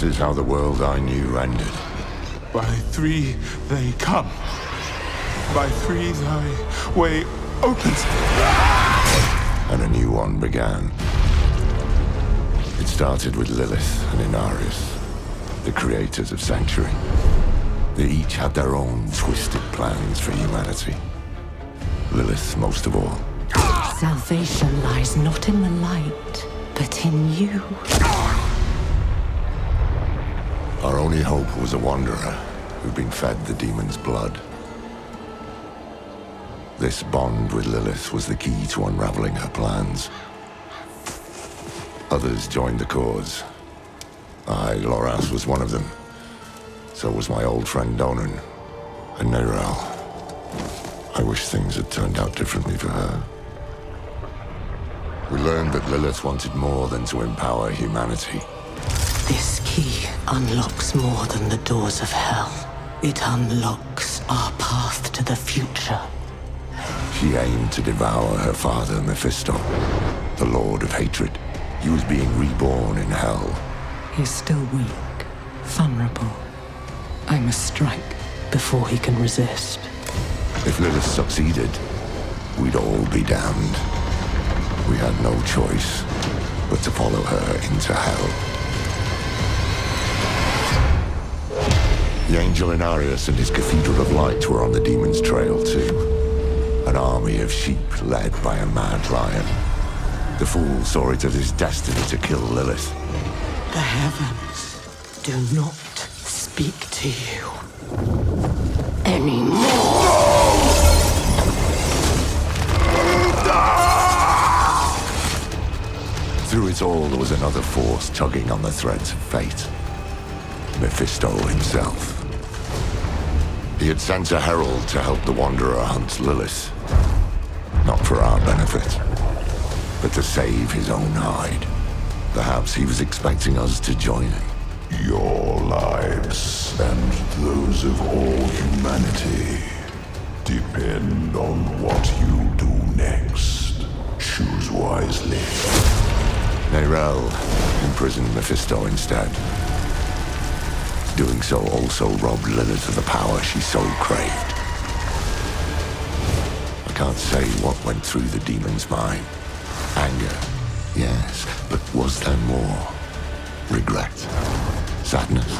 This is how the world I knew ended. By three they come. By three thy way opens. And a new one began. It started with Lilith and Inarius, the creators of Sanctuary. They each had their own twisted plans for humanity. Lilith most of all. Salvation lies not in the light, but in you. Our only hope was a wanderer who'd been fed the demon's blood. This bond with Lilith was the key to unraveling her plans. Others joined the cause. I, Loras, was one of them. So was my old friend Donan, and Nerel. I wish things had turned out differently for her. We learned that Lilith wanted more than to empower humanity. This key unlocks more than the doors of hell. It unlocks our path to the future. She aimed to devour her father, Mephisto, the Lord of Hatred. He was being reborn in hell. He's still weak, vulnerable. I must strike before he can resist. If Lilith succeeded, we'd all be damned. We had no choice but to follow her into hell. The Angel Inarius and his Cathedral of Light were on the demon's trail too. An army of sheep led by a mad lion. The fool saw it as his destiny to kill Lilith. The heavens do not speak to you anymore. Through it all, there was another force tugging on the threads of fate. Mephisto himself. He had sent a herald to help the Wanderer hunt Lilith. Not for our benefit, but to save his own hide. Perhaps he was expecting us to join him. Your lives and those of all humanity depend on what you do next. Choose wisely. Nerel imprisoned Mephisto instead. Doing so also robbed Lilith of the power she so craved. I can't say what went through the demon's mind. Anger, yes, but was there more? Regret? Sadness?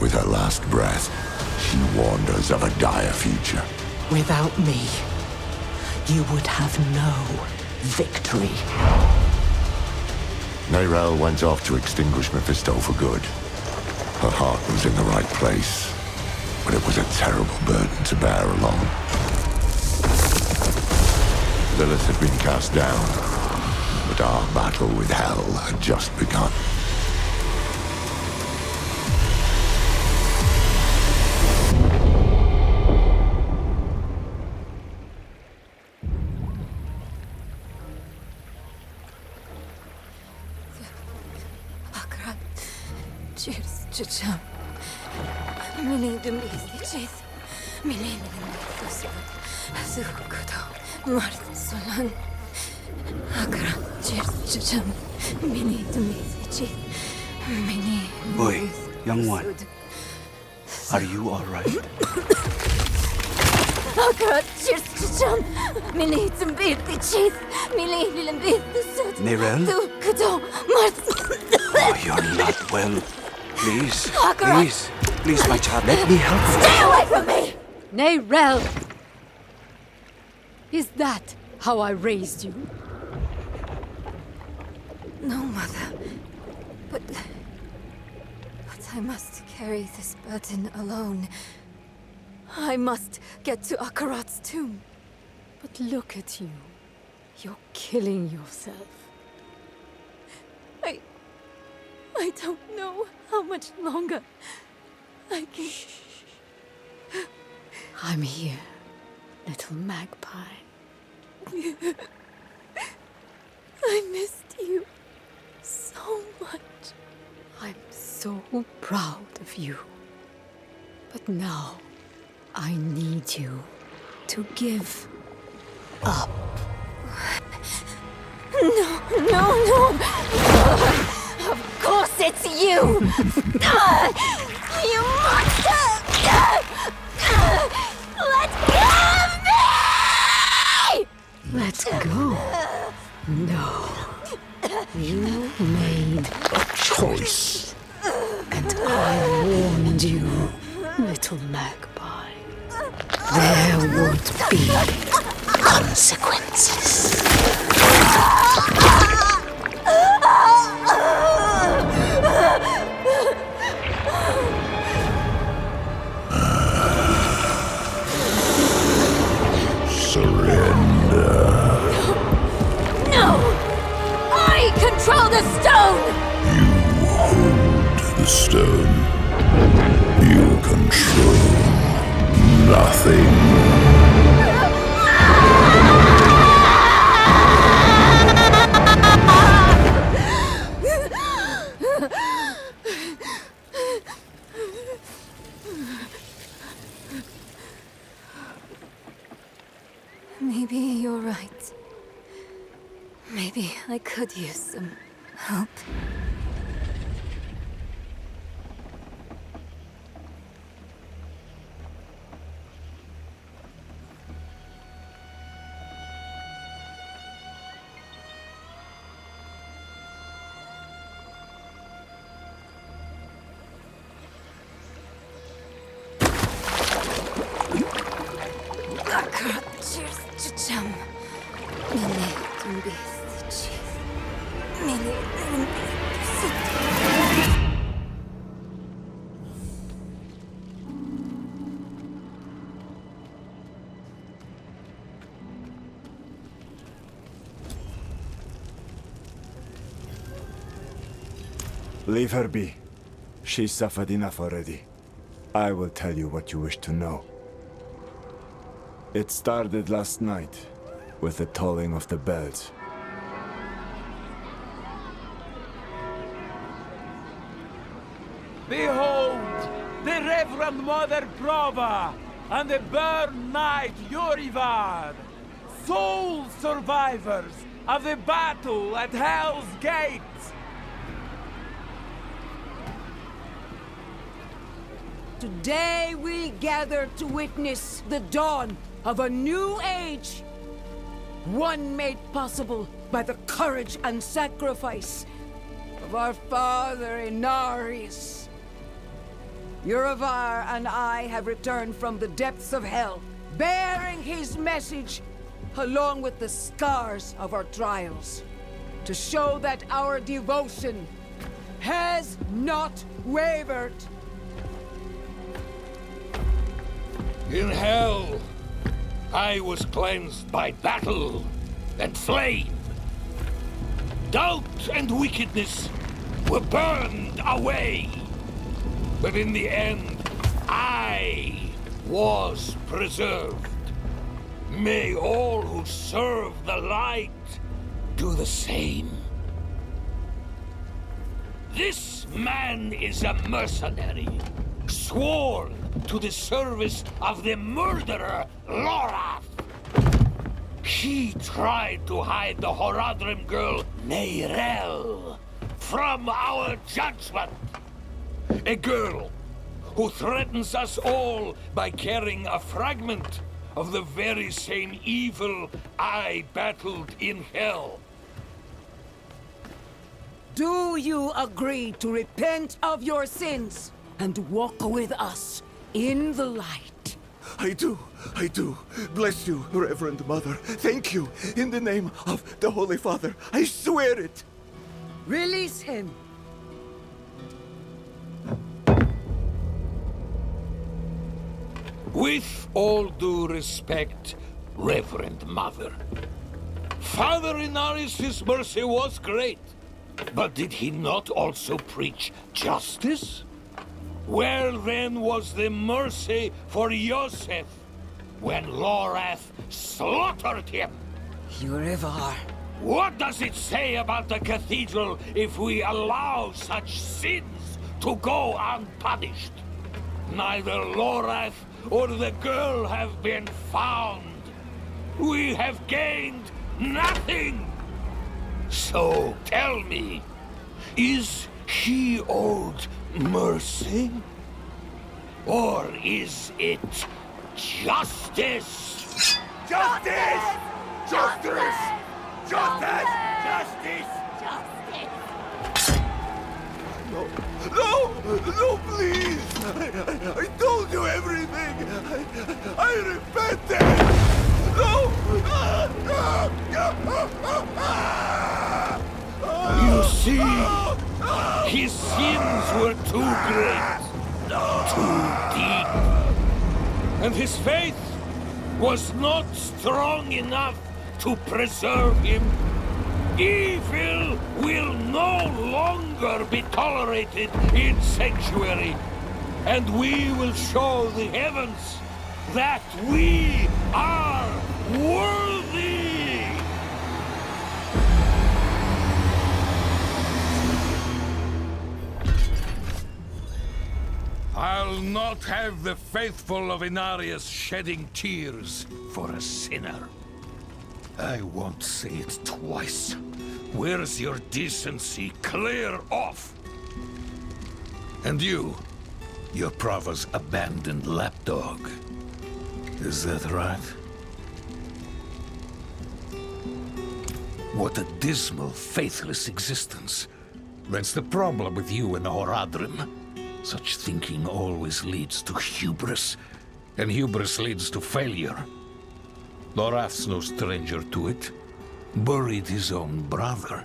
With her last breath, she warned us of a dire future. Without me, you would have no victory. Nerel went off to extinguish Mephisto for good. Her heart was in the right place, but it was a terrible burden to bear alone. Lilith had been cast down, but our battle with hell had just begun. Çiçeğim, beni dinleyeceğiz. Beni dinleyeceğiz. Sıkıda, mart solan. Akarath, çiçeğim, beni dinleyeceğiz. Beni. Boy, young one, are you all right? Akarath, çiçeğim, beni dinleyeceğiz. Beni dinleyeceğiz. Nerel? Sıkıda, mart. Oh, you're not well. Please, please, my child, let me help you. Stay away from me! Nerel! Is that how I raised you? No, Mother. But I must carry this burden alone. I must get to Akarath's tomb. But look at you. You're killing yourself. I don't know how much longer I can... I'm here, little Magpie. I missed you so much. I'm so proud of you. But now, I need you to give up. No. Of course it's you! You monster! Let go of me! Let go? No. You made a choice. And I warned you, little Magpie. There would be consequences. Surrender. No! I control the stone! You hold the stone. You control nothing. Maybe you're right. Maybe I could use some help. Akarath, cheers to jam. Mili tumbis cheese. Mili Leave her be. She's suffered enough already. I will tell you what you wish to know. It started last night, with the tolling of the bells. Behold, the Reverend Mother Prova and the Burn Knight Yorivar, sole survivors of the battle at Hell's Gate. Today we gather to witness the dawn of a new age. One made possible by the courage and sacrifice of our father Inaris. Yorivar and I have returned from the depths of hell, bearing his message along with the scars of our trials, to show that our devotion has not wavered. In hell, I was cleansed by battle and flame. Doubt and wickedness were burned away. But in the end, I was preserved. May all who serve the light do the same. This man is a mercenary, sworn to the service of the murderer, Lorath. He tried to hide the Horadrim girl, Neyrel, from our judgment. A girl who threatens us all by carrying a fragment of the very same evil I battled in hell. Do you agree to repent of your sins and walk with us in the light? I do. Bless you, Reverend Mother. Thank you. In the name of the Holy Father, I swear it. Release him. With all due respect, Reverend Mother, Father Inaris' mercy was great, but did he not also preach justice? Where then was the mercy for Yosef when Lorath slaughtered him? Yorivar. What does it say about the cathedral if we allow such sins to go unpunished? Neither Lorath or the girl have been found. We have gained nothing. So tell me, is he owed mercy? Or is it justice? Justice! Justice! Justice! Justice! No, please! I told you everything! I repented! No! You see, his sins were too great, too deep, and his faith was not strong enough to preserve him. Evil will no longer be tolerated in Sanctuary, and we will show the heavens that we are worthy! I'll not have the faithful of Inarius shedding tears for a sinner. I won't say it twice. Where's your decency? Clear off! And you, your Prava's abandoned lapdog. Is that right? What a dismal, faithless existence. That's the problem with you and Horadrim. Such thinking always leads to hubris, and hubris leads to failure. Lorath's no stranger to it. Buried his own brother.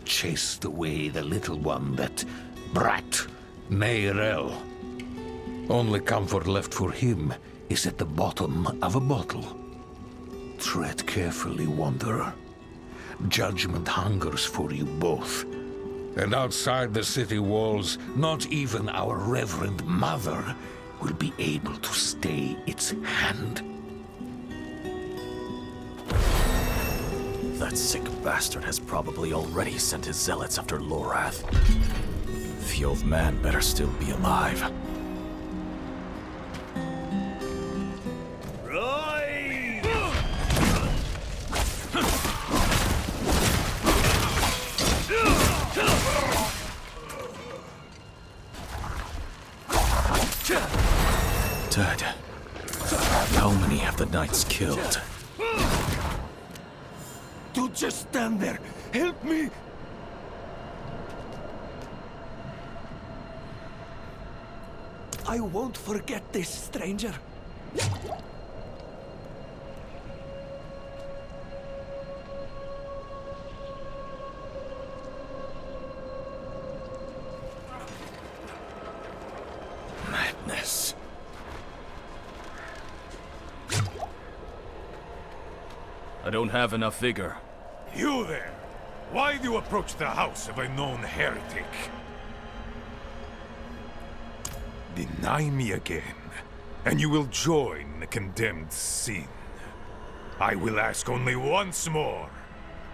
Chased away the little one, that brat, Neyrel. Only comfort left for him is at the bottom of a bottle. Tread carefully, Wanderer. Judgment hungers for you both. And outside the city walls, not even our Reverend Mother will be able to stay its hand. That sick bastard has probably already sent his zealots after Lorath. The old man better still be alive. Dead. How many have the knights killed? Don't just stand there! Help me! I won't forget this, stranger. Madness. I don't have enough vigor. You there! Why do you approach the house of a known heretic? Deny me again, and you will join the condemned sin. I will ask only once more.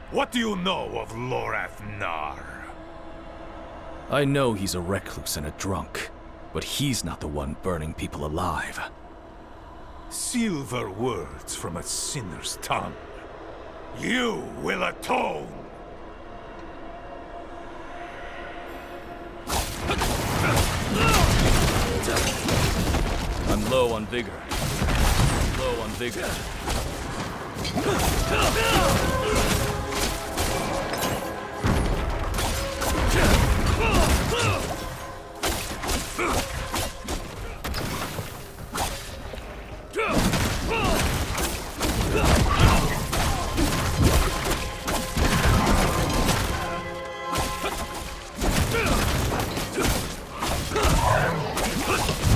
What do you know of Lorath Nar? I know he's a recluse and a drunk, but he's not the one burning people alive. Silver words from a sinner's tongue. You will atone! I'm low on vigor. Low on vigor.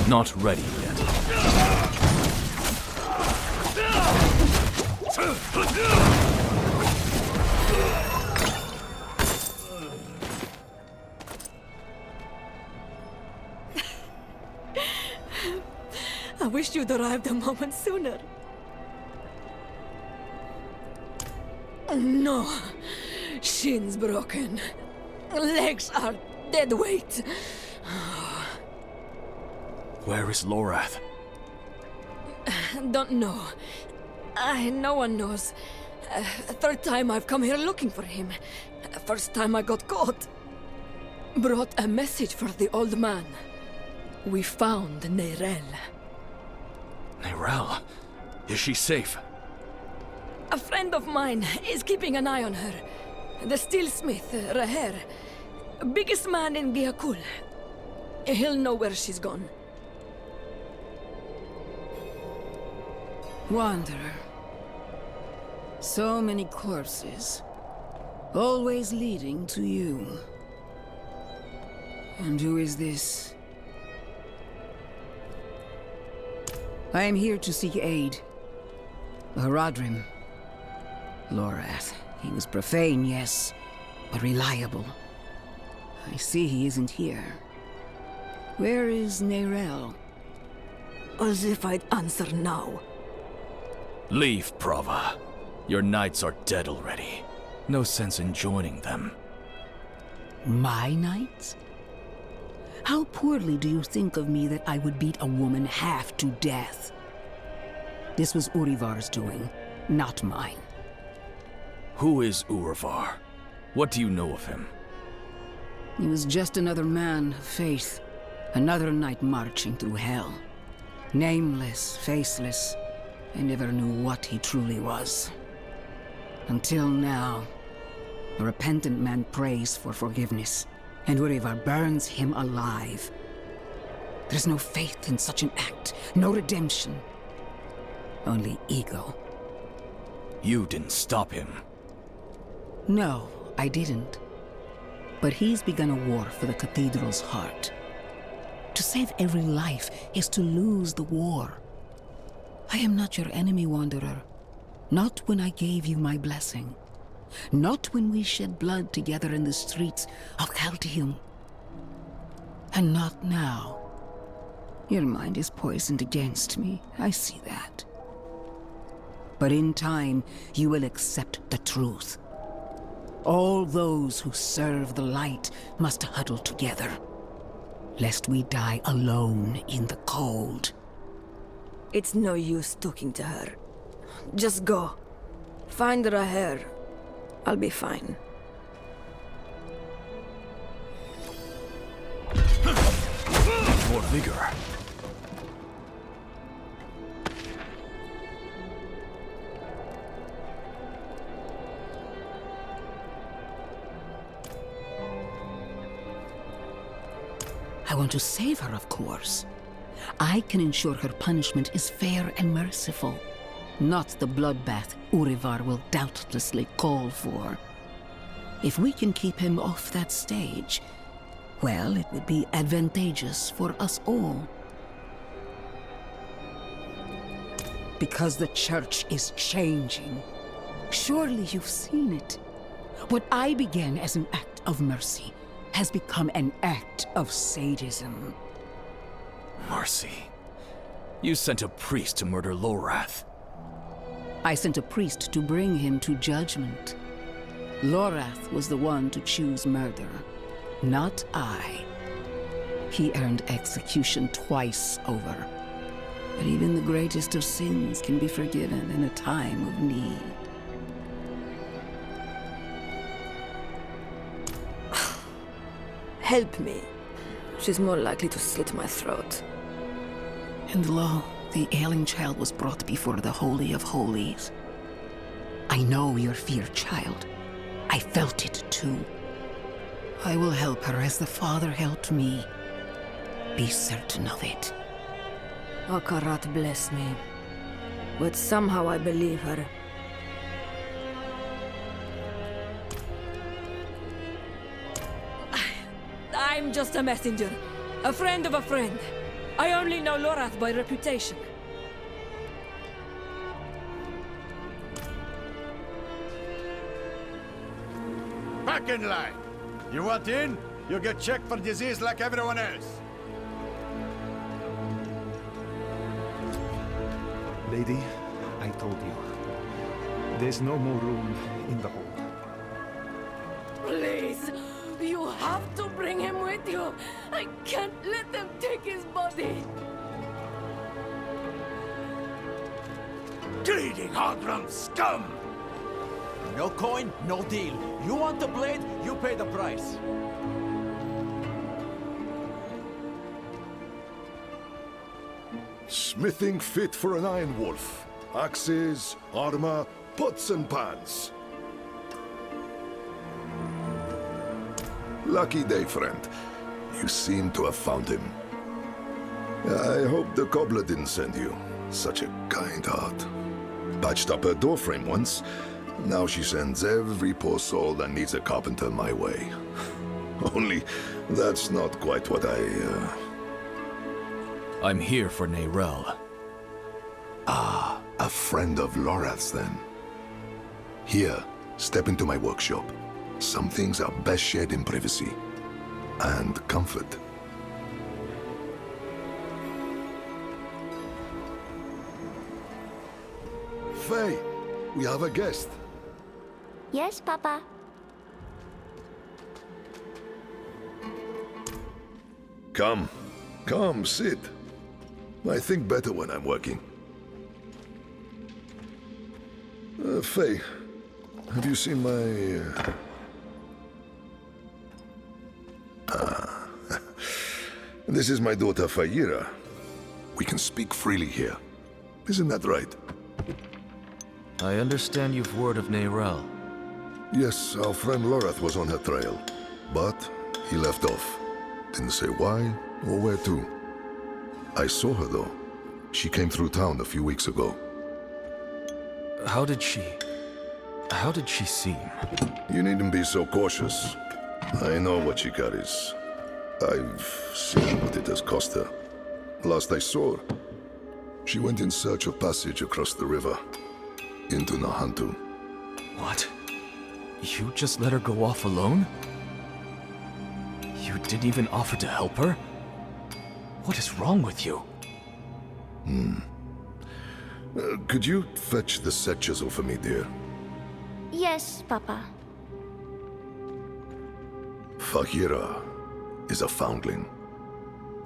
Not ready yet. I wish you'd arrived a moment sooner. No. Shins broken. Legs are dead weight. Where is Lorath? Don't know. No one knows. Third time I've come here looking for him. First time I got caught. brought a message for the old man. We found Neyrelle. Neyrelle? Is she safe? A friend of mine is keeping an eye on her. The steelsmith, Raher. Biggest man in Giakul. He'll know where she's gone. Wanderer. So many corpses. Always leading to you. And who is this? I am here to seek aid. Horadrim. Lorath. He was profane, yes, but reliable. I see he isn't here. Where is Neyrelle? As if I'd answer now. Leave, Prava. Your knights are dead already. No sense in joining them. My knights? How poorly do you think of me that I would beat a woman half to death? This was Urivar's doing, not mine. Who is Urivar? What do you know of him? He was just another man of faith. Another knight marching through hell. Nameless, faceless. I never knew what he truly was. Until now. A repentant man prays for forgiveness, and Urivar burns him alive. There's no faith in such an act, no redemption. Only ego. You didn't stop him. No, I didn't. But he's begun a war for the cathedral's heart. To save every life is to lose the war. I am not your enemy, Wanderer. Not when I gave you my blessing. Not when we shed blood together in the streets of Chaldeum. And not now. Your mind is poisoned against me, I see that. But in time, you will accept the truth. All those who serve the light must huddle together, lest we die alone in the cold. It's no use talking to her. Just go. Find Raher. I'll be fine. More vigor. I want to save her, of course. I can ensure her punishment is fair and merciful. Not the bloodbath Urivar will doubtlessly call for. If we can keep him off that stage, well, it would be advantageous for us all. Because the church is changing. Surely you've seen it. What I began as an act of mercy has become an act of sadism. Mercy? You sent a priest to murder Lorath. I sent a priest to bring him to judgment. Lorath was the one to choose murder, not I. He earned execution twice over. But even the greatest of sins can be forgiven in a time of need. Help me. She's more likely to slit my throat. And lo, the ailing child was brought before the Holy of Holies. I know your fear, child. I felt it too. I will help her as the Father helped me. Be certain of it. Akarath bless me. But somehow I believe her. I'm just a messenger. A friend of a friend. I only know Lorath by reputation. Back in line. You want in? You get checked for disease like everyone else. Lady, I told you. There's no more room in the hall. Please, you have to bring him with you. I can't let them take his body. Greedy Hogrum scum! No coin, no deal. You want the blade, you pay the price. Smithing fit for an Iron Wolf. Axes, armor, pots and pans. Lucky day, friend. You seem to have found him. I hope the cobbler didn't send you. Such a kind heart. Patched up her doorframe once. Now she sends every poor soul that needs a carpenter my way. Only, that's not quite what I'm here for Neyrelle. Ah, a friend of Lorath's then. Here, step into my workshop. Some things are best shared in privacy. And comfort. Faye, we have a guest. Yes, Papa. Come, sit. I think better when I'm working. Faye, have you seen my... This is my daughter Fayira. We can speak freely here. Isn't that right? I understand you've word of Neyrelle. Yes, our friend Lorath was on her trail. But he left off. Didn't say why or where to. I saw her though. She came through town a few weeks ago. How did she seem? You needn't be so cautious. I know what she carries. I've seen what it has cost her. Last I saw her, she went in search of passage across the river, into Nahantu. What? You just let her go off alone? You didn't even offer to help her? What is wrong with you? Could you fetch the set chisel for me, dear? Yes, Papa. Fahira is a foundling.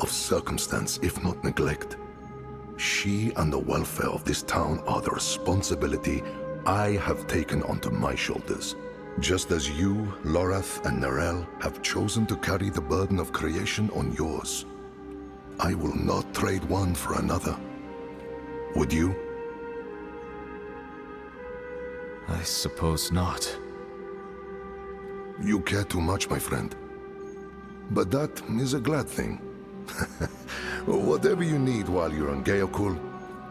Of circumstance, if not neglect. She and the welfare of this town are the responsibility I have taken onto my shoulders. Just as you, Lorath, and Neyrelle have chosen to carry the burden of creation on yours. I will not trade one for another. Would you? I suppose not. You care too much, my friend. But that is a glad thing. Whatever you need while you're on Gayakul,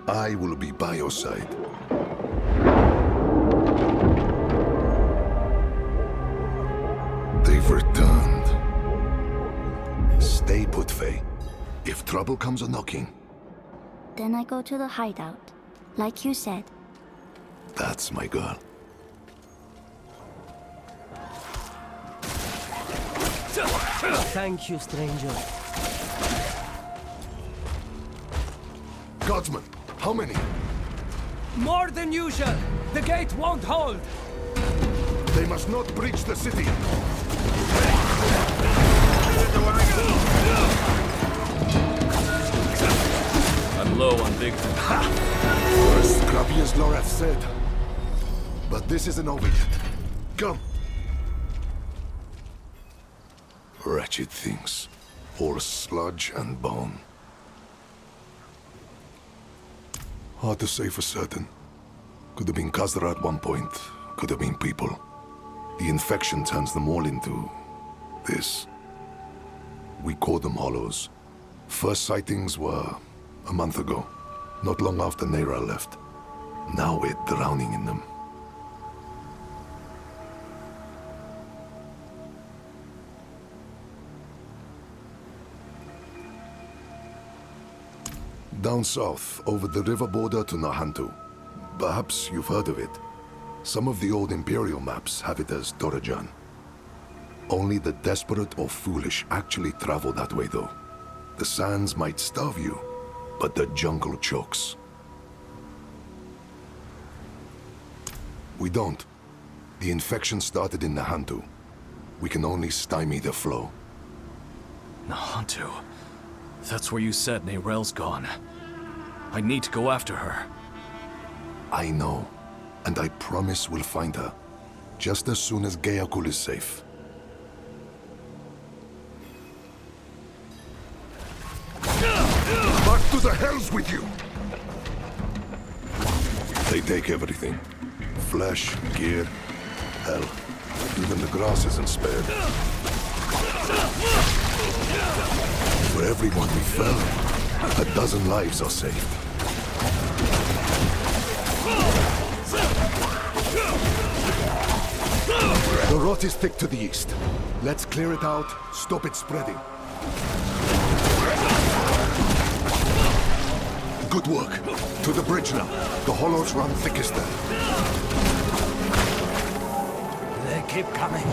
I will be by your side. They've returned. Stay put, Faye. If trouble comes a-knocking... Then I go to the hideout, like you said. That's my girl. Thank you, stranger. Guardsmen, how many? More than usual. The gate won't hold. They must not breach the city. I'm low on victim. You're as scrappy as Lorath said. But this isn't over yet. Come. Wretched things. All sludge and bone. Hard to say for certain. Could have been Khazra at one point. Could have been people. The infection turns them all into... this. We call them hollows. First sightings were a month ago. Not long after Neyrelle left. Now we're drowning in them. Down south, over the river border to Nahantu. Perhaps you've heard of it. Some of the old Imperial maps have it as Torajan. Only the desperate or foolish actually travel that way, though. The sands might starve you, but the jungle chokes. We don't. The infection started in Nahantu. We can only stymie the flow. Nahantu? That's where you said Neyrelle's gone. I need to go after her. I know. And I promise we'll find her. Just as soon as Gayakul is safe. to the hells with you! They take everything. Flesh, gear, hell. Even the grass isn't spared. For everyone we fell, 12 lives are saved. The rot is thick to the east. Let's clear it out, stop it spreading. Good work. To the bridge now. The hollows run thickest there. They keep coming.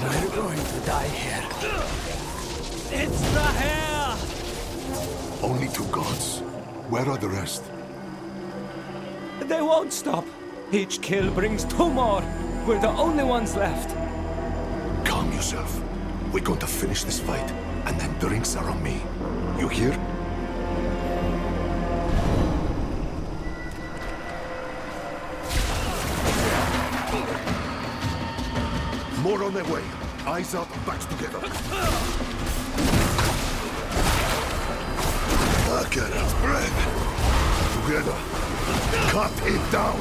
We're going to die here. It's the hair! Only 2 gods. Where are the rest? They won't stop. Each kill brings 2 more. We're the only ones left. Calm yourself. We're going to finish this fight, and then drinks are on me. You hear? More on their way. Eyes up, backs together. Akarath, bread. Together. Cut it down.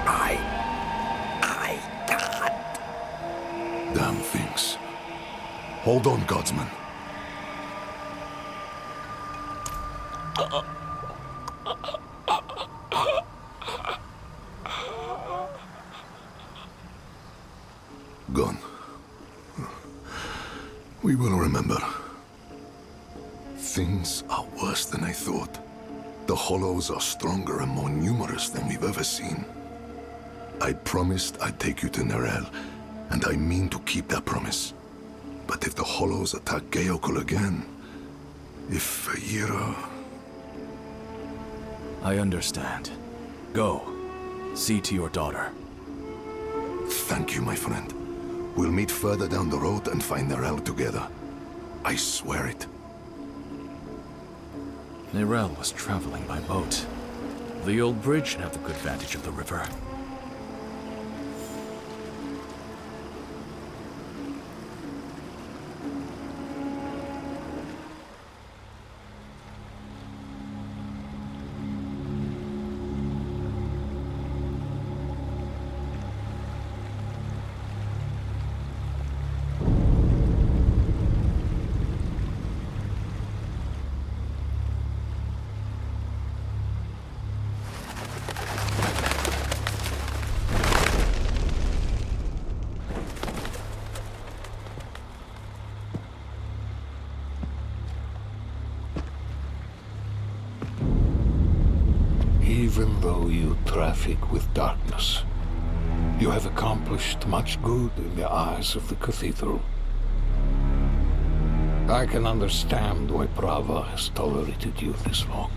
I can't. Damn things. Hold on, Godsman. Gone. We will remember. Things are worse than I thought. The Hollows are stronger and more numerous than we've ever seen. I promised I'd take you to Nerel, and I mean to keep that promise. But if the Hollows attack Geokul again, if Yira... I understand. Go. See to your daughter. Thank you, my friend. We'll meet further down the road and find Nerel together. I swear it. Nerel was traveling by boat. The old bridge should have the good vantage of the river. Even though you traffic with darkness, you have accomplished much good in the eyes of the Cathedral. I can understand why Prava has tolerated you this long.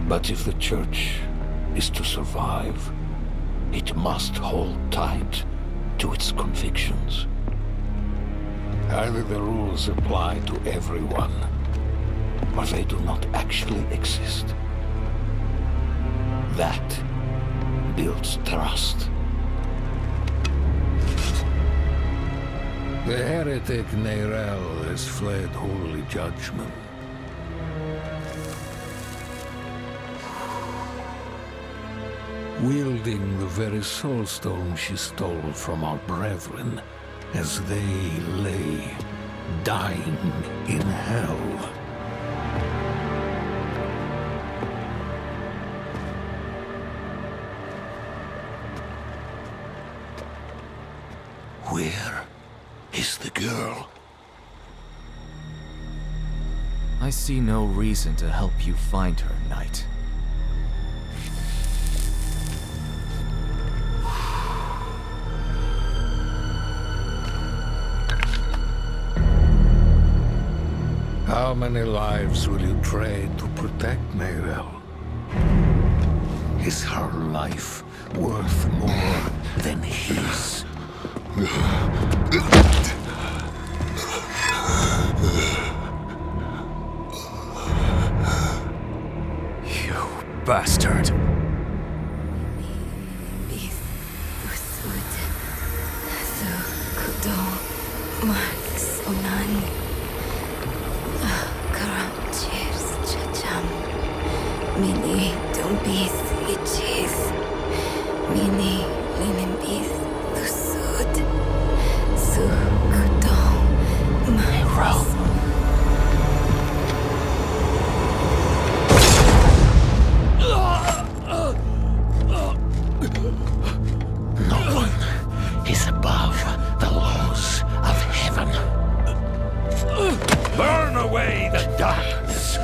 But if the Church is to survive, it must hold tight to its convictions. Either the rules apply to everyone, or they do not actually exist. That builds trust. The heretic Nerel has fled holy judgment. Wielding the very soulstone she stole from our brethren as they lay dying in hell. Where is the girl? I see no reason to help you find her, Knight. How many lives will you trade to protect Nerel? Is her life worth more than his? You bastard. Kudo Max Onan Karamchis Chacham Mini Dumbis Ichis Mini Linimbis Tusud Su Kudo Max. No one is above the laws of heaven. Burn away the darkness.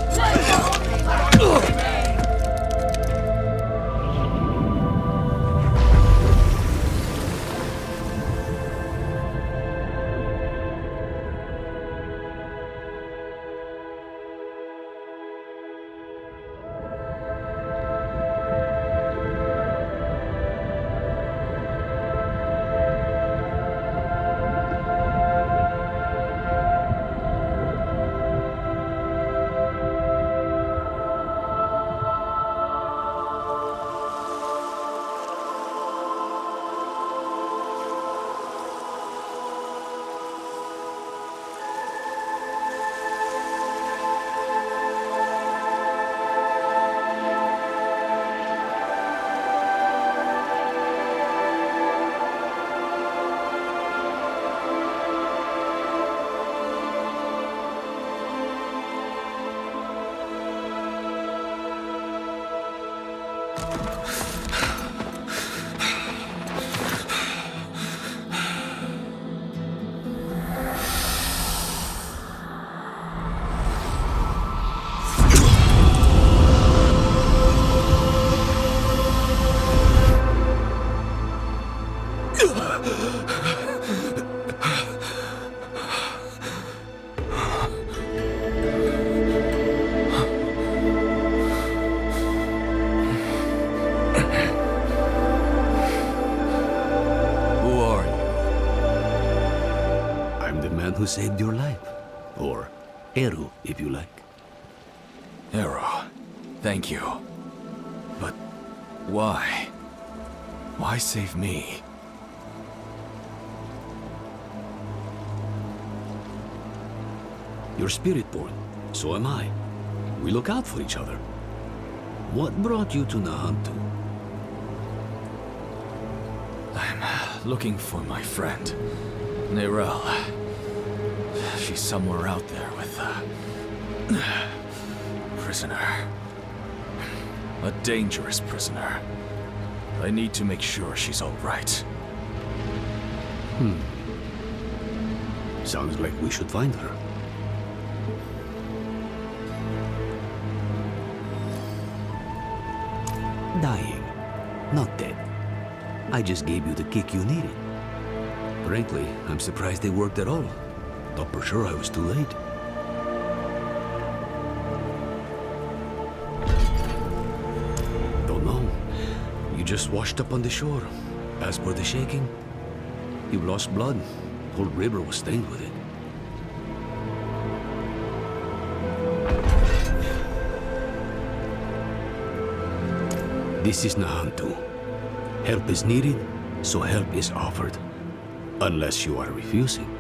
Who saved your life. Or Eru, if you like. Eru, thank you. But why? Why save me? You're Spiritborn, so am I. We look out for each other. What brought you to Nahantu? I'm looking for my friend, Nerel. She's somewhere out there with a prisoner. A dangerous prisoner. I need to make sure she's all right. Sounds like we should find her. Dying, not dead. I just gave you the kick you needed. Frankly, I'm surprised they worked at all. Thought for sure I was too late. Don't know. You just washed up on the shore. As for the shaking, you lost blood. Whole river was stained with it. This is Nahantu. Help is needed, so help is offered. Unless you are refusing.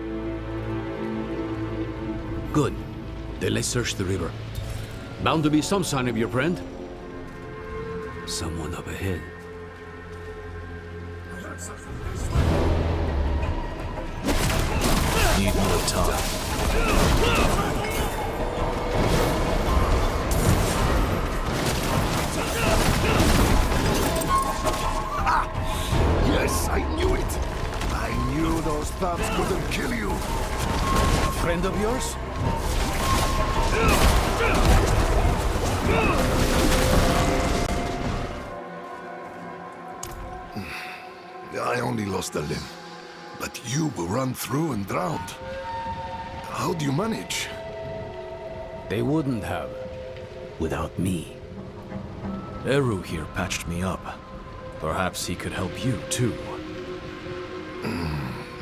Good. Then let's search the river. Bound to be some sign of your friend. Someone up ahead. Need more time. Yes, I knew it! I knew those thoughts couldn't kill you! A friend of yours? I only lost a limb, but you were run through and drowned. How do you manage? They wouldn't have, without me. Eru here patched me up. Perhaps he could help you, too.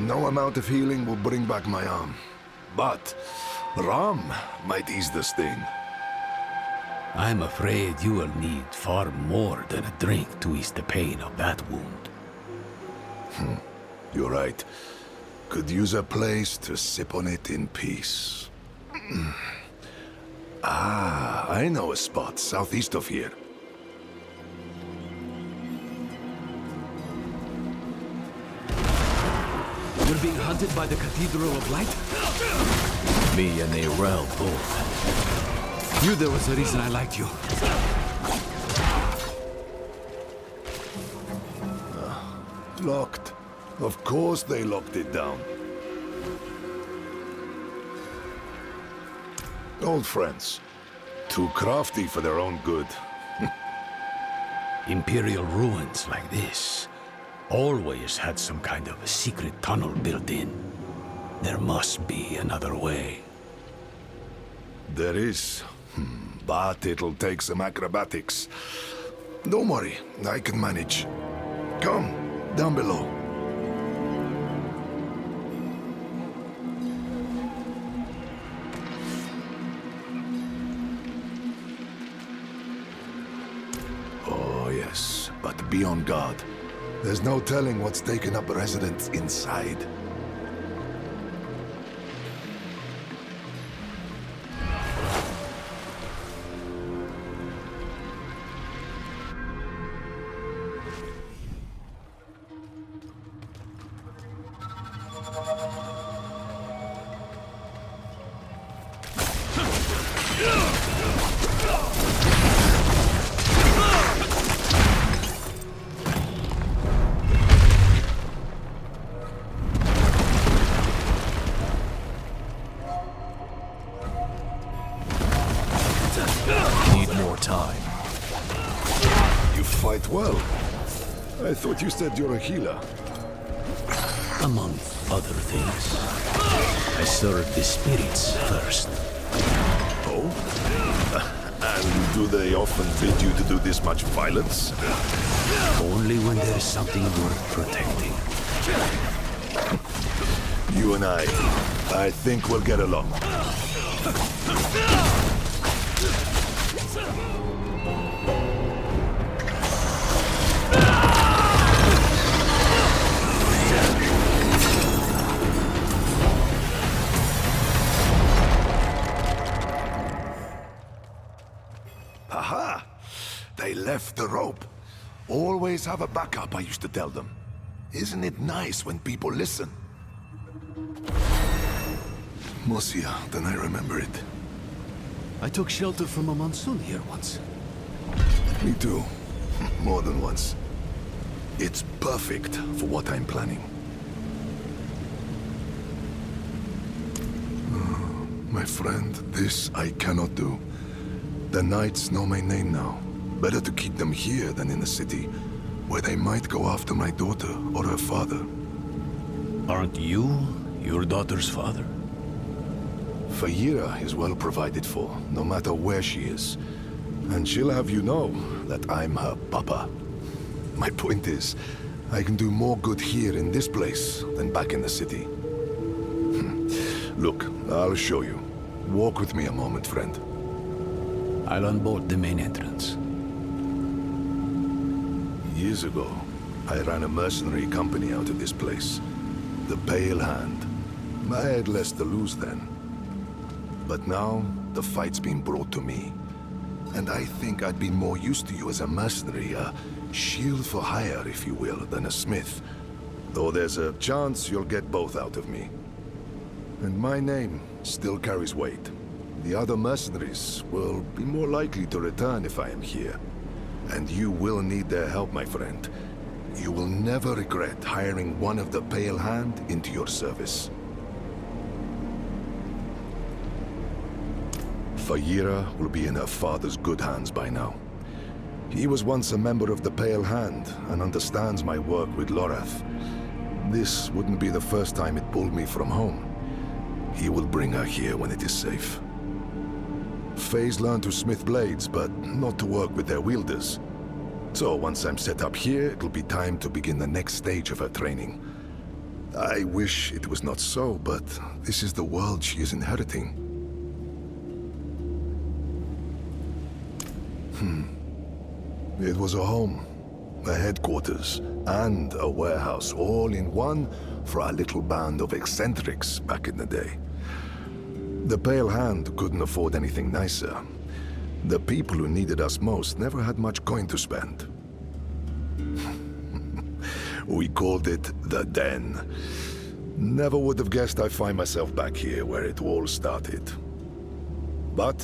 No amount of healing will bring back my arm. But Ram might ease the sting. I'm afraid you will need far more than a drink to ease the pain of that wound. You're right. Could use a place to sip on it in peace. I know a spot southeast of here. You're being hunted by the Cathedral of Light? Me and Arel both. Knew there was a reason I liked you. Locked. Of course they locked it down. Old friends. Too crafty for their own good. Imperial ruins like this always had some kind of a secret tunnel built in. There must be another way. There is. But it'll take some acrobatics. Don't worry, I can manage. Come, down below. Oh yes, but be on guard. There's no telling what's taken up residence inside. Well, I thought you said you're a healer. Among other things. I served the spirits first. Oh? And do they often bid you to do this much violence? Only when there's something worth protecting. You and I think we'll get along. Aha! They left the rope. Always have a backup, I used to tell them. Isn't it nice when people listen? Mosia, then I remember it. I took shelter from a monsoon here once. Me too. More than once. It's perfect for what I'm planning. My friend, this I cannot do. The knights know my name now. Better to keep them here than in the city, where they might go after my daughter or her father. Aren't you your daughter's father? Fayira is well provided for, no matter where she is. And she'll have you know that I'm her papa. My point is, I can do more good here in this place than back in the city. Look, I'll show you. Walk with me a moment, friend. I'll unbolt the main entrance. Years ago, I ran a mercenary company out of this place. The Pale Hand. I had less to lose then. But now, the fight's been brought to me. And I think I'd be more used to you as a mercenary, a shield for hire, if you will, than a smith. Though there's a chance you'll get both out of me. And my name still carries weight. The other mercenaries will be more likely to return if I am here. And you will need their help, my friend. You will never regret hiring one of the Pale Hand into your service. Fayira will be in her father's good hands by now. He was once a member of the Pale Hand and understands my work with Lorath. This wouldn't be the first time it pulled me from home. He will bring her here when it is safe. Faye's learned to smith blades, but not to work with their wielders. So once I'm set up here, it'll be time to begin the next stage of her training. I wish it was not so, but this is the world she is inheriting. It was a home, a headquarters, and a warehouse, all in one for a little band of eccentrics back in the day. The Pale Hand couldn't afford anything nicer. The people who needed us most never had much coin to spend. We called it the Den. Never would have guessed I'd find myself back here where it all started. But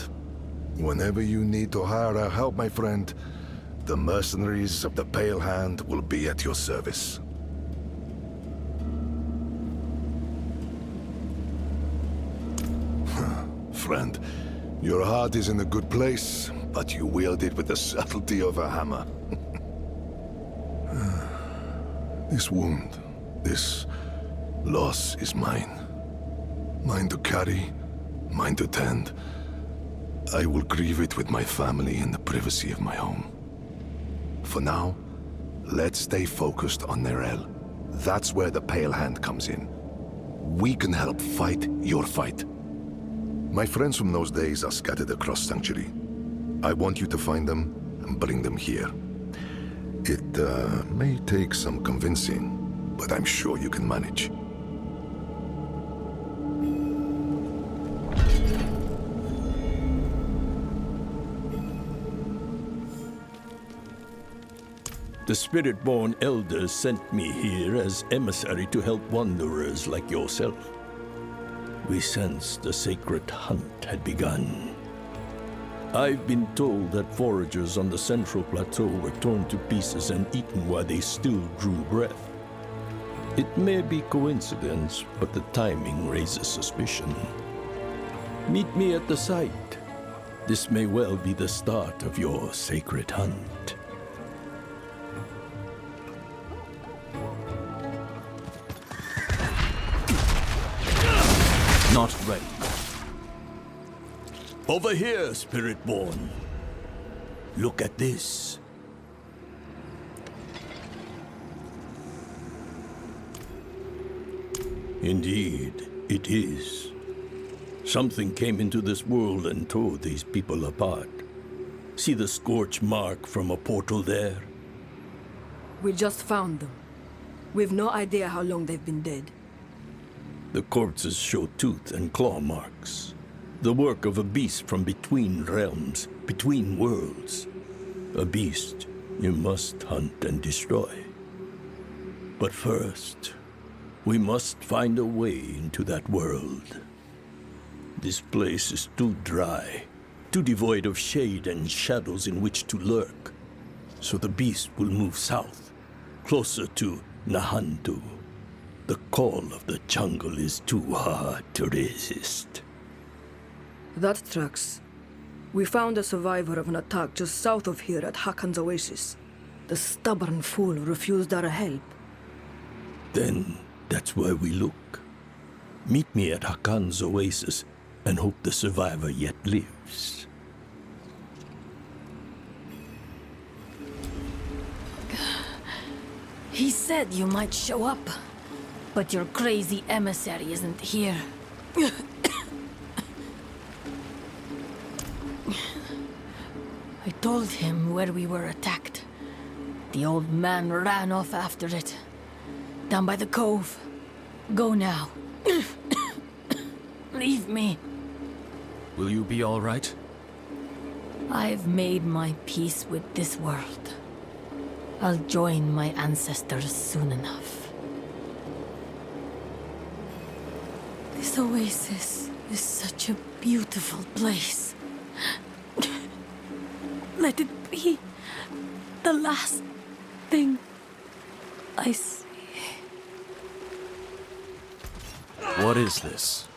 whenever you need to hire our help, my friend, the mercenaries of the Pale Hand will be at your service. Friend, your heart is in a good place, but you wield it with the subtlety of a hammer. This wound, this loss is mine. Mine to carry, mine to tend. I will grieve it with my family in the privacy of my home. For now, let's stay focused on Nerel. That's where the Pale Hand comes in. We can help fight your fight. My friends from those days are scattered across Sanctuary. I want you to find them and bring them here. It may take some convincing, but I'm sure you can manage. The Spiritborn elders sent me here as emissary to help wanderers like yourself. We sensed a sacred hunt had begun. I've been told that foragers on the central plateau were torn to pieces and eaten while they still drew breath. It may be coincidence, but the timing raises suspicion. Meet me at the site. This may well be the start of your sacred hunt. Not ready. Over here, Spiritborn. Look at this. Indeed, it is. Something came into this world and tore these people apart. See the scorch mark from a portal there? We just found them. We've no idea how long they've been dead. The corpses show tooth and claw marks. The work of a beast from between realms, between worlds. A beast you must hunt and destroy. But first, we must find a way into that world. This place is too dry, too devoid of shade and shadows in which to lurk. So the beast will move south, closer to Nahantu. The call of the jungle is too hard to resist. That tracks. We found a survivor of an attack just south of here at Hakan's Oasis. The stubborn fool refused our help. Then that's where we look. Meet me at Hakan's Oasis and hope the survivor yet lives. He said you might show up, but your crazy emissary isn't here. I told him where we were attacked. The old man ran off after it. Down by the cove. Go now. Leave me. Will you be all right? I've made my peace with this world. I'll join my ancestors soon enough. This oasis is such a beautiful place. Let it be the last thing I see. What is this?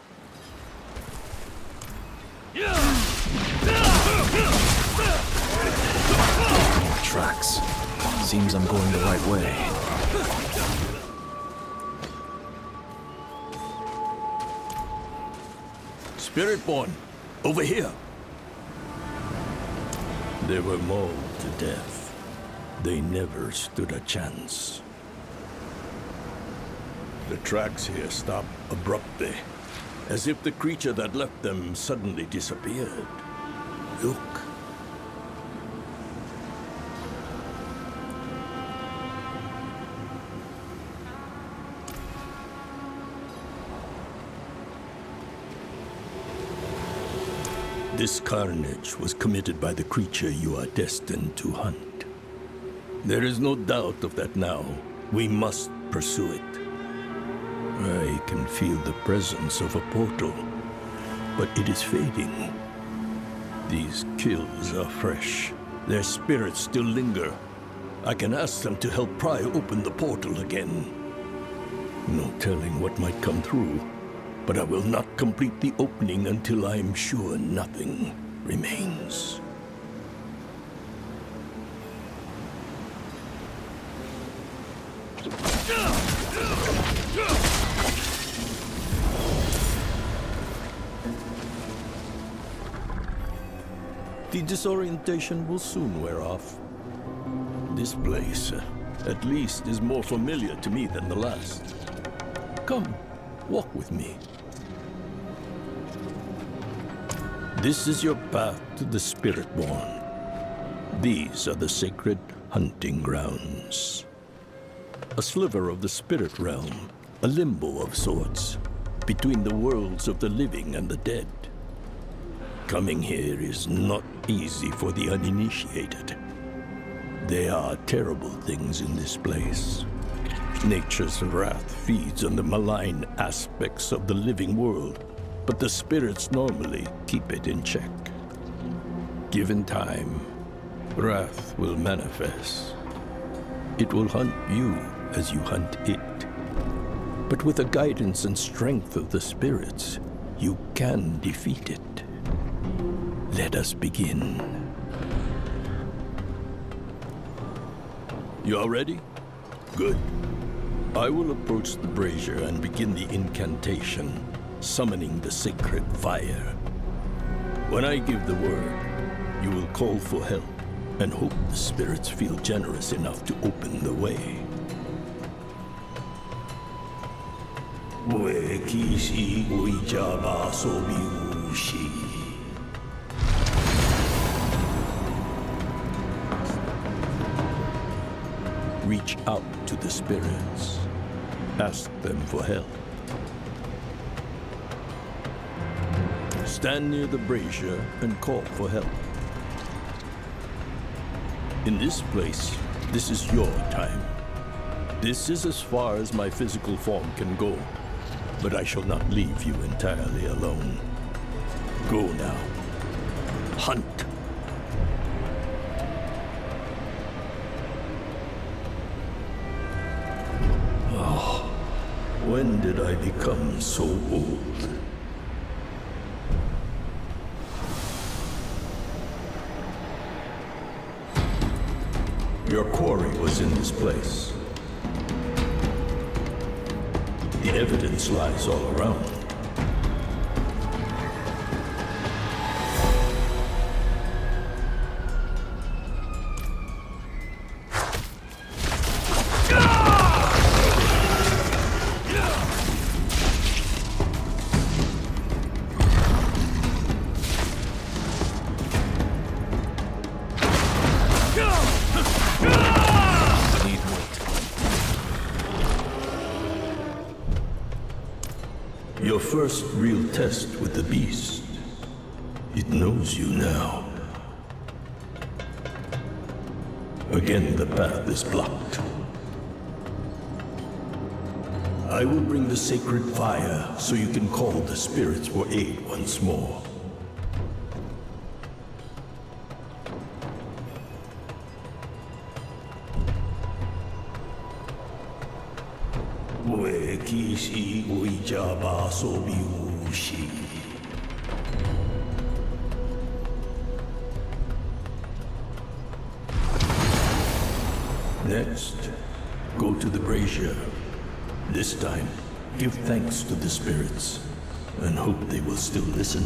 Tracks. Seems I'm going the right way. Spiritborn, over here. They were mauled to death. They never stood a chance. The tracks here stop abruptly, as if the creature that left them suddenly disappeared. Look. This carnage was committed by the creature you are destined to hunt. There is no doubt of that now. We must pursue it. I can feel the presence of a portal, but it is fading. These kills are fresh. Their spirits still linger. I can ask them to help pry open the portal again. No telling what might come through, but I will not complete the opening until I am sure nothing remains. The disorientation will soon wear off. This place, at least, is more familiar to me than the last. Come, walk with me. This is your path to the Spiritborn. These are the sacred hunting grounds. A sliver of the spirit realm, a limbo of sorts, between the worlds of the living and the dead. Coming here is not easy for the uninitiated. There are terrible things in this place. Nature's wrath feeds on the malign aspects of the living world, but the spirits normally keep it in check. Given time, wrath will manifest. It will hunt you as you hunt it. But with the guidance and strength of the spirits, you can defeat it. Let us begin. You are ready? Good. I will approach the brazier and begin the incantation, summoning the sacred fire. When I give the word, you will call for help and hope the spirits feel generous enough to open the way. Reach out to the spirits. Ask them for help. Stand near the brazier and call for help. In this place, this is your time. This is as far as my physical form can go, but I shall not leave you entirely alone. Go now. Hunt. Oh, when did I become so old? Your quarry was in this place. The evidence lies all around. Your first real test with the beast. It knows you now. Again, the path is blocked. I will bring the sacred fire so you can call the spirits for aid once more. Next, go to the brazier. This time, give thanks to the spirits and hope they will still listen.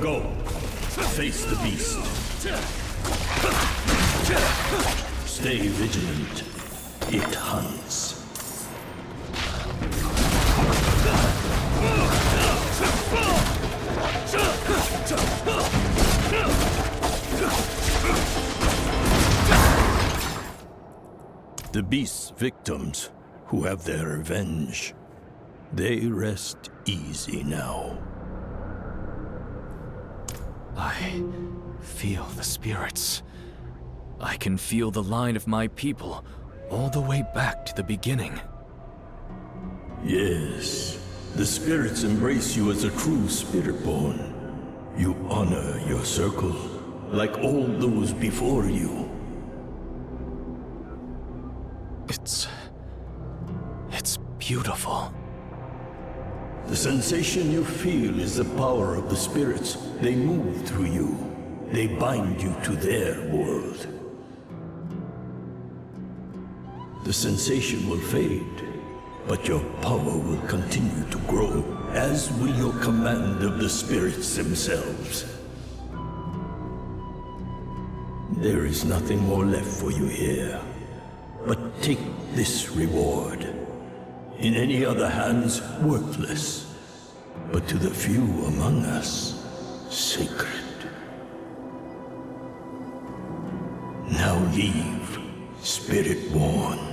Go. Face the beast. Stay vigilant. It hunts. The beast's victims, who have their revenge. They rest easy now. I feel the spirits. I can feel the line of my people all the way back to the beginning. Yes, the spirits embrace you as a true Spiritborn. You honor your circle, like all those before you. It's beautiful. The sensation you feel is the power of the spirits. They move through you. They bind you to their world. The sensation will fade, but your power will continue to grow, as will your command of the spirits themselves. There is nothing more left for you here, but take this reward. In any other hands, worthless, but to the few among us, sacred. Now leave, Spiritborn.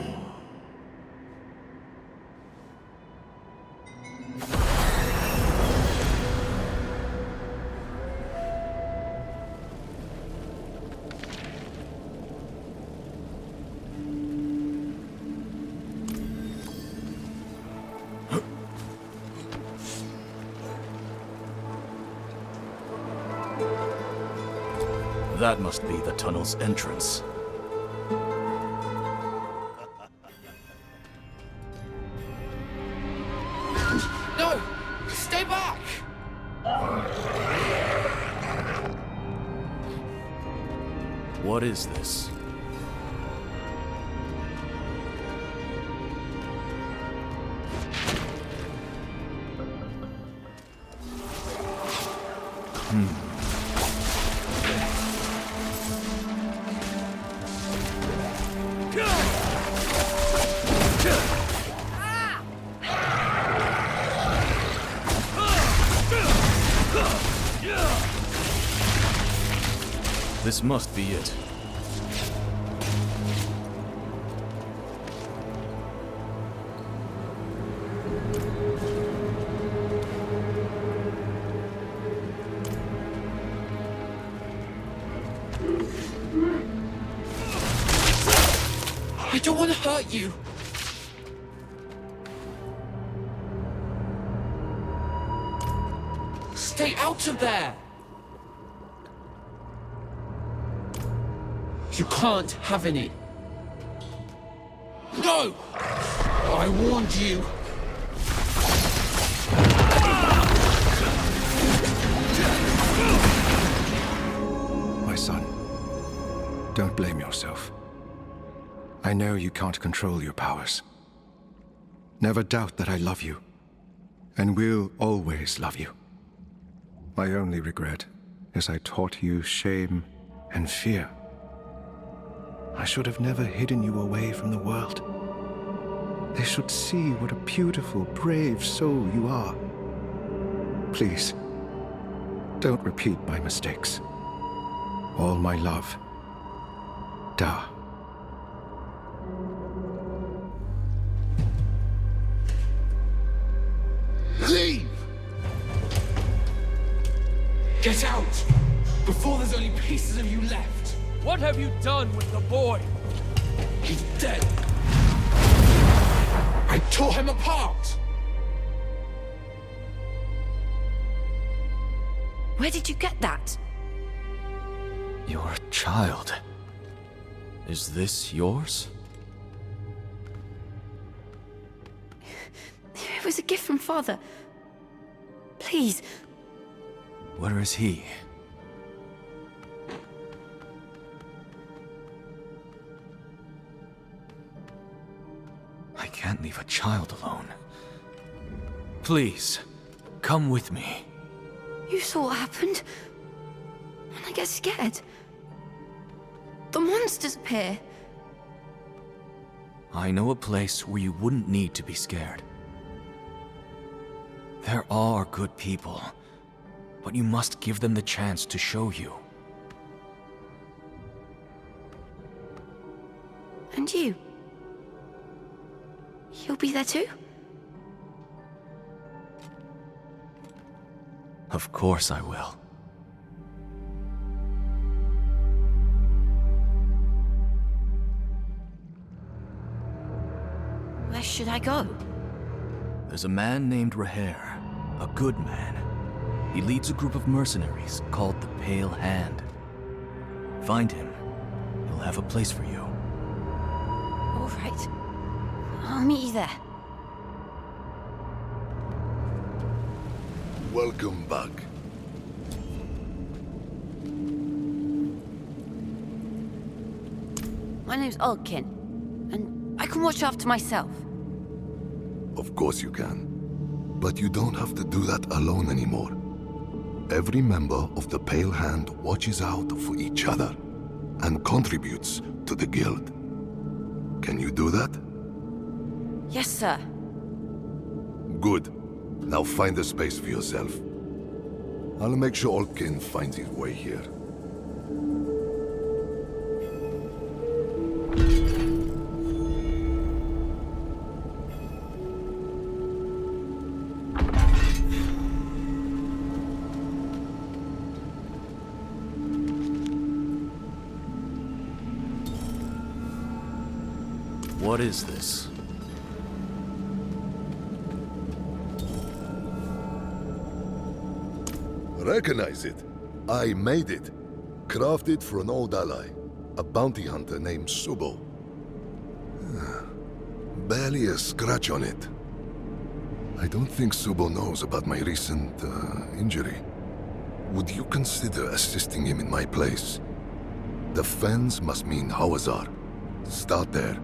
That must be the tunnel's entrance. No! Stay back! What is this? This must be it. I don't want to hurt you. Stay out of there! You can't have any. No! I warned you. My son, don't blame yourself. I know you can't control your powers. Never doubt that I love you, and will always love you. My only regret is I taught you shame and fear. I should have never hidden you away from the world. They should see what a beautiful, brave soul you are. Please, don't repeat my mistakes. All my love. Da. Leave! Get out! Before there's only pieces of you left! What have you done with the boy? He's dead! I tore him apart! Where did you get that? You're a child. Is this yours? It was a gift from Father. Please. Where is he? I can't leave a child alone. Please, come with me. You saw what happened? And I get scared. The monsters appear. I know a place where you wouldn't need to be scared. There are good people, but you must give them the chance to show you. And you? You'll be there too? Of course I will. Where should I go? There's a man named Reher, a good man. He leads a group of mercenaries called the Pale Hand. Find him. He'll have a place for you. All right. I'll meet you there. Welcome back. My name's Olkin, and I can watch after myself. Of course you can. But you don't have to do that alone anymore. Every member of the Pale Hand watches out for each other and contributes to the guild. Can you do that? Yes, sir. Good. Now find a space for yourself. I'll make sure Olkin finds his way here. What is this? Recognize it. I made it. Crafted for an old ally, a bounty hunter named Subo. Barely a scratch on it. I don't think Subo knows about my recent injury. Would you consider assisting him in my place? The Fens must mean Hawazar. Start there.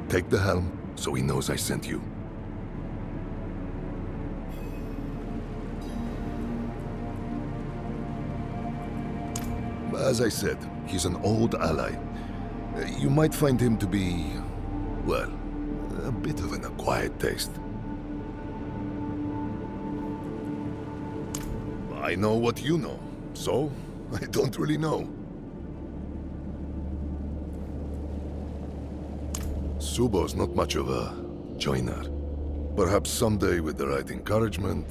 Take the helm so he knows I sent you. As I said, he's an old ally. You might find him to be, well, a bit of an acquired taste. I know what you know, so I don't really know. Subo's not much of a joiner. Perhaps someday with the right encouragement...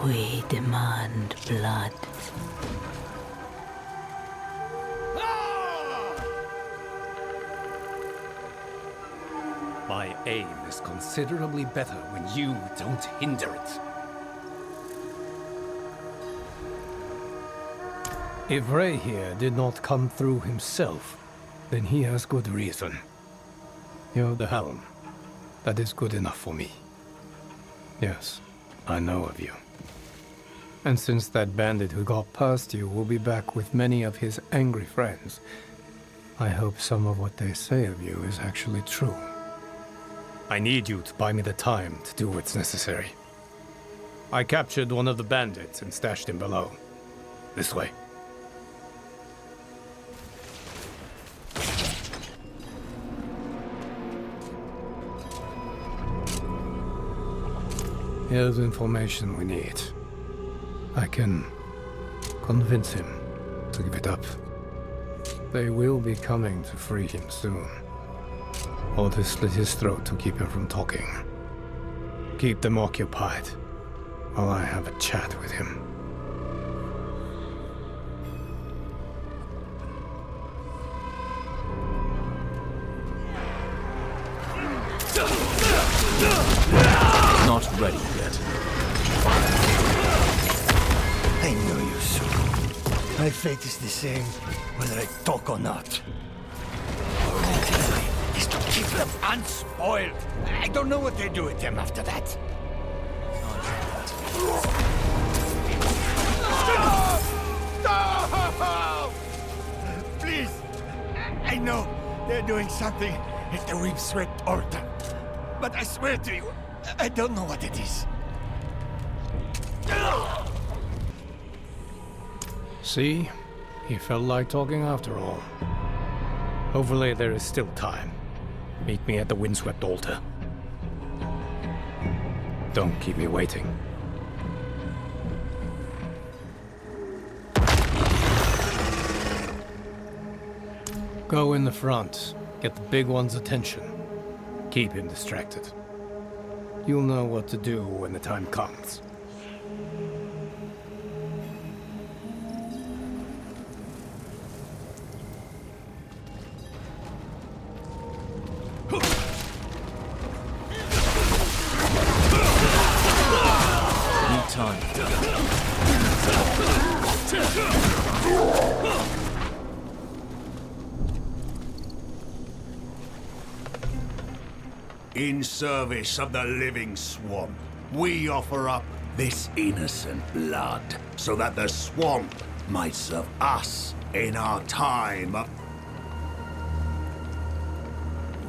We demand blood. My aim is considerably better when you don't hinder it. If Ray here did not come through himself, then he has good reason. You're the helm. That is good enough for me. Yes, I know of you. And since that bandit who got past you will be back with many of his angry friends, I hope some of what they say of you is actually true. I need you to buy me the time to do what's necessary. I captured one of the bandits and stashed him below. This way. Here's information we need. I can convince him to give it up. They will be coming to free him soon. Or to slit his throat to keep him from talking. Keep them occupied while I have a chat with him. Not ready yet. I know you, Subo. My fate is the same, whether I talk or not. Our duty is to keep them unspoiled. I don't know what they do with them after that. Stop! Please! I know they're doing something at the Weep Sweat altar. But I swear to you, I don't know what it is. See? He felt like talking after all. Hopefully there is still time. Meet me at the windswept altar. Don't keep me waiting. Go in the front. Get the big one's attention. Keep him distracted. You'll know what to do when the time comes. Need time. In service of the living swamp, we offer up this innocent blood so that the swamp might serve us in our time of...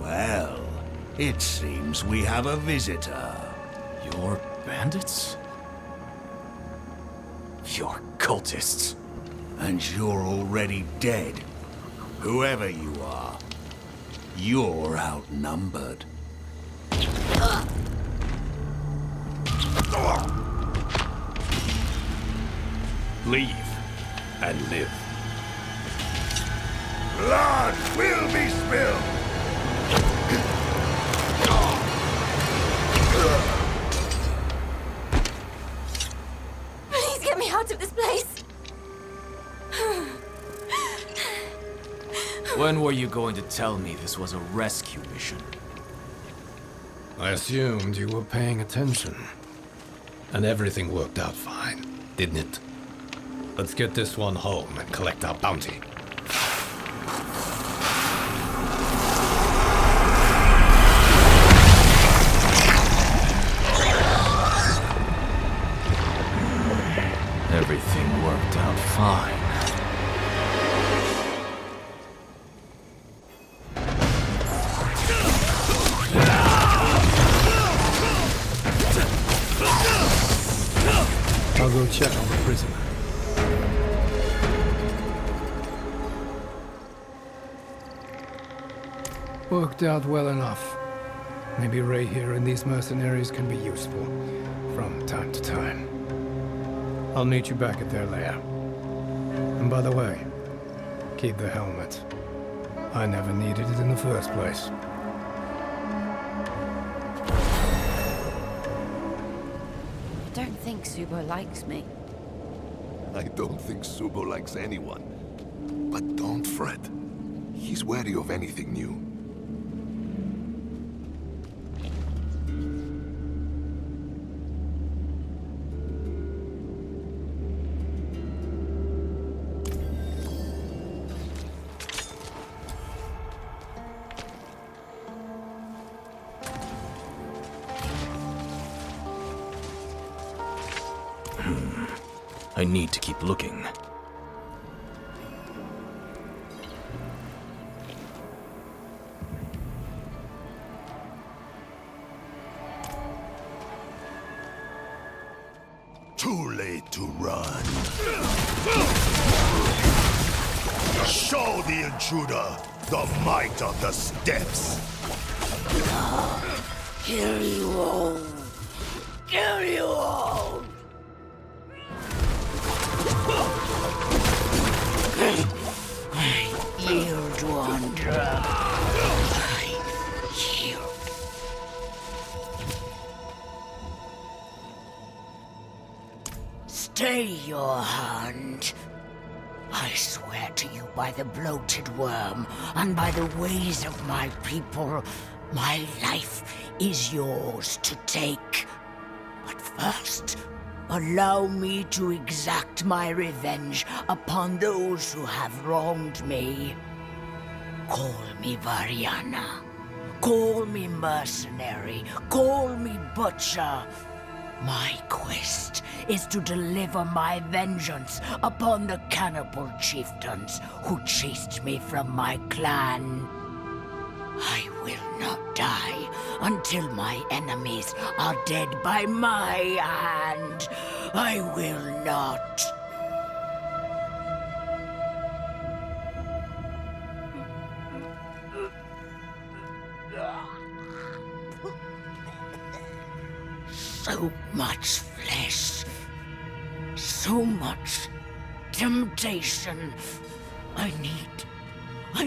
Well, it seems we have a visitor. Your bandits? Your cultists. And you're already dead. Whoever you are, you're outnumbered. Leave and live. Blood will be spilled! Please get me out of this place! When were you going to tell me this was a rescue mission? I assumed you were paying attention. And everything worked out fine, didn't it? Let's get this one home and collect our bounty. Everything worked out fine. I'll go check on the prisoner. Worked out well enough. Maybe Ray here and these mercenaries can be useful from time to time. I'll meet you back at their lair. And by the way, keep the helmet. I never needed it in the first place. I don't think Subo likes me. I don't think Subo likes anyone. But don't fret. He's wary of anything new. I need to keep looking. Too late to run. Show the intruder the might of the steppes. Kill you all. Kill you all. Yield, Wanderer. Yield. Stay your hand. I swear to you by the bloated worm and by the ways of my people, my life is yours to take. But first, allow me to exact my revenge upon those who have wronged me. Call me Variana. Call me mercenary. Call me butcher. My quest is to deliver my vengeance upon the cannibal chieftains who chased me from my clan. I will not die until my enemies are dead by my hand. I will not. So much flesh. So much temptation. I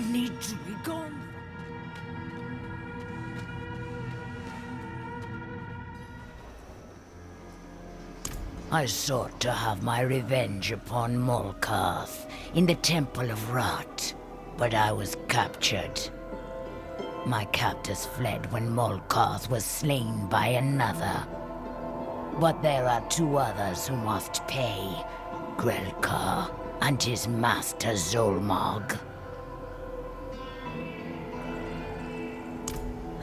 need to be gone. I sought to have my revenge upon Molkarth in the Temple of Rot, but I was captured. My captors fled when Molkarth was slain by another. But there are 2 others who must pay, Grelkar and his master Zolmog.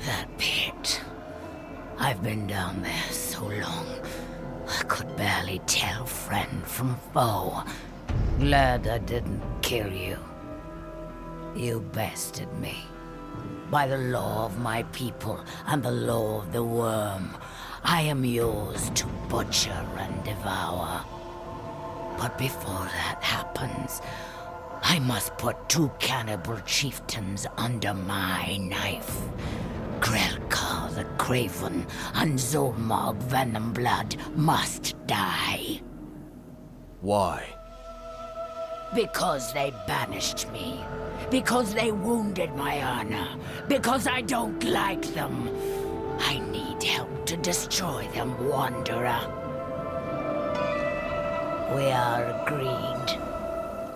That pit. I've been down there so long, I could barely tell friend from foe. Glad I didn't kill you. You bested me. By the law of my people and the law of the worm, I am yours to butcher and devour. But before that happens, I must put 2 cannibal chieftains under my knife. Grelkar the Craven and Zolmog Venomblood must die. Why? Because they banished me. Because they wounded my honor. Because I don't like them. I need help to destroy them, Wanderer. We are agreed.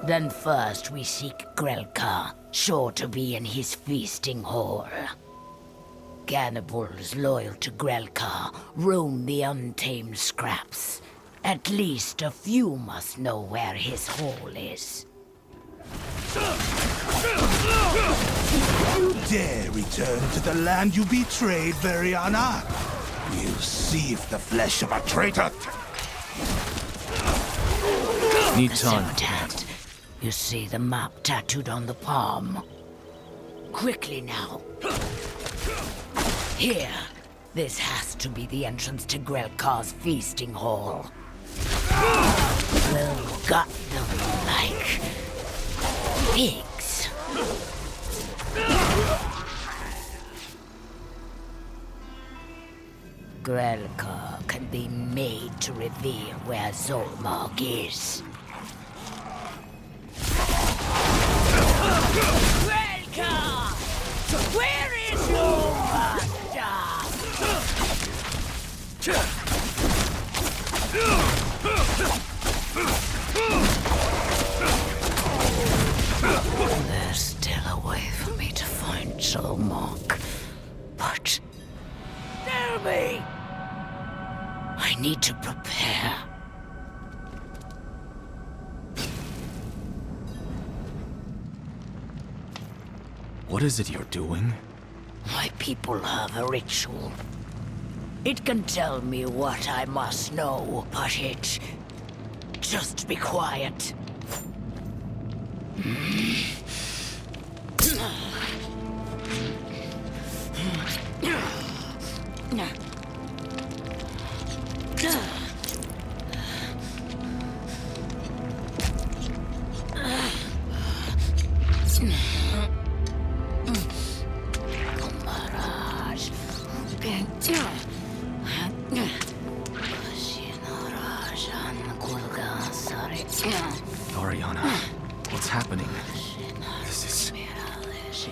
Then first we seek Grelkar, sure to be in his feasting hall. Cannibals loyal to Grelkar roam the untamed scraps. At least a few must know where his hall is. You dare return to the land you betrayed, Veriana? We'll see if the flesh of a traitor... Need time. Tent. You see the map tattooed on the palm? Quickly now. Here. This has to be the entrance to Grelkar's feasting hall. We'll gut them like... pigs. Grelkar can be made to reveal where Zolmog is. Grelkar! Where is your There's still a way for me to find Zolmog, but... Dare me! I need to prepare. What is it you're doing? My people have a ritual. It can tell me what I must know, but it... Just be quiet. Ariana, what's happening?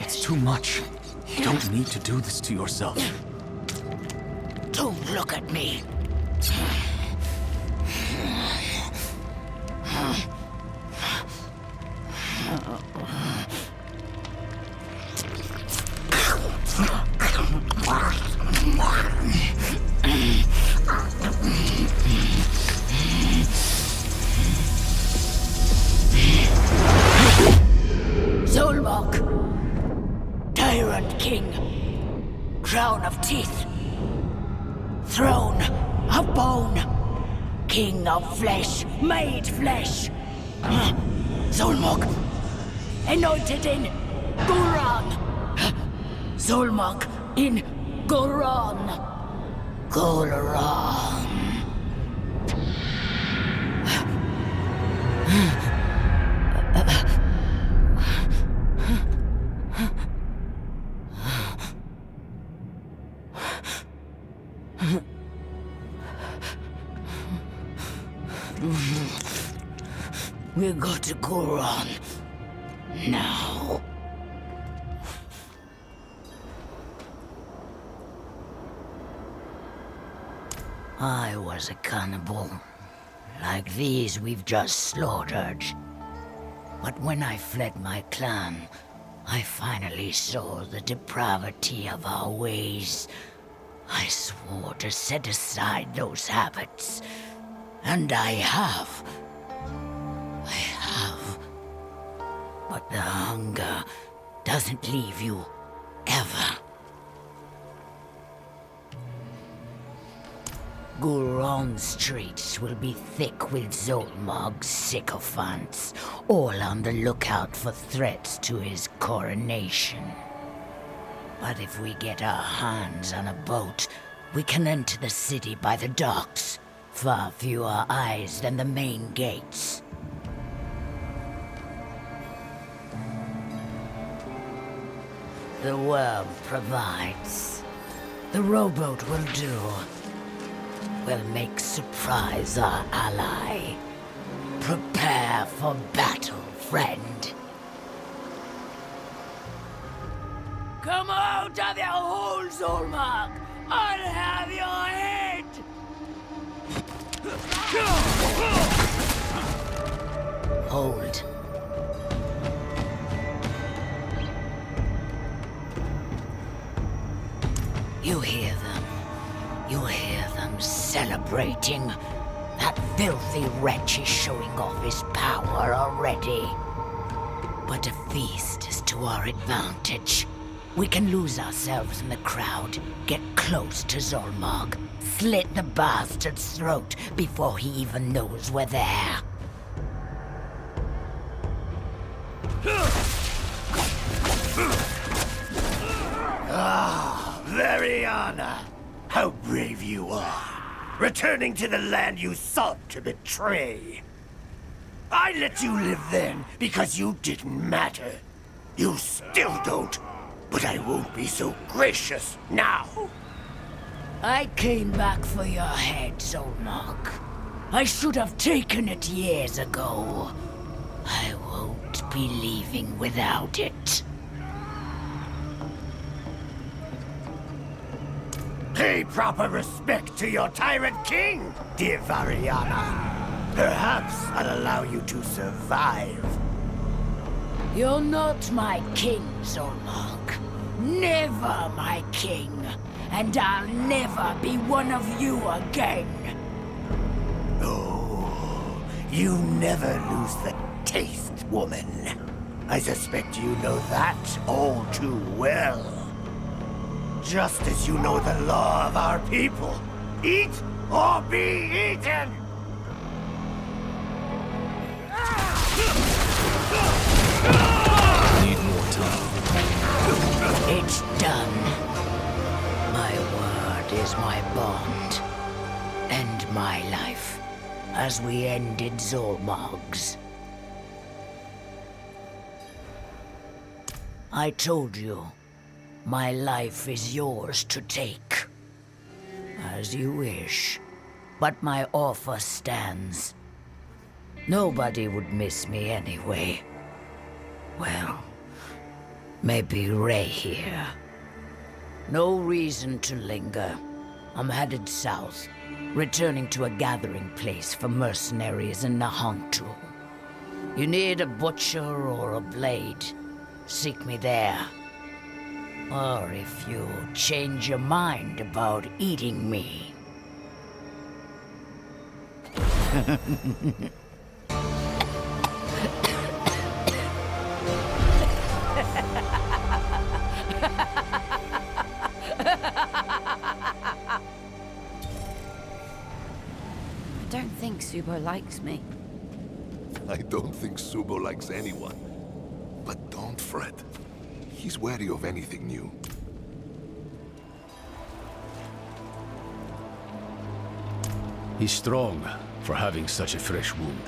It's too much. You don't need to do this to yourself. Don't look at me. Zolmog, Tyrant King, Crown of Teeth, Throne of Bone, King of Flesh, made flesh. Zolmog, anointed in Guran. Zolmog in Guran. Guran. We go to Guran now. I was a cannibal. like these we've just slaughtered. But when I fled my clan, I finally saw the depravity of our ways. I swore to set aside those habits. And I have. But the hunger doesn't leave you ever. Gulron's streets will be thick with Zolmog's sycophants, all on the lookout for threats to his coronation. But if we get our hands on a boat, we can enter the city by the docks. Far fewer eyes than the main gates. The world provides. The rowboat will do. We'll make surprise our ally. Prepare for battle, friend. Come out of your hole, Zolmog! I'll have your head! Hold. You hear them. You hear them celebrating. That filthy wretch is showing off his power already. But a feast is to our advantage. We can lose ourselves in the crowd, get close to Zolmog, slit the bastard's throat before he even knows we're there. Ah, Variana! How brave you are! Returning to the land you sought to betray! I let you live then because you didn't matter. You still don't, but I won't be so gracious now! I came back for your head, Zolmog. I should have taken it years ago. I won't be leaving without it. Pay proper respect to your tyrant king, dear Variana. Perhaps I'll allow you to survive. You're not my king, Zolmog. Never my king. And I'll never be one of you again. Oh, you never lose the taste, woman. I suspect you know that all too well. Just as you know the law of our people. Eat or be eaten! Need more time. It's done. My word is my bond. End my life, as we ended Zolmog's. I told you, my life is yours to take. As you wish. But my offer stands. Nobody would miss me anyway. Well, maybe Ray here. No reason to linger. I'm headed south, returning to a gathering place for mercenaries in Nahontu. You need a butcher or a blade, seek me there. Or if you change your mind about eating me. I don't think Subo likes me. I don't think Subo likes anyone. But don't fret. He's wary of anything new. He's strong for having such a fresh wound.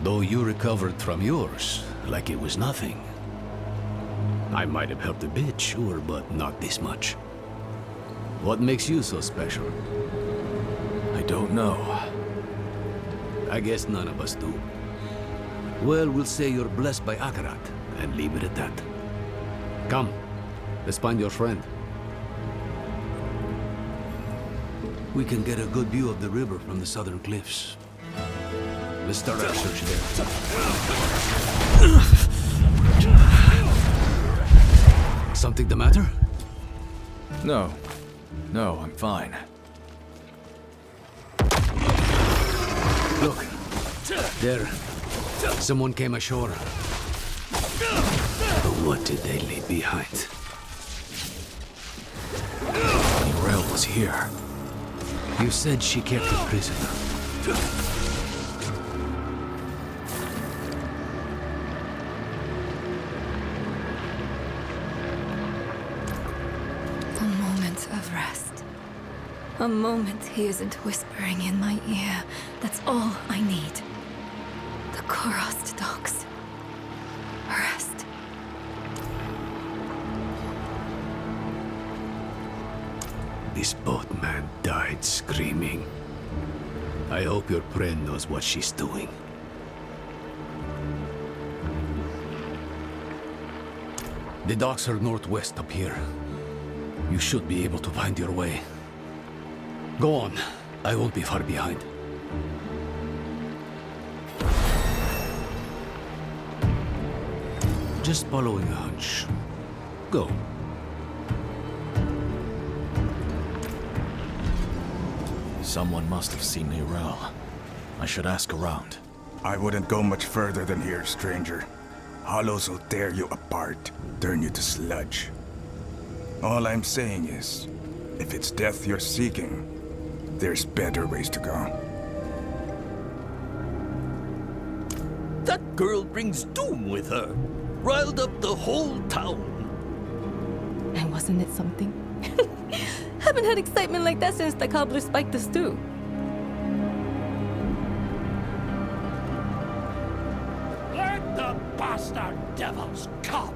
Though you recovered from yours like it was nothing. I might have helped a bit, sure, but not this much. What makes you so special? I don't know. I guess none of us do. Well, we'll say you're blessed by Akarath, and leave it at that. Come, let's find your friend. We can get a good view of the river from the southern cliffs. Let's start our search there. Something the matter? No. No, I'm fine. Look. There. Someone came ashore. But what did they leave behind? Wail was here. You said she kept a prisoner. A moment of rest. A moment he isn't whispering in my ear. That's all I need. The Kurast docks. Rest. This boatman died screaming. I hope your friend knows what she's doing. The docks are northwest up here. You should be able to find your way. Go on. I won't be far behind. Just following a hunch. Go. Someone must have seen Nameless. I should ask around. I wouldn't go much further than here, stranger. Hollows will tear you apart, turn you to sludge. All I'm saying is, if it's death you're seeking, there's better ways to go. That girl brings doom with her. Riled up the whole town. And wasn't it something? Haven't had excitement like that since the cobbler spiked us too. Let the bastard devils come!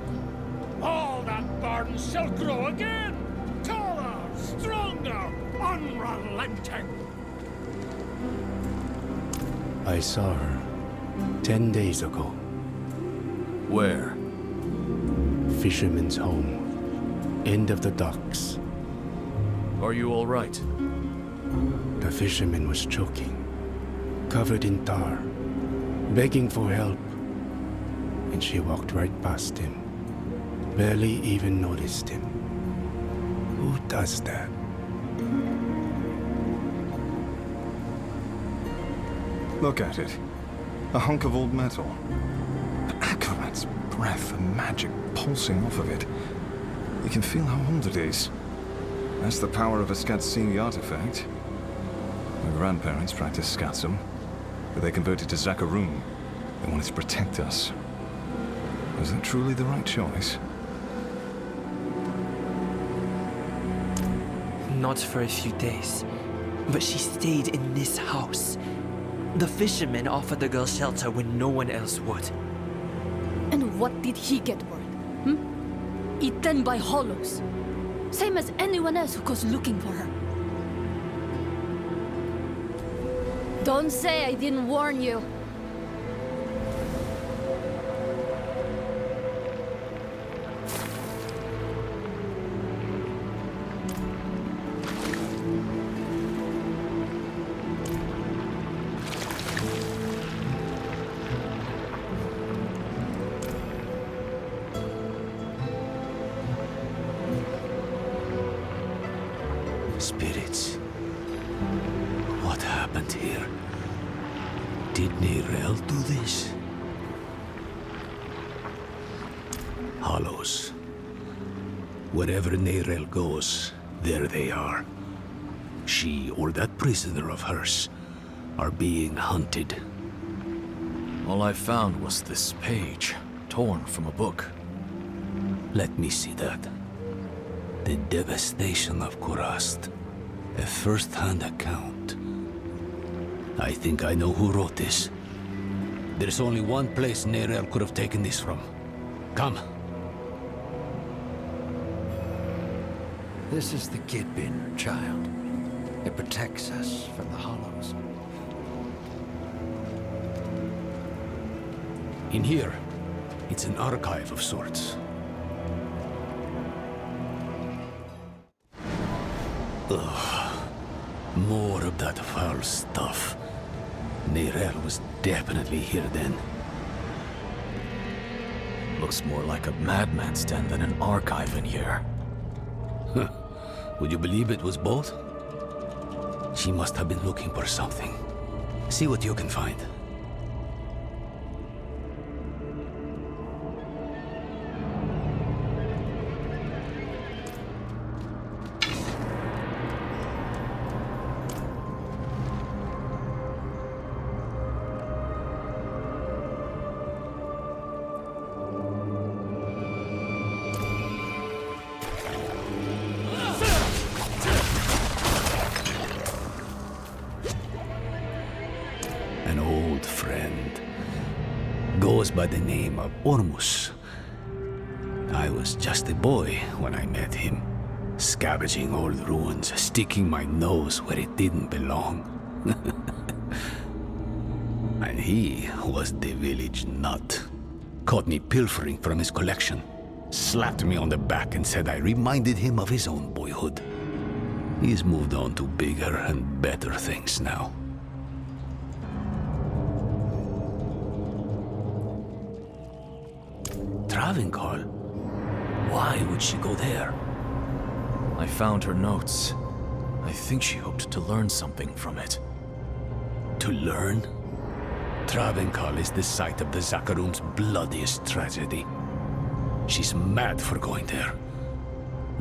All that burn shall grow again! Taller, stronger, unrelenting! I saw her 10 days ago. Where? Fisherman's home. End of the docks. Are you all right? The fisherman was choking, covered in tar, begging for help. And she walked right past him. Barely even noticed him. Who does that? Look at it. A hunk of old metal. But Akarath's breath and magic pulsing off of it. You can feel how old it is. That's the power of a Skatsini artifact. My grandparents practiced Skatsum, but they converted to Zakarum. They wanted to protect us. Was that truly the right choice? Not for a few days, but she stayed in this house. The fisherman offered the girl shelter when no one else would. And what did he get for it? Eaten by hollows. Same as anyone else who goes looking for her. Don't say I didn't warn you. Spirits. What happened here? Did Nameless do this? Hollows. Wherever Nameless goes, there they are. She or that prisoner of hers are being hunted. All I found was this page, torn from a book. Let me see that. The devastation of Kurast. A first-hand account. I think I know who wrote this. There's only one place Nameless could have taken this from. Come. This is the Kidbin, child. It protects us from the Hollows. In here, it's an archive of sorts. Ugh. More of that foul stuff. Neyrelle was definitely here then. Looks more like a madman's den than an archive in here. Huh. Would you believe it was both? She must have been looking for something. See what you can find. By the name of Ormus. I was just a boy when I met him, scavenging old ruins, sticking my nose where it didn't belong. And he was the village nut. Caught me pilfering from his collection, slapped me on the back and said I reminded him of his own boyhood. He's moved on to bigger and better things now. Travincal? Why would she go there? I found her notes. I think she hoped to learn something from it. To learn? Travincal is the site of the Zakarum's bloodiest tragedy. She's mad for going there.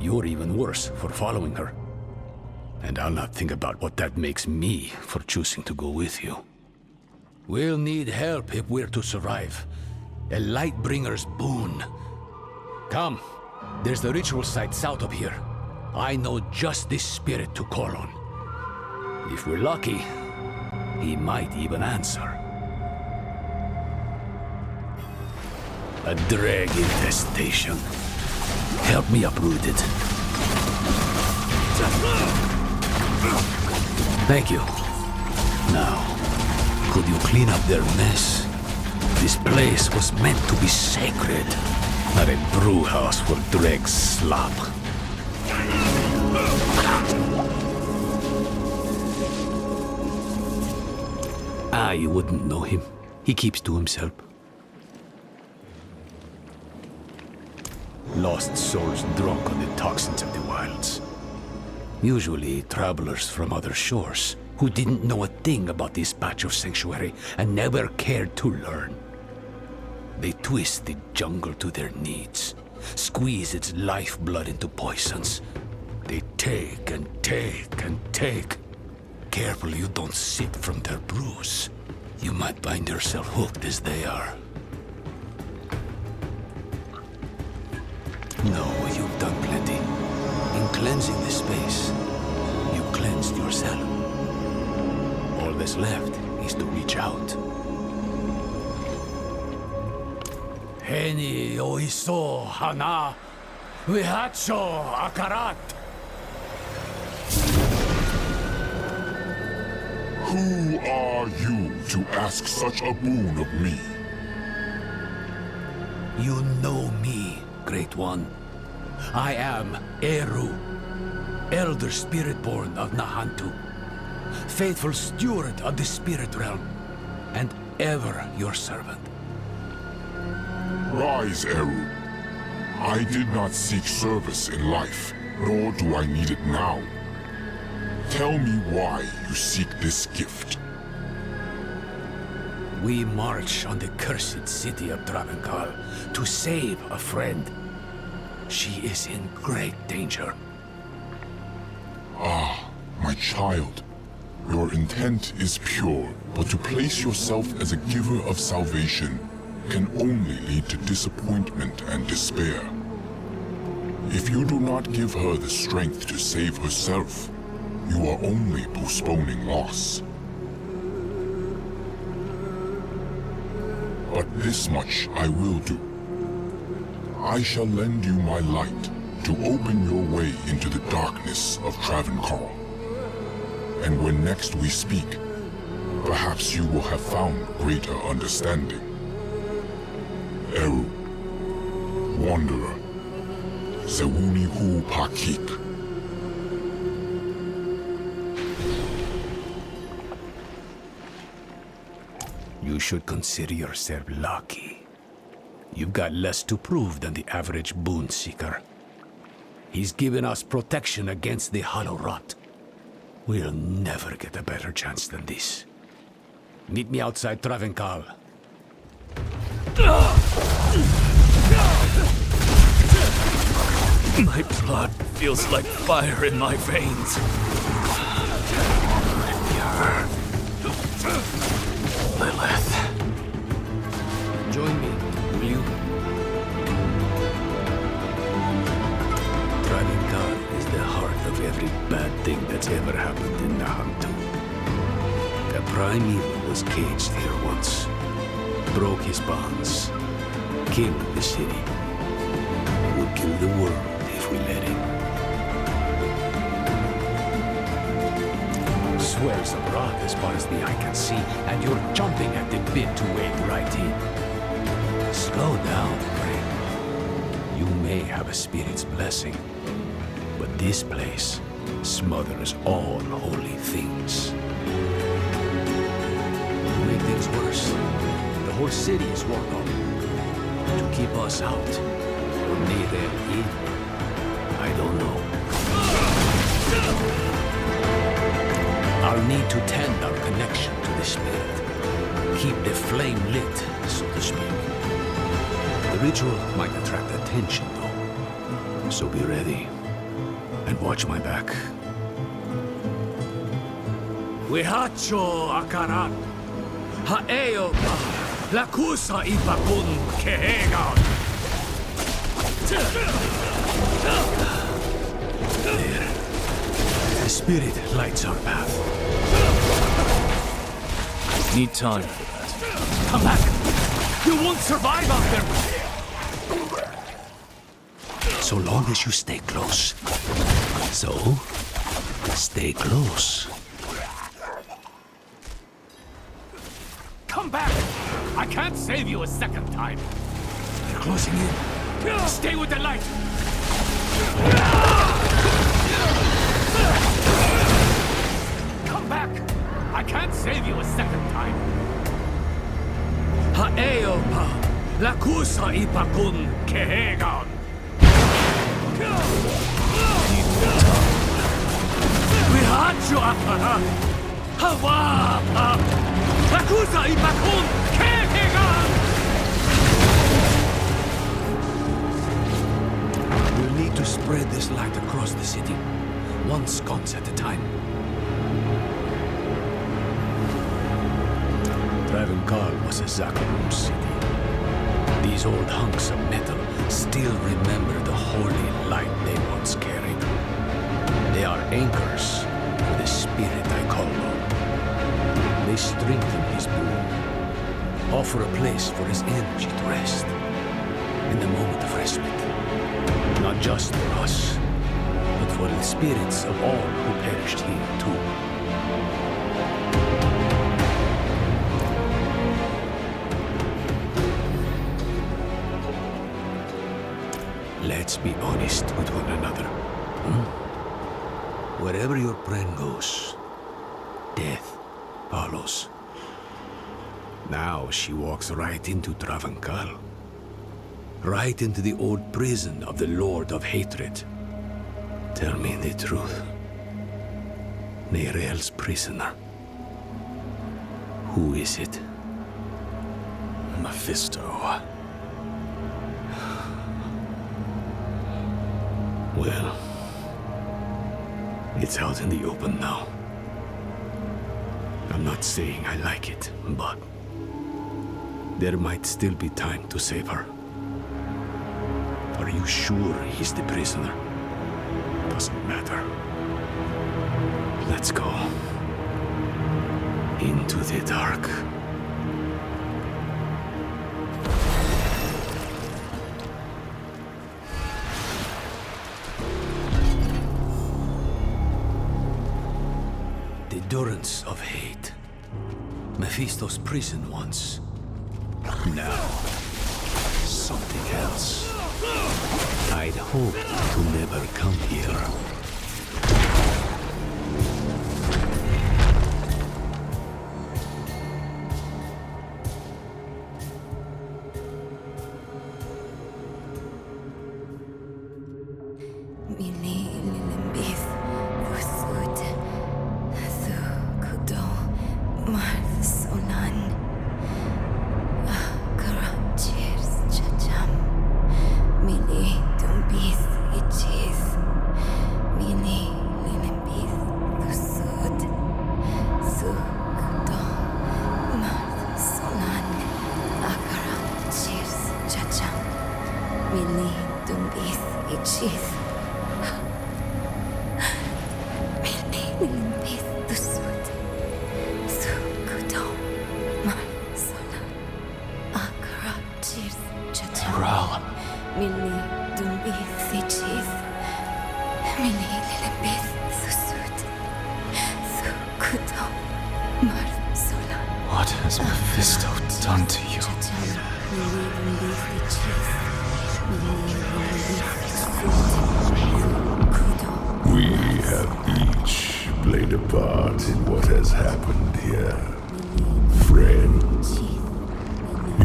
You're even worse for following her. And I'll not think about what that makes me for choosing to go with you. We'll need help if we're to survive. A Lightbringer's boon. Come, there's the ritual site south of here. I know just this spirit to call on. If we're lucky, he might even answer. A drag infestation. Help me uproot it. Thank you. Now, could you clean up their mess? This place was meant to be sacred, not a brew house for dregs slop. You wouldn't know him. He keeps to himself. Lost souls drunk on the toxins of the wilds. Usually travelers from other shores who didn't know a thing about this patch of sanctuary and never cared to learn. They twist the jungle to their needs, squeeze its lifeblood into poisons. They take and take and take. Careful you don't sip from their brews. You might find yourself hooked as they are. No, you've done plenty. In cleansing this space, you cleansed yourself. All that's left is to reach out. Heni oiso hana, vihacho Akarath. Who are you to ask such a boon of me? You know me, Great One. I am Eru, Elder Spiritborn of Nahantu, faithful steward of the Spirit Realm, and ever your servant. Rise, Eru. I did not seek service in life, nor do I need it now. Tell me why you seek this gift. We march on the cursed city of Travincal to save a friend. She is in great danger. Ah, my child. Your intent is pure, but to place yourself as a giver of salvation can only lead to disappointment and despair. If you do not give her the strength to save herself, you are only postponing loss. But this much I will do. I shall lend you my light to open your way into the darkness of Travincal. And when next we speak, perhaps you will have found greater understanding. Eru, Wanderer, Zewuni Hu Pakik. You should consider yourself lucky. You've got less to prove than the average boon seeker. He's given us protection against the hollow rot. We'll never get a better chance than this. Meet me outside Travincal. My blood feels like fire in my veins. Lilith. Join me, will you? Travincal is the heart of every bad thing that's ever happened in Nahantu. The primeval was caged here once, broke his bonds, killed the city, would kill the world if we let him. Swells of rock as far as the eye can see, and you're jumping at the bit to wade right in. Slow down, friend. You may have a spirit's blessing, but this place smothers all holy things. To make things worse, the whole city is worked on. To keep us out, or neither in, I don't know. I'll need to tend our connection to the spirit. Keep the flame lit, so to speak. The ritual might attract attention, though. So be ready. And watch my back. Wihacho Akarath. Haeo la kusa ipakun kehegan. There. The spirit lights our path. Need time for that. Come back! You won't survive out there! So long as you stay close. So, stay close. Come back! I can't save you a second time. They're closing in. Stay with the light! Come back! I can't save you a second time. Haeo pa la kusa ipakun kehegan. Wihacho Akarath. Hawa pa la kusa ipakun kehegan. We'll need to spread this light across the city, one sconce at a time. Travincal was a Zakarum city. These old hunks of metal still remember the holy light they once carried. They are anchors for the spirit I call on. They strengthen his boon, offer a place for his energy to rest, in the moment of respite. Not just for us, but for the spirits of all who perished here too. Let's be honest with one another. Wherever your friend goes, death follows. Now she walks right into Travincal. Right into the old prison of the Lord of Hatred. Tell me the truth. Neirel's prisoner. Who is it? Mephisto. Well, it's out in the open now. I'm not saying I like it, but there might still be time to save her. Are you sure he's the prisoner? Doesn't matter. Let's go. Into the dark. The durance of hate. Mephisto's prison once. Now, something else. I'd hope to never come here. Sheath. Limpith tusud. Sukudo. Marsala. Akarath cheers. Ral. Mili dumbith cheese. Mili limpith tusud. Sukudo. Marsala. What has Mephisto done to you? We have each played a part in what has happened here. Friend,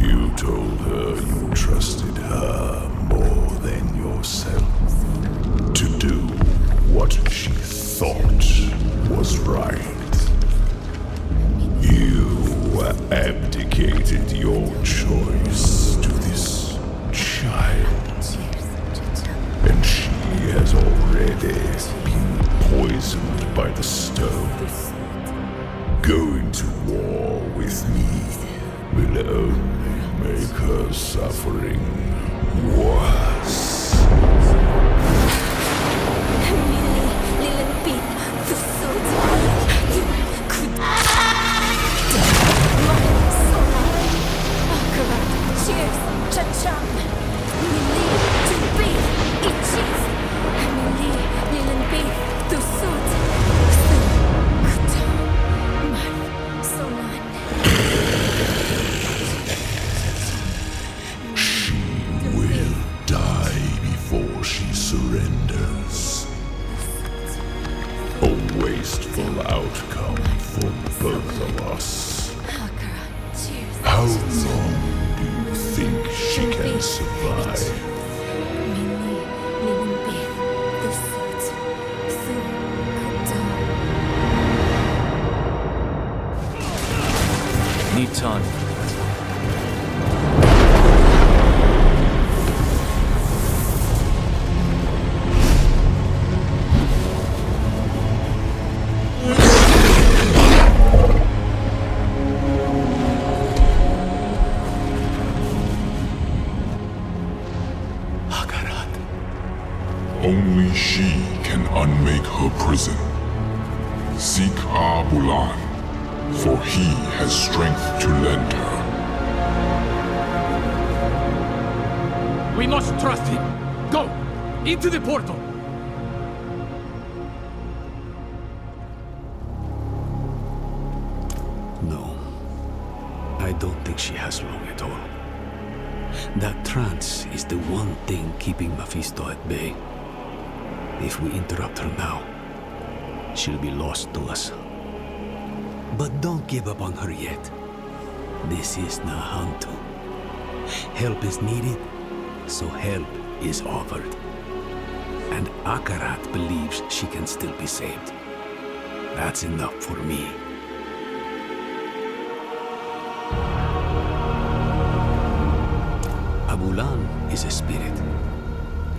you told her you trusted her more than yourself to do what she thought was right. You abdicated your choice to this child. And she has already been poisoned by the stone. Going to war with me will only make her suffering worse. Cheers, cha-cham. Mili, to be, itches. Mili, lilin beef, to suit. Kutam, mar, solan. She will die before she surrenders. A wasteful outcome for both of us. How long do you think she can survive? Need time. Only she can unmake her prison. Seek Abulan, for he has strength to lend her. We must trust him. Go! Into the portal! No. I don't think she has long at all. That trance is the one thing keeping Mephisto at bay. If we interrupt her now, she'll be lost to us. But don't give up on her yet. This is Nahantu. Help is needed, so help is offered. And Akarath believes she can still be saved. That's enough for me. Abulan is a spirit.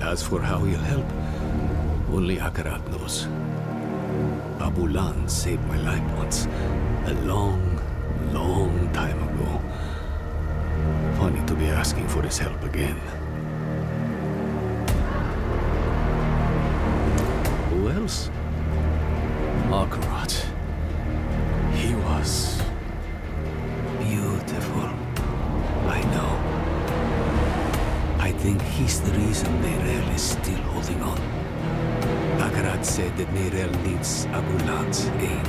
As for how he'll help, only Akarath knows. Abulan saved my life once, a long, long time ago. Funny to be asking for his help again. Who else? Akarath. He was beautiful. I know. I think he's the reason Nerel is still holding on. Akarath said that Nerel needs Abulan's aid.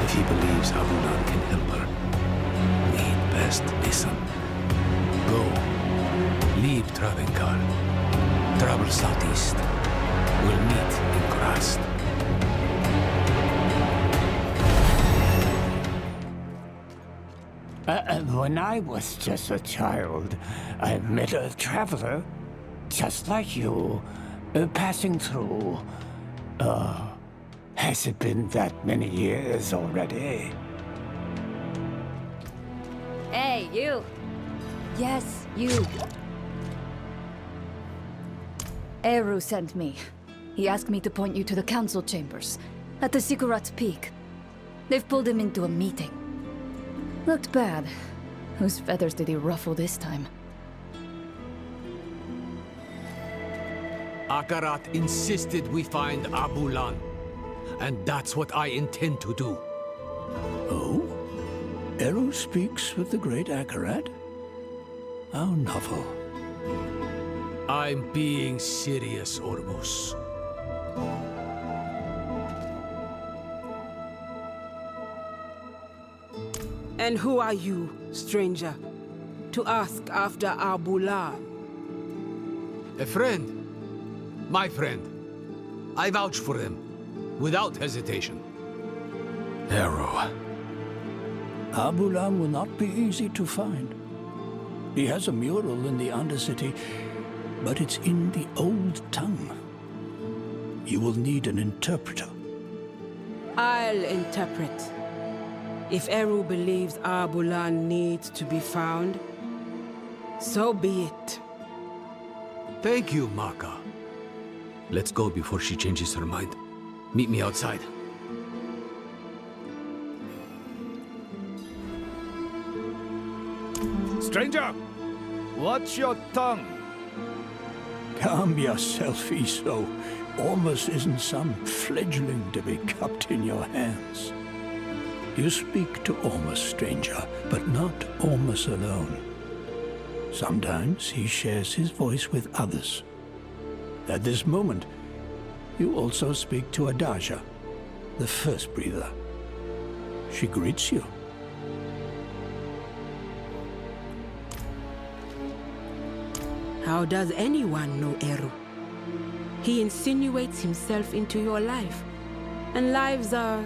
If he believes Abulan can help her, we'd best listen. Go. Leave Travincal. Travel southeast. We'll meet in Kurast. When I was just a child, I met a traveler, just like you, passing through. Has it been that many years already? Hey, you! Yes, you. Eru sent me. He asked me to point you to the council chambers, at the Sikurat's Peak. They've pulled him into a meeting. Looked bad. Whose feathers did he ruffle this time? Akarath insisted we find Abulan, and that's what I intend to do. Oh? Eru speaks with the great Akarath? How novel. I'm being serious, Ormus. And who are you, stranger, to ask after Abulan? A friend. My friend. I vouch for him, without hesitation. Eru. Abulan will not be easy to find. He has a mural in the Undercity, but it's in the old tongue. You will need an interpreter. I'll interpret. If Eru believes Abulan needs to be found, so be it. Thank you, Maka. Let's go before she changes her mind. Meet me outside. Stranger, watch your tongue. Calm yourself, Iso. Ormus isn't some fledgling to be cupped in your hands. You speak to Ormus, stranger, but not Ormus alone. Sometimes he shares his voice with others. At this moment, you also speak to Adaja, the first breather. She greets you. How does anyone know Eru? He insinuates himself into your life, and lives are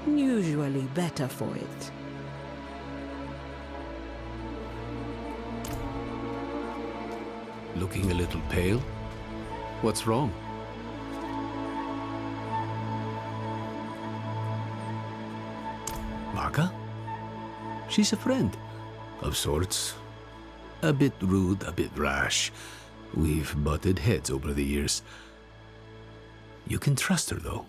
usually better for it. Looking a little pale? What's wrong? Maka? She's a friend. Of sorts. A bit rude, a bit rash. We've butted heads over the years. You can trust her, though.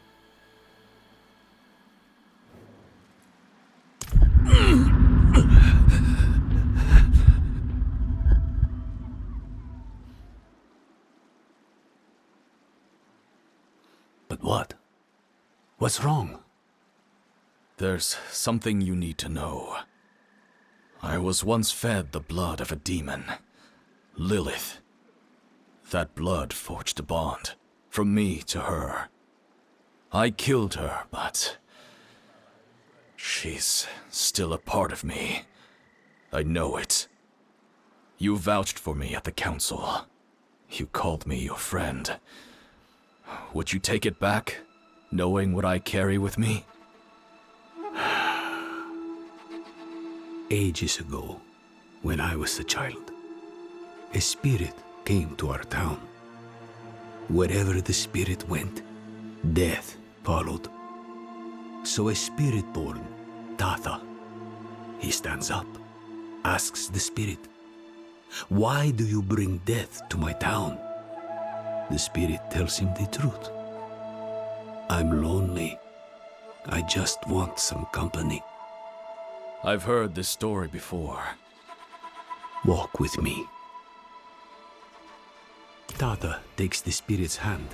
But what? What's wrong? There's something you need to know. I was once fed the blood of a demon, Lilith. That blood forged a bond, from me to her. I killed her, but she's still a part of me. I know it. You vouched for me at the council. You called me your friend. Would you take it back, knowing what I carry with me? Ages ago, when I was a child, a spirit came to our town. Wherever the spirit went, death followed. So a Spiritborn, Tatha, he stands up, asks the spirit, "Why do you bring death to my town?" The spirit tells him the truth. "I'm lonely. I just want some company." I've heard this story before. Walk with me. Tatha takes the spirit's hand.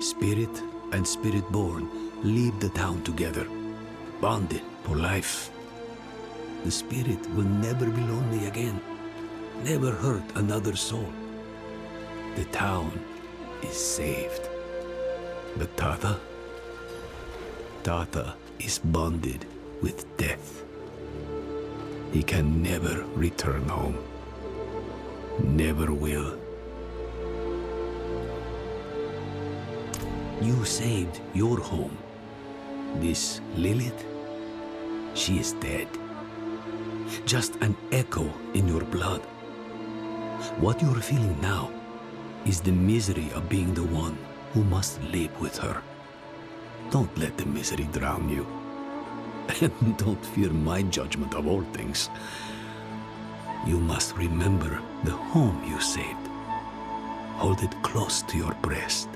Spirit and Spiritborn leave the town together, bonded for life. The spirit will never be lonely again, never hurt another soul. The town is saved. But Tatha is bonded with death. He can never return home. Never will. You saved your home. This Lilith, she is dead. Just an echo in your blood. What you're feeling now is the misery of being the one who must live with her. Don't let the misery drown you. And don't fear my judgment of all things. You must remember the home you saved. Hold it close to your breast.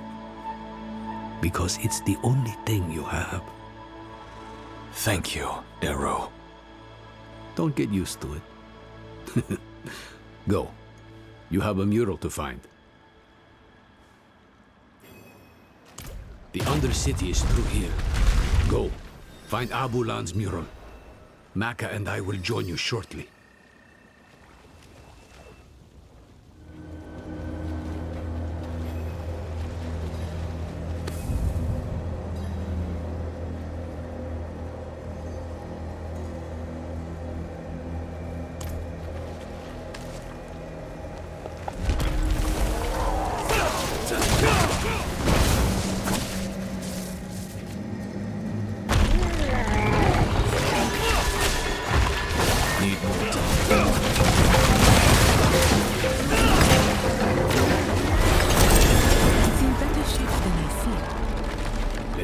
Because it's the only thing you have. Thank you, Eru. Don't get used to it. Go. You have a mural to find. The Undercity is through here. Go. Find Abulan's mural. Maka and I will join you shortly.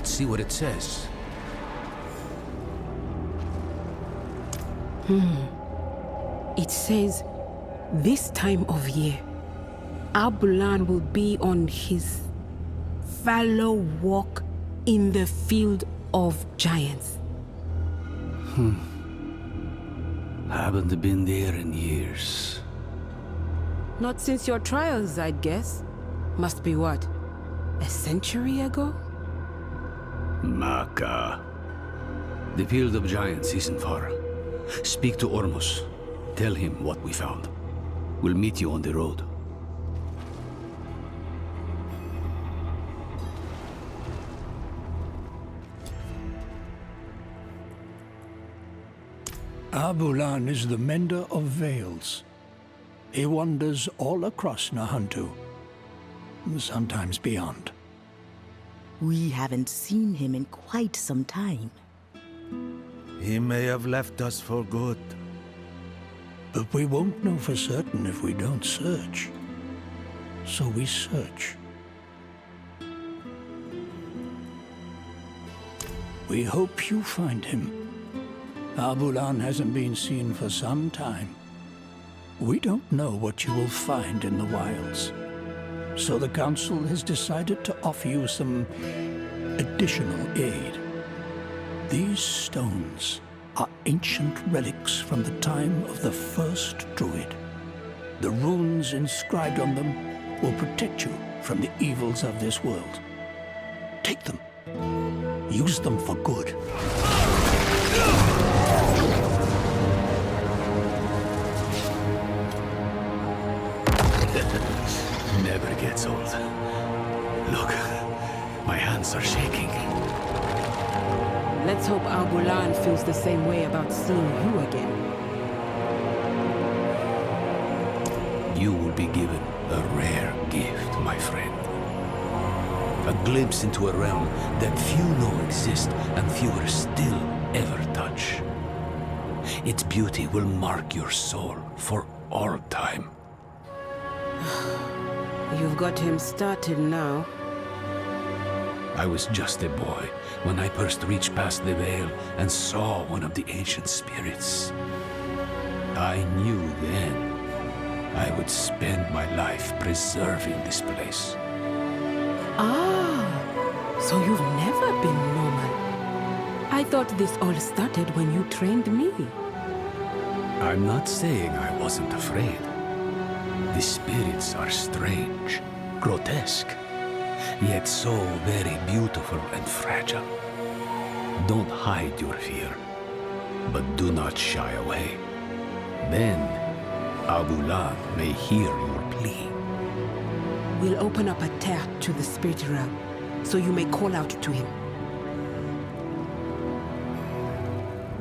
See what it says. It says, this time of year, Abulan will be on his fallow walk in the field of giants. Haven't been there in years. Not since your trials, I'd guess. Must be what? A century ago? Maka. The Field of Giants isn't far. Speak to Ormus. Tell him what we found. We'll meet you on the road. Abulan is the mender of veils. He wanders all across Nahuntu, sometimes beyond. We haven't seen him in quite some time. He may have left us for good. But we won't know for certain if we don't search. So we search. We hope you find him. Abulan hasn't been seen for some time. We don't know what you will find in the wilds. So the Council has decided to offer you some additional aid. These stones are ancient relics from the time of the first Druid. The runes inscribed on them will protect you from the evils of this world. Take them. Use them for good. Never gets old. Look, my hands are shaking. Let's hope Abulan feels the same way about seeing you again. You will be given a rare gift, my friend. A glimpse into a realm that few know exist and fewer still ever touch. Its beauty will mark your soul for all time. You've got him started now. I was just a boy when I first reached past the veil and saw one of the ancient spirits. I knew then I would spend my life preserving this place. Ah, so you've never been normal. I thought this all started when you trained me. I'm not saying I wasn't afraid. The spirits are strange, grotesque, yet so very beautiful and fragile. Don't hide your fear, but do not shy away. Then, Abulan may hear your plea. We'll open up a tear to the spirit realm, so you may call out to him.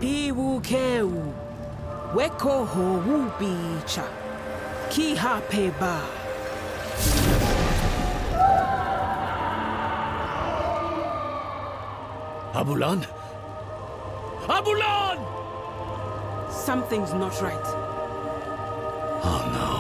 Piwu keu, weko ho wubicha, ki ha pe ba. Abulan? Abulan! Something's not right. Oh no.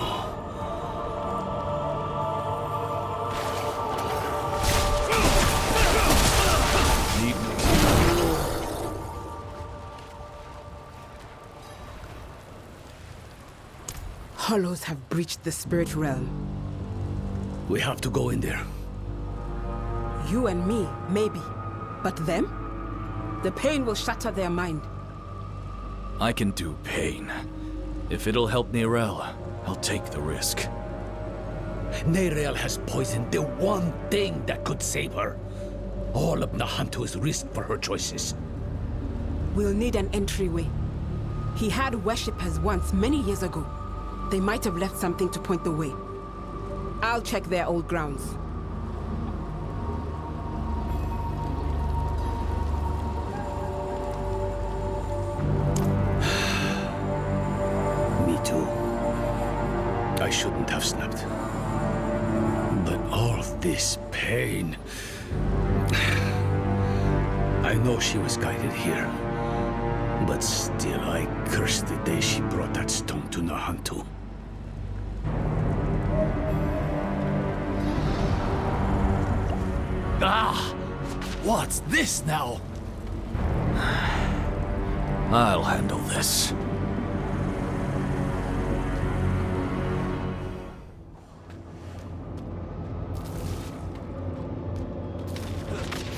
Hollows have breached the spirit realm. We have to go in there. You and me, maybe. But them? The pain will shatter their mind. I can do pain. If it'll help Nirel, I'll take the risk. Nerel has poisoned the one thing that could save her. all of Nahantu's risk for her choices. We'll need an entryway. He had worshippers once, many years ago. They might have left something to point the way. I'll check their old grounds. Me too. I shouldn't have slept. But all this pain... I know she was guided here. But still, I curse the day she brought that stone to Nahantu. Ah! What's this now? I'll handle this.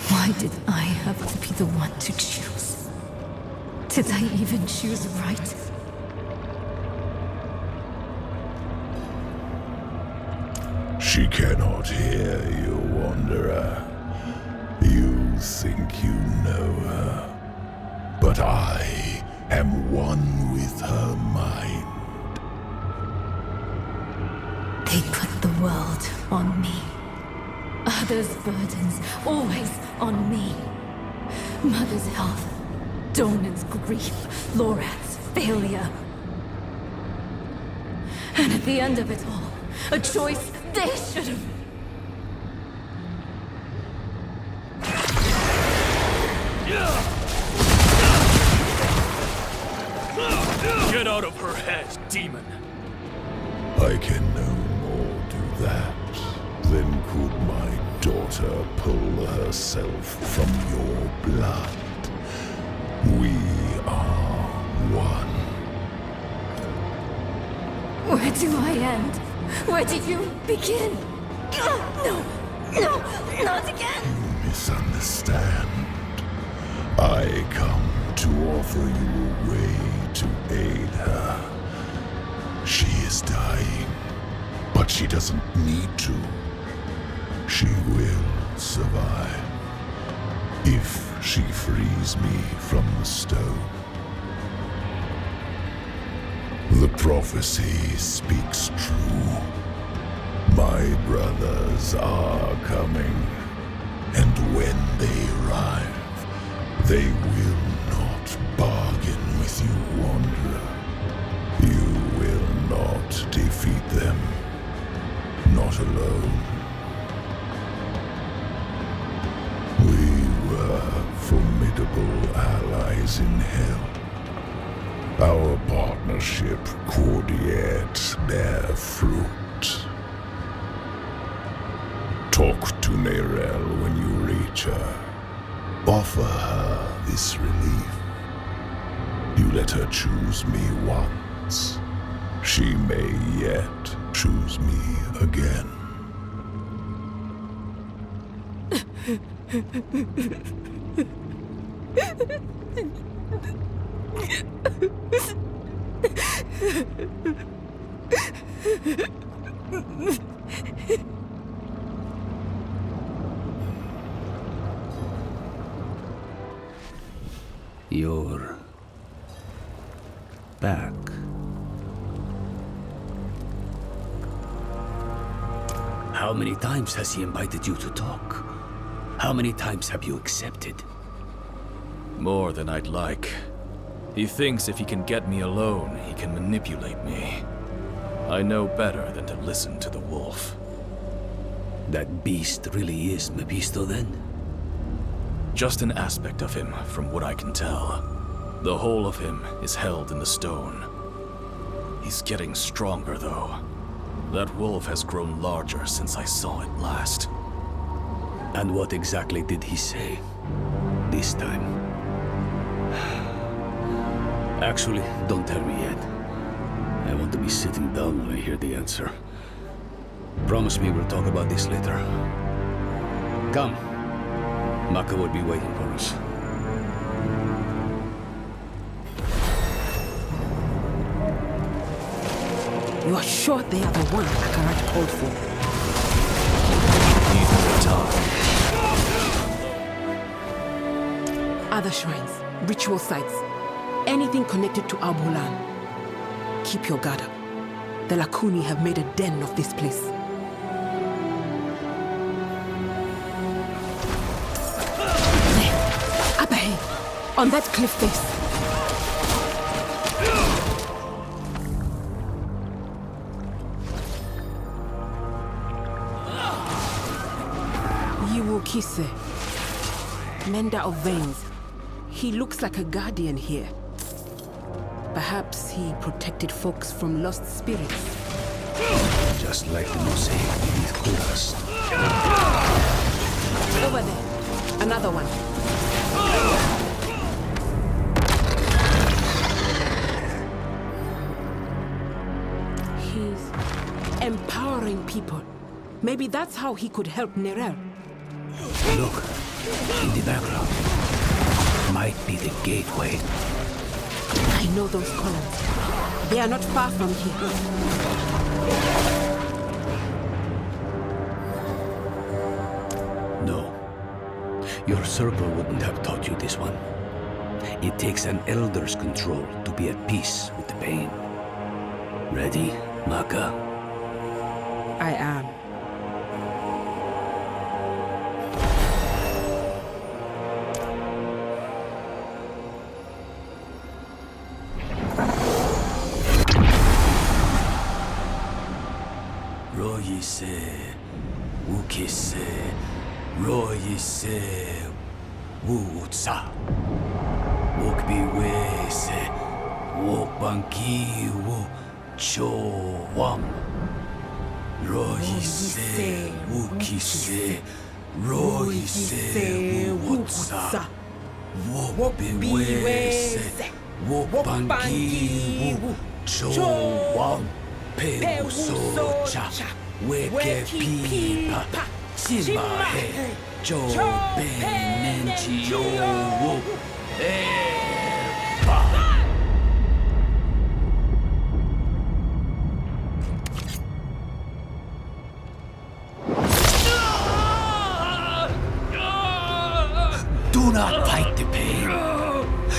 Why did I have to be the one to choose? Did I even choose right? She cannot hear you, Wanderer. You think you know her, but I am one with her mind. They put the world on me. Others' burdens, always on me. Mother's health, Donan's grief, Lorath's failure. And at the end of it all, a choice they should have... Get out of her head, demon! I can no more do that than could my daughter pull herself from your blood. We are one. Where do I end? Where do you begin? No! No! Not again! You misunderstand. I come to offer you a way to aid her. She is dying, but she doesn't need to. She will survive if she frees me from the stone. The prophecy speaks true. My brothers are coming, and when they arrive, they will not bargain with you, Wanderer. You will not defeat them, not alone. We were formidable allies in hell. Our partnership could yet bear fruit. Talk to Nerel when you reach her. Offer her this relief. You let her choose me once. She may yet choose me again. You're back. How many times has he invited you to talk? How many times have you accepted? More than I'd like. He thinks if he can get me alone, he can manipulate me. I know better than to listen to the wolf. That beast really is Mephisto then? Just an aspect of him, from what I can tell. The whole of him is held in the stone. He's getting stronger, though. That wolf has grown larger since I saw it last. And what exactly did he say this time? Actually, don't tell me yet. I want to be sitting down when I hear the answer. Promise me we'll talk about this later. Come. Maka will be waiting for us. You are sure they are the one Akarath called for? Neither the time. Other shrines, ritual sites, anything connected to Abulan. Keep your guard up. The Lakuni have made a den of this place. There, up ahead, on that cliff face. Kise, mender of veins. He looks like a guardian here. Perhaps he protected folks from lost spirits. Just like the mosaic beneath Kurast. Over there, another one. He's empowering people. Maybe that's how he could help Nerel. Look, in the background. Might be the gateway. I know those columns. They are not far from here. No. Your circle wouldn't have taught you this one. It takes an elder's control to be at peace with the pain. Ready, Maka? I am. Royise, Ukise, Royise, Wutsa. Wokbiwese, Wokbankiwu, Chowam. Royise, Ukise, Royise, Wutsa. Wokbiwese, Wokbankiwu, Chowam. Peusocha, Weke Pipa, Simahe, Jobe Nentio, Epa. Do not fight the pain.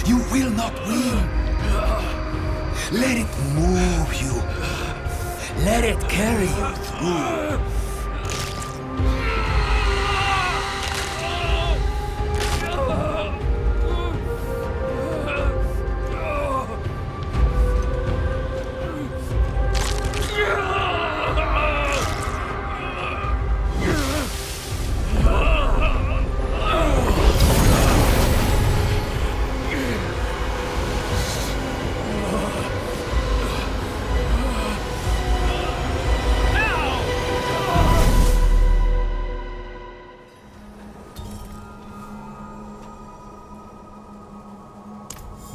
You will not win. Let it move you. Let it carry you through.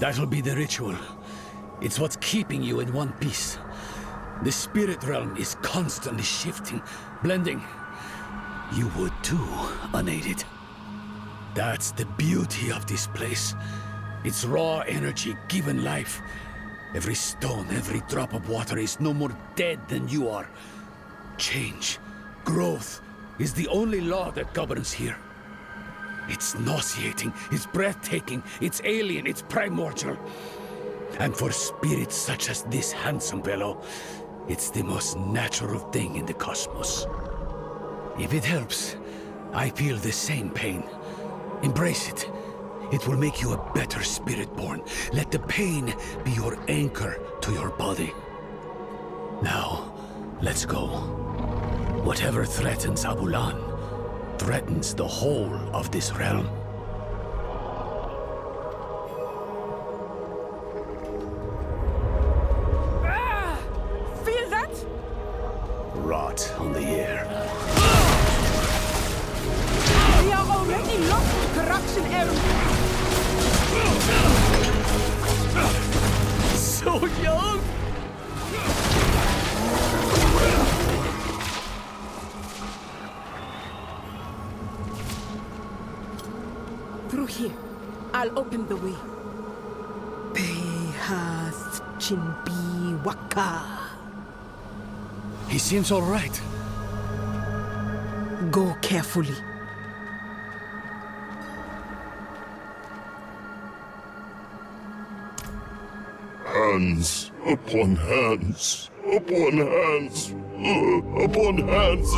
That'll be the ritual. It's what's keeping you in one piece. The spirit realm is constantly shifting, blending. You would too, unaided. That's the beauty of this place. Its raw energy given life. Every stone, every drop of water is no more dead than you are. Change, growth is the only law that governs here. It's nauseating, it's breathtaking, it's alien, it's primordial. And for spirits such as this handsome fellow, it's the most natural thing in the cosmos. If it helps, I feel the same pain. Embrace it. It will make you a better Spiritborn. Let the pain be your anchor to your body. Now, let's go. Whatever threatens Abulan, threatens the whole of this realm. Feel that? Rot on the air. We are already lost to corruption area. So young! Through here, I'll open the way. Pehas Chinbi Waka. He seems all right. Go carefully. Hands upon hands upon hands upon hands.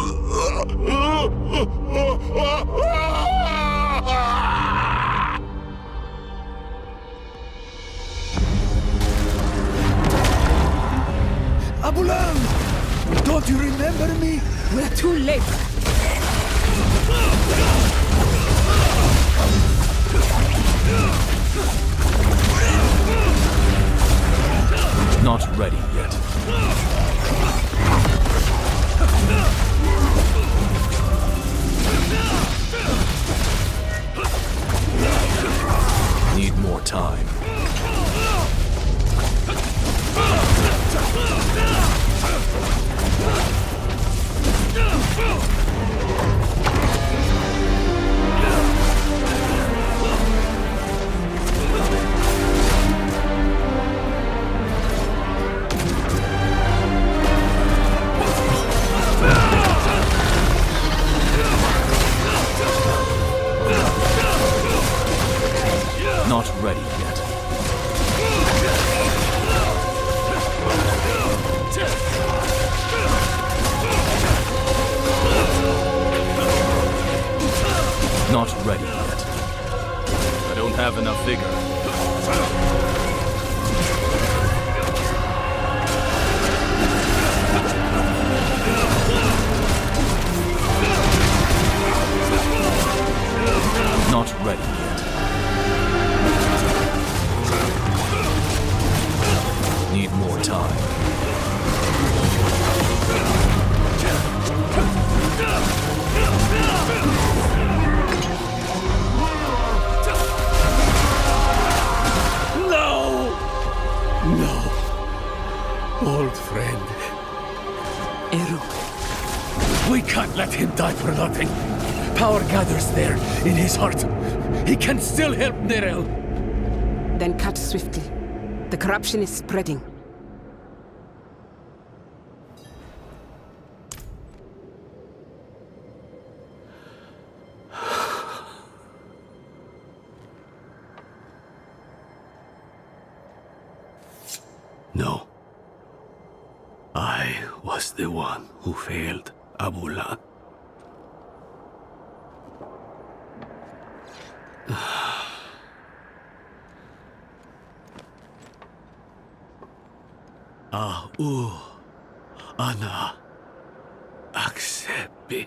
Abulan! Don't you remember me? We're too late. Not ready yet. Need more time. Not ready yet. Not ready yet. I don't have enough vigor. Not ready yet. Need more time. No, old friend. Eru. We can't let him die for nothing. Power gathers there, in his heart. He can still help Nerel. Then cut swiftly. The corruption is spreading. No. I was the one who failed Abulan. Ana accepi.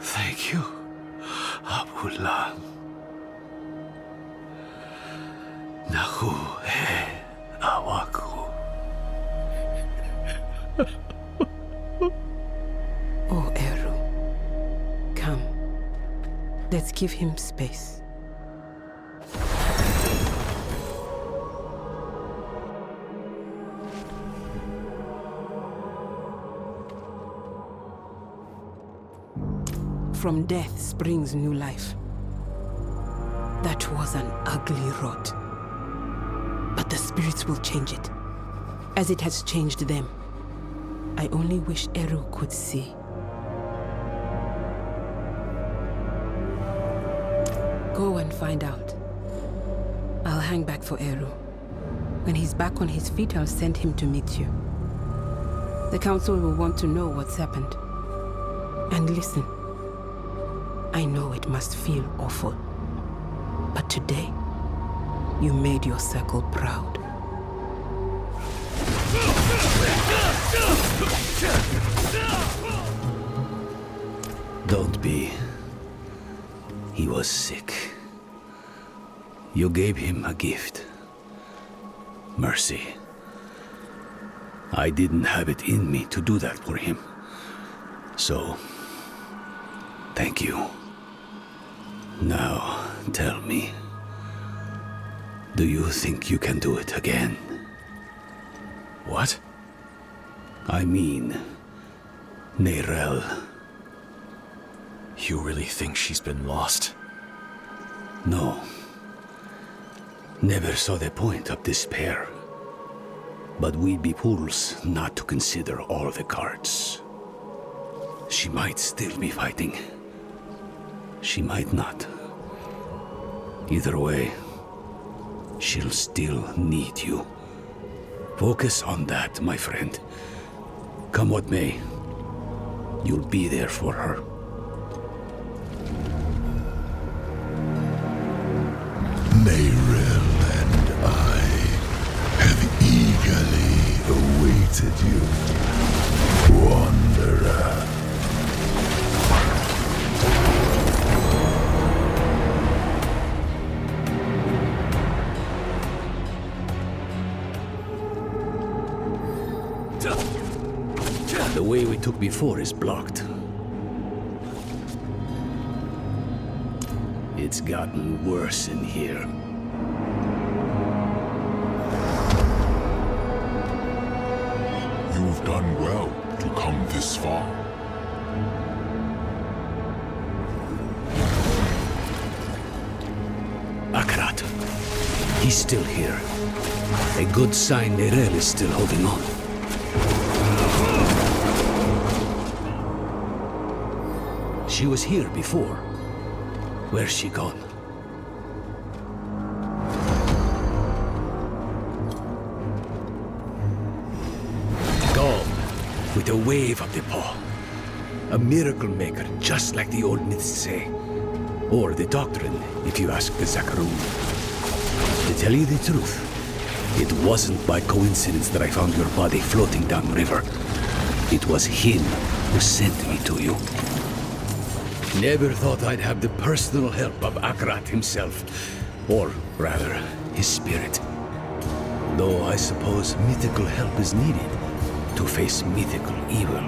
Thank you, Abulan. Naku he awaku. Oh, Eru. Come. Let's give him space. from death springs new life. That was an ugly rot. But the spirits will change it, as it has changed them. I only wish Eru could see. Go and find out. I'll hang back for Eru. When he's back on his feet, I'll send him to meet you. The council will want to know what's happened. And listen, I know it must feel awful, but today, you made your circle proud. Don't be. He was sick. You gave him a gift. Mercy. I didn't have it in me to do that for him. So, thank you. Now, tell me. Do you think you can do it again? What? I mean, Neyrelle. You really think she's been lost? No. Never saw the point of despair. But we'd be fools not to consider all the cards. She might still be fighting. She might not. Either way, she'll still need you. Focus on that, my friend. Come what may, you'll be there for her. Neyrelle and I have eagerly awaited you, Wanderer. The way we took before is blocked. It's gotten worse in here. You've done well to come this far. Akarath. He's still here. A good sign Neyrelle is still holding on. She was here before. Where's she gone? Gone, with a wave of the paw. A miracle maker, just like the old myths say. Or the doctrine, if you ask the Zakarum. To tell you the truth, it wasn't by coincidence that I found your body floating downriver. It was him who sent me to you. Never thought I'd have the personal help of Akarath himself. Or, rather, his spirit. Though I suppose mythical help is needed to face mythical evil.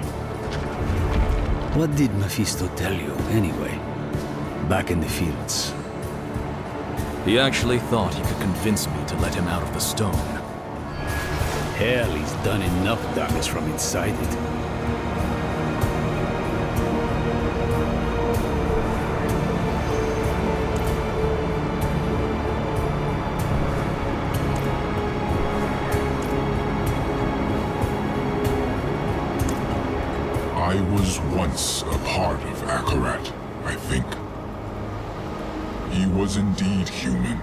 What did Mephisto tell you, anyway? Back in the fields. He actually thought he could convince me to let him out of the stone. Hell, he's done enough damage from inside it. I was once a part of Akarath, I think. He was indeed human,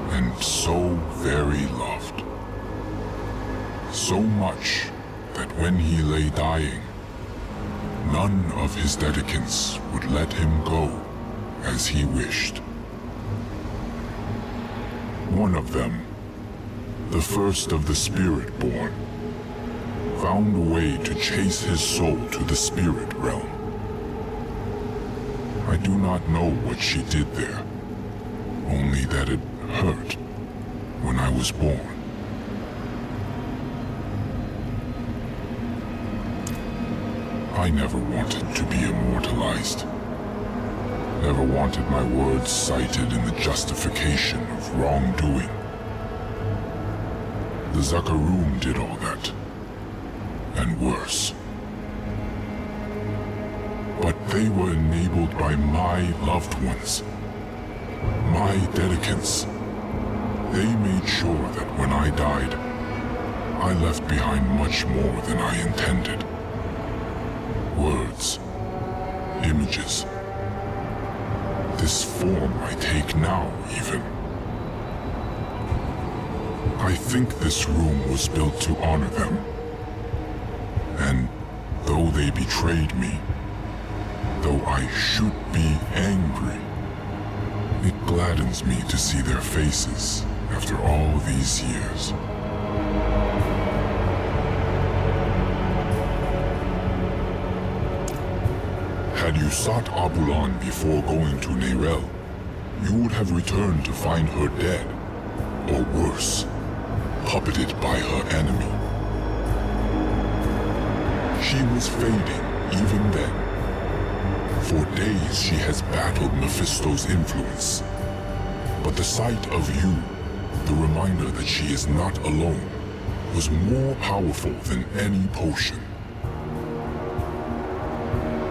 and so very loved. So much that when he lay dying, none of his dedicants would let him go as he wished. One of them, the first of the Spiritborn, found a way to chase his soul to the spirit realm. I do not know what she did there, only that it hurt when I was born. I never wanted to be immortalized. Never wanted my words cited in the justification of wrongdoing. The Zakarum did all that. And worse. But they were enabled by my loved ones, my dedicants. They made sure that when I died, I left behind much more than I intended. Words, images. This form I take now, even. I think this room was built to honor them. And though they betrayed me, though I should be angry, it gladdens me to see their faces after all these years. Had you sought Abulan before going to Neyrelle, you would have returned to find her dead, or worse, puppeted by her enemy. She was fading even then. For days she has battled Mephisto's influence. But the sight of you, the reminder that she is not alone, was more powerful than any potion.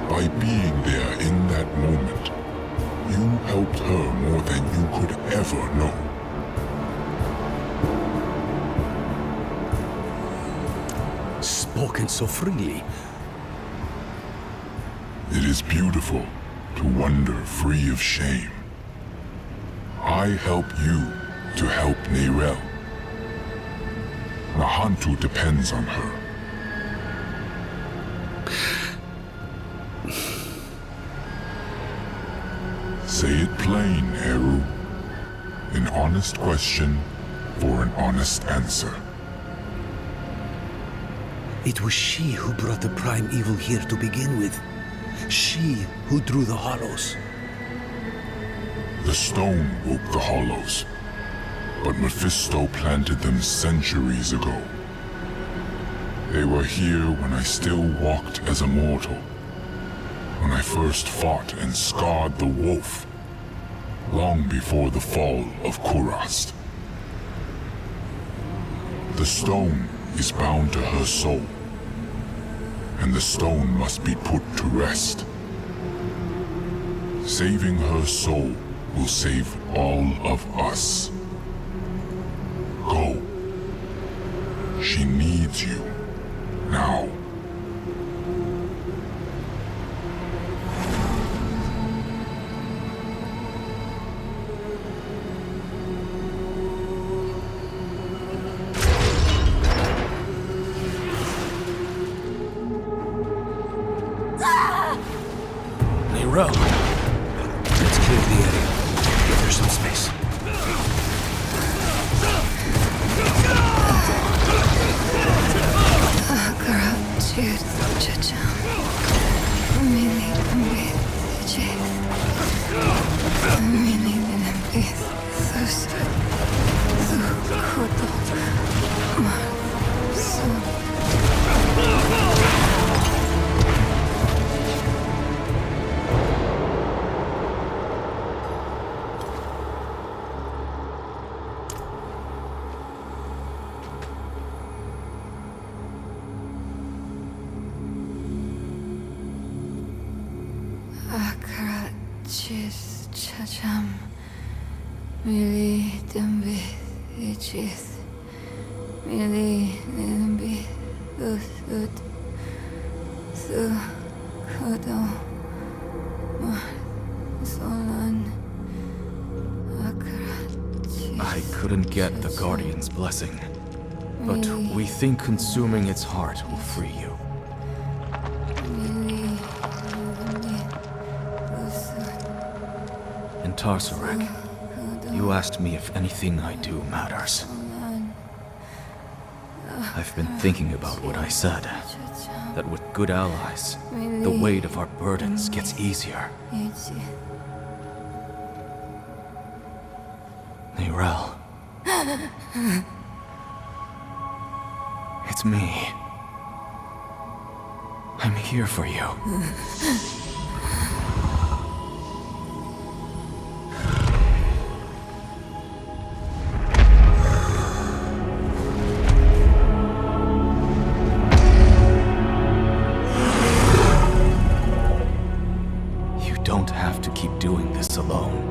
By being there in that moment, you helped her more than you could ever know. Spoken so freely. It is beautiful to wander free of shame. I help you to help Neyrelle. Nahantu depends on her. Say it plain, Eru. An honest question for an honest answer. It was she who brought the prime evil here to begin with. She who drew the hollows. The stone woke the hollows, but Mephisto planted them centuries ago. They were here when I still walked as a mortal, when I first fought and scarred the wolf, long before the fall of Kurast. The stone is bound to her soul, and the stone must be put to rest. Saving her soul will save all of us. Go. She needs you now. Let's clear the area. Give her some space. I couldn't get the Guardian's blessing, but we think consuming its heart will free you. In Tarsarak, you asked me if anything I do matters. I've been thinking about what I said, that with good allies, the weight of our burdens gets easier. Neyrelle. It's me. I'm here for you. don't have to keep doing this alone.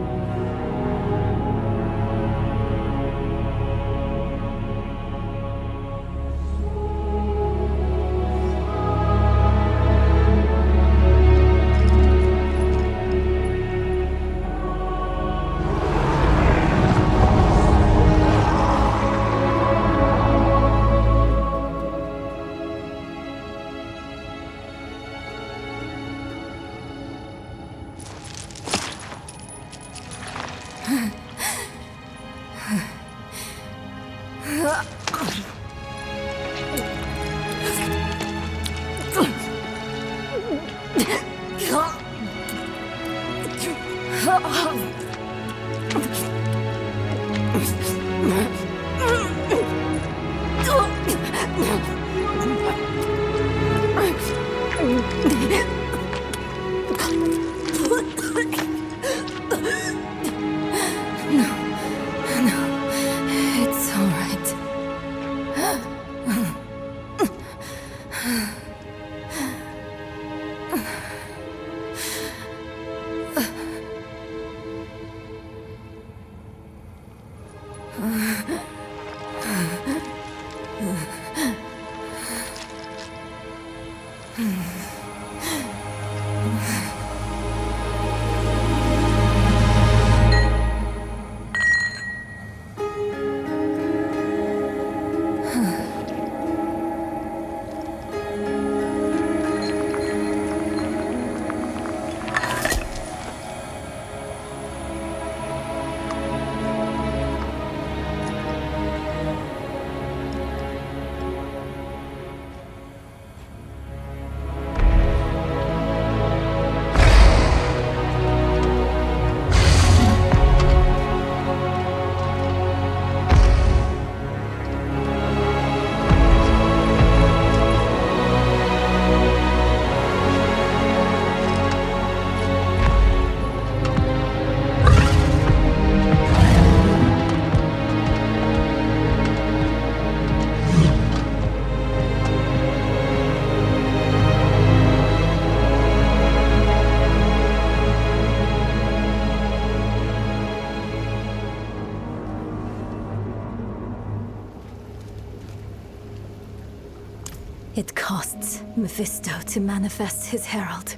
It costs Mephisto to manifest his herald,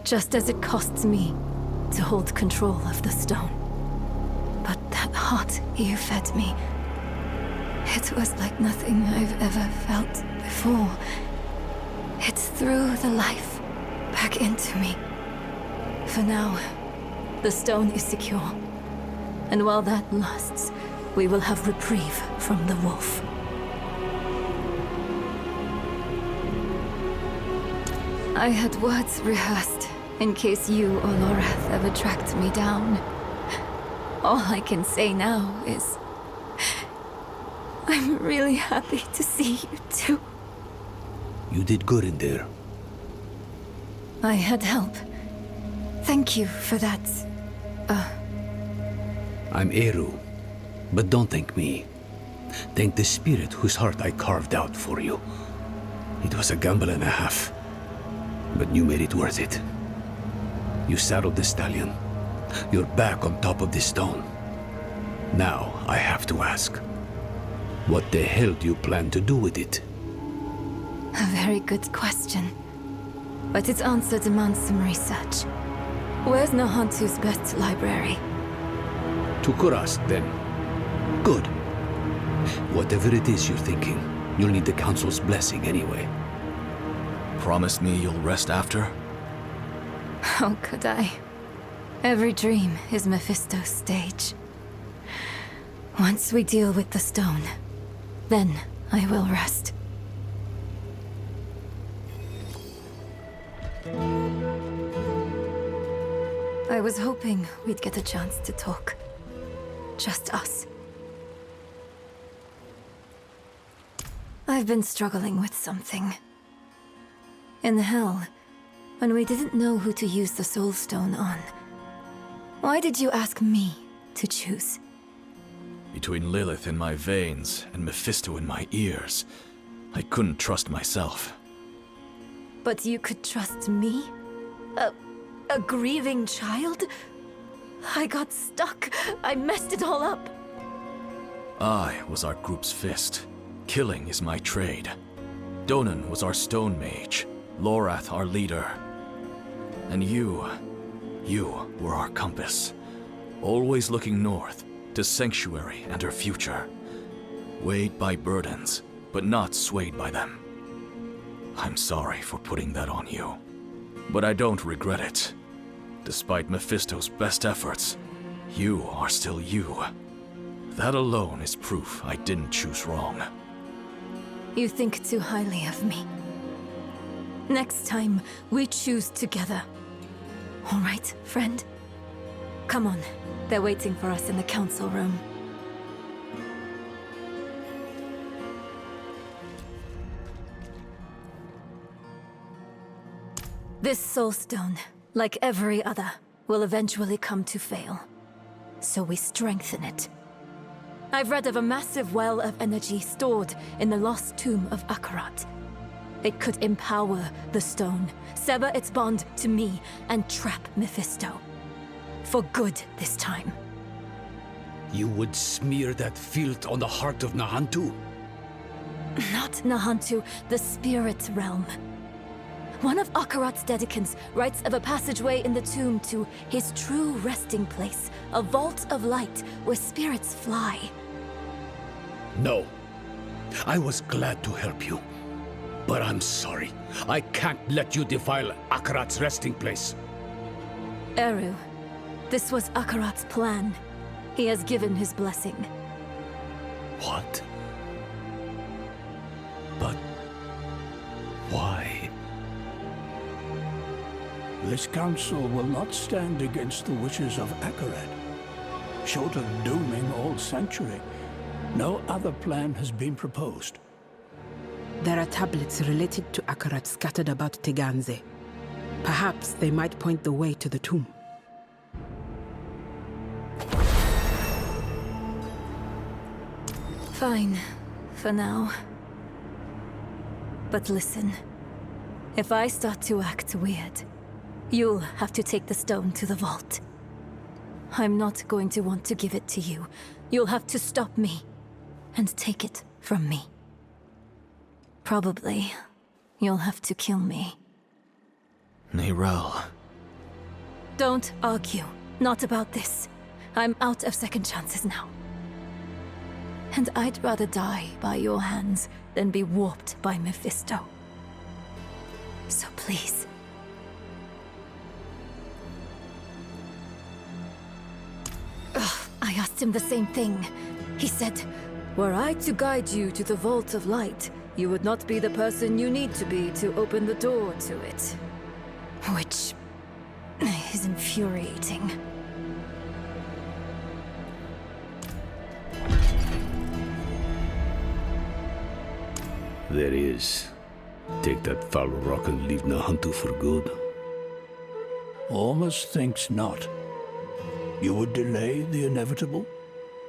just as it costs me to hold control of the stone. But that heart you fed me, it was like nothing I've ever felt before. It threw the life back into me. For now, the stone is secure. And while that lasts, we will have reprieve from the wolf. I had words rehearsed in case you or Lorath ever tracked me down. All I can say now is I'm really happy to see you too. You did good in there. I had help. Thank you for that. I'm Eru, but don't thank me. Thank the spirit whose heart I carved out for you. It was a gamble and a half, but you made it worth it. You saddled the stallion. You're back on top of the stone. Now I have to ask, what the hell do you plan to do with it? A very good question. But its answer demands some research. Where's Nahantu's best library? To Kurast, then. Good. Whatever it is you're thinking, you'll need the Council's blessing anyway. Promise me you'll rest after? How could I? Every dream is Mephisto's stage. Once we deal with the stone, then I will rest. I was hoping we'd get a chance to talk. Just us. I've been struggling with something. In hell, when we didn't know who to use the Soul Stone on, why did you ask me to choose? Between Lilith in my veins and Mephisto in my ears, I couldn't trust myself. But you could trust me? A grieving child? I got stuck. I messed it all up. I was our group's fist. Killing is my trade. Donan was our stone mage. Lorath our leader. And you were our compass. Always looking north, to Sanctuary and her future. Weighed by burdens, but not swayed by them. I'm sorry for putting that on you. But I don't regret it. Despite Mephisto's best efforts, you are still you. That alone is proof I didn't choose wrong. You think too highly of me. Next time, we choose together. All right, friend? Come on. They're waiting for us in the council room. This soulstone, like every other, will eventually come to fail. So we strengthen it. I've read of a massive well of energy stored in the lost tomb of Akarath. It could empower the stone, sever its bond to me, and trap Mephisto. For good this time. You would smear that filth on the heart of Nahantu? Not Nahantu, the spirit realm. One of Akarath's dedicants writes of a passageway in the tomb to his true resting place, a vault of light where spirits fly. No. I was glad to help you. But I'm sorry. I can't let you defile Akarath's resting place. Eru, this was Akarath's plan. He has given his blessing. What? But why? This council will not stand against the wishes of Akarath. Short of dooming all Sanctuary, no other plan has been proposed. There are tablets related to Akarath scattered about Teganze. Perhaps they might point the way to the tomb. Fine, for now. But listen, if I start to act weird, you'll have to take the stone to the vault. I'm not going to want to give it to you. You'll have to stop me and take it from me. Probably, you'll have to kill me. Neyrelle. Don't argue. Not about this. I'm out of second chances now. And I'd rather die by your hands than be warped by Mephisto. So please. I asked him the same thing. He said, were I to guide you to the Vault of Light, you would not be the person you need to be to open the door to it. Which is infuriating. There is. Take that foul rock and leave Nahantu for good. Almost thinks not. You would delay the inevitable?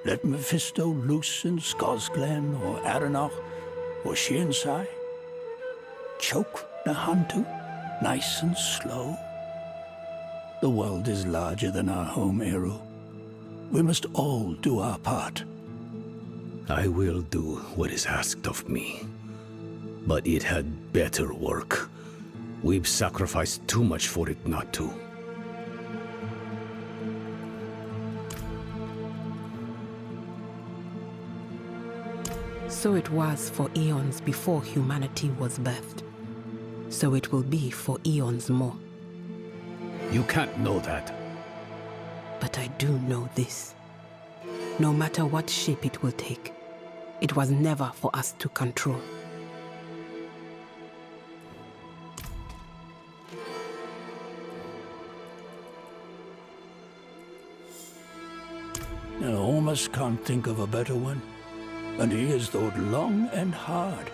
Let Mephisto loose in Skosglen or Aranach or Shiensai? Choke Nahantu, nice and slow? The world is larger than our home, Eru. We must all do our part. I will do what is asked of me. But it had better work. We've sacrificed too much for it not to. So it was for eons before humanity was birthed. So it will be for eons more. You can't know that. But I do know this. No matter what shape it will take, it was never for us to control. I almost can't think of a better one. And he has thought long and hard.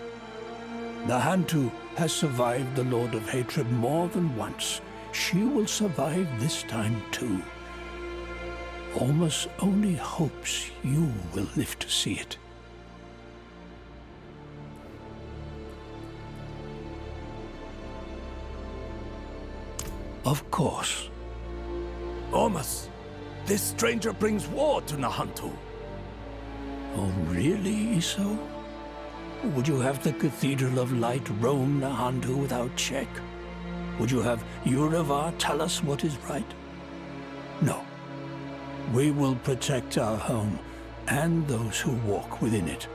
Nahantu has survived the Lord of Hatred more than once. She will survive this time too. Almost only hopes you will live to see it. Of course, Ormus, this stranger brings war to Nahantu. Oh, really, Iso? Would you have the Cathedral of Light roam Nahantu without check? Would you have Uravar tell us what is right? No. We will protect our home and those who walk within it.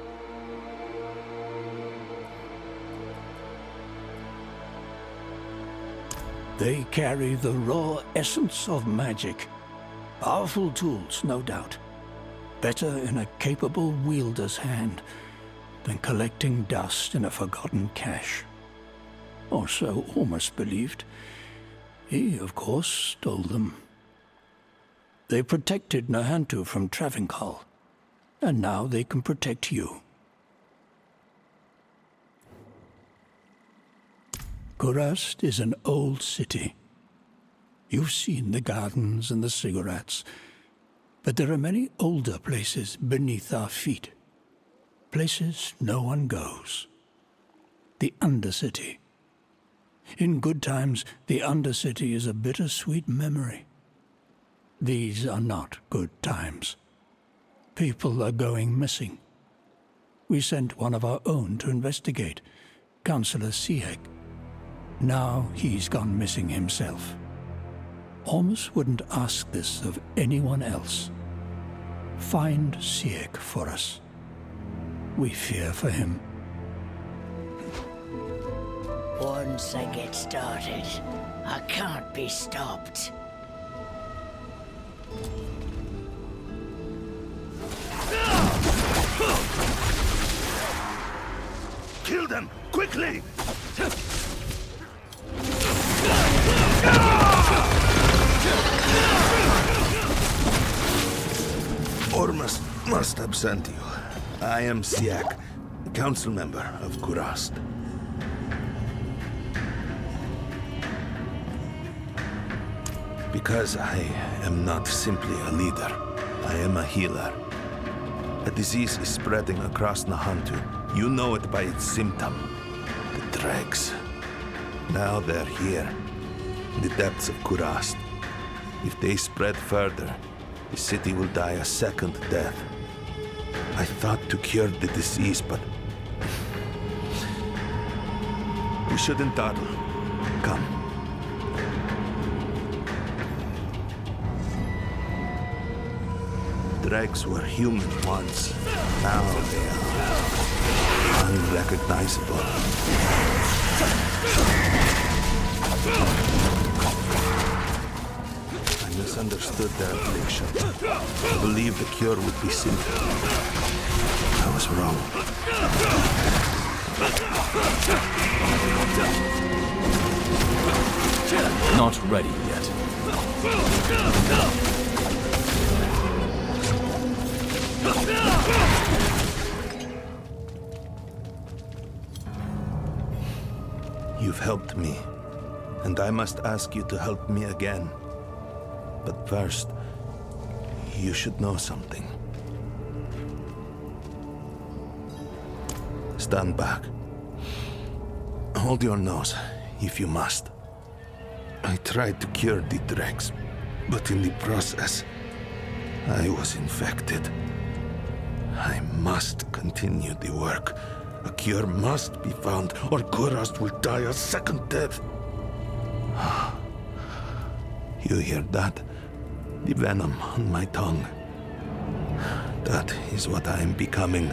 They carry the raw essence of magic. Powerful tools, no doubt. Better in a capable wielder's hand than collecting dust in a forgotten cache. Or so Ormus believed. He, of course, stole them. They protected Nahantu from Travincal, and now they can protect you. Kurast is an old city. You've seen the gardens and the cigarettes, but there are many older places beneath our feet. Places no one goes. The Undercity. In good times, the Undercity is a bittersweet memory. These are not good times. People are going missing. We sent one of our own to investigate, Councillor Sihek. Now he's gone missing himself. Ormus wouldn't ask this of anyone else. Find Sihek for us. We fear for him. Once I get started, I can't be stopped. Kill them, quickly! Ormus must absent you. I am Sihek, council member of Kurast. Because I am not simply a leader, I am a healer. A disease is spreading across Nahantu. You know it by its symptom. The dregs. Now they're here, in the depths of Kurast. If they spread further, the city will die a second death. I thought to cure the disease, but we shouldn't dawdle. Come. Dregs were human once. Now they are unrecognizable. I misunderstood their affliction. I believed the cure would be simple. I was wrong. Not ready yet. You've helped me, and I must ask you to help me again. But first, you should know something. Stand back. Hold your nose, if you must. I tried to cure the dregs, but in the process, I was infected. I must continue the work. A cure must be found, or Kurast will die a second death. You hear that? The venom on my tongue. That is what I am becoming.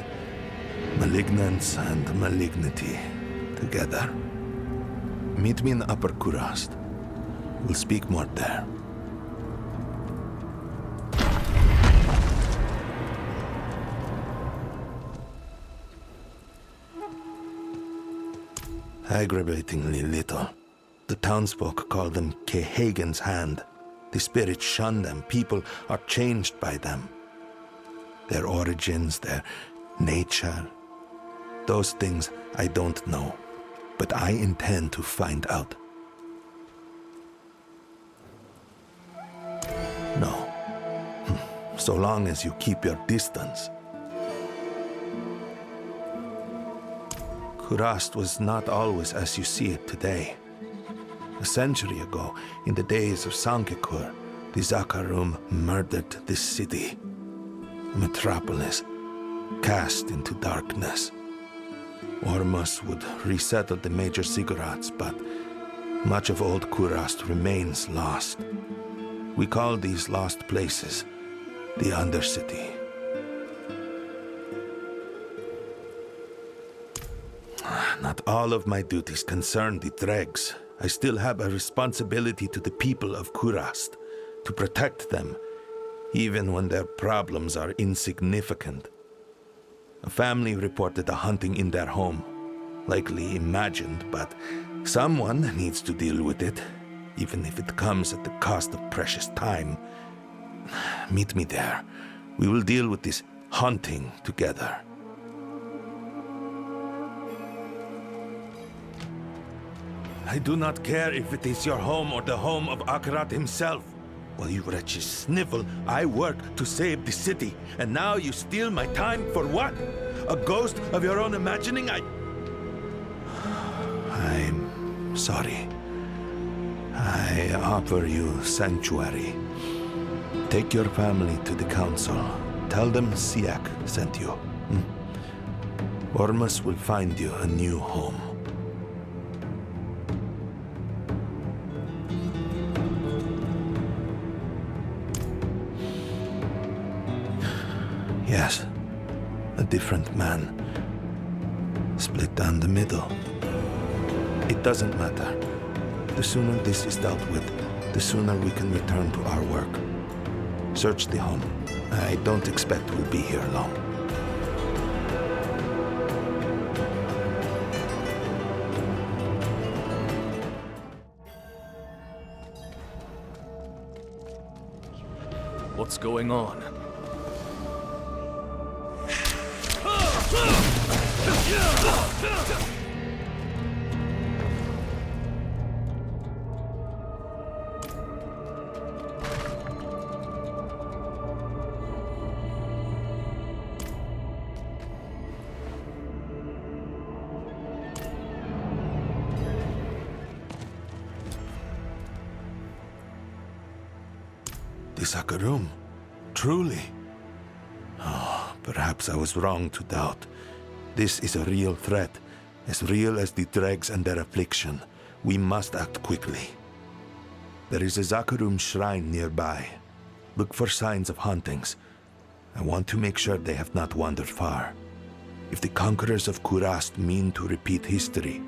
Malignance and malignity together. Meet me in Upper Kurast. We'll speak more there. Aggravatingly little. The townsfolk call them Kehagen's hand. The spirits shun them. People are changed by them. Their origins, their nature. Those things I don't know, but I intend to find out. No. So long as you keep your distance. Kurast was not always as you see it today. A century ago, in the days of Sankekur, The Zakarum murdered this city. Metropolis, cast into darkness. Ormus would resettle the major ziggurats, but much of old Kurast remains lost. We call these lost places the Undercity. Not all of my duties concern the dregs. I still have a responsibility to the people of Kurast, to protect them, even when their problems are insignificant. A family reported a hunting in their home, likely imagined, but someone needs to deal with it, even if it comes at the cost of precious time. Meet me there. We will deal with this hunting together. I do not care if it is your home or the home of Akarath himself. While you wretches snivel, I work to save the city. And now you steal my time for what? A ghost of your own imagining? I'm sorry. I offer you sanctuary. Take your family to the council. Tell them Sihek sent you. Ormus will find you a new home. Yes, a different man. Split down the middle. It doesn't matter. The sooner this is dealt with, the sooner we can return to our work. Search the home. I don't expect we'll be here long. What's going on? The Zakarum? Truly? Oh, perhaps I was wrong to doubt. This is a real threat, as real as the dregs and their affliction. We must act quickly. There is a Zakarum shrine nearby. Look for signs of hauntings. I want to make sure they have not wandered far. If the conquerors of Kurast mean to repeat history,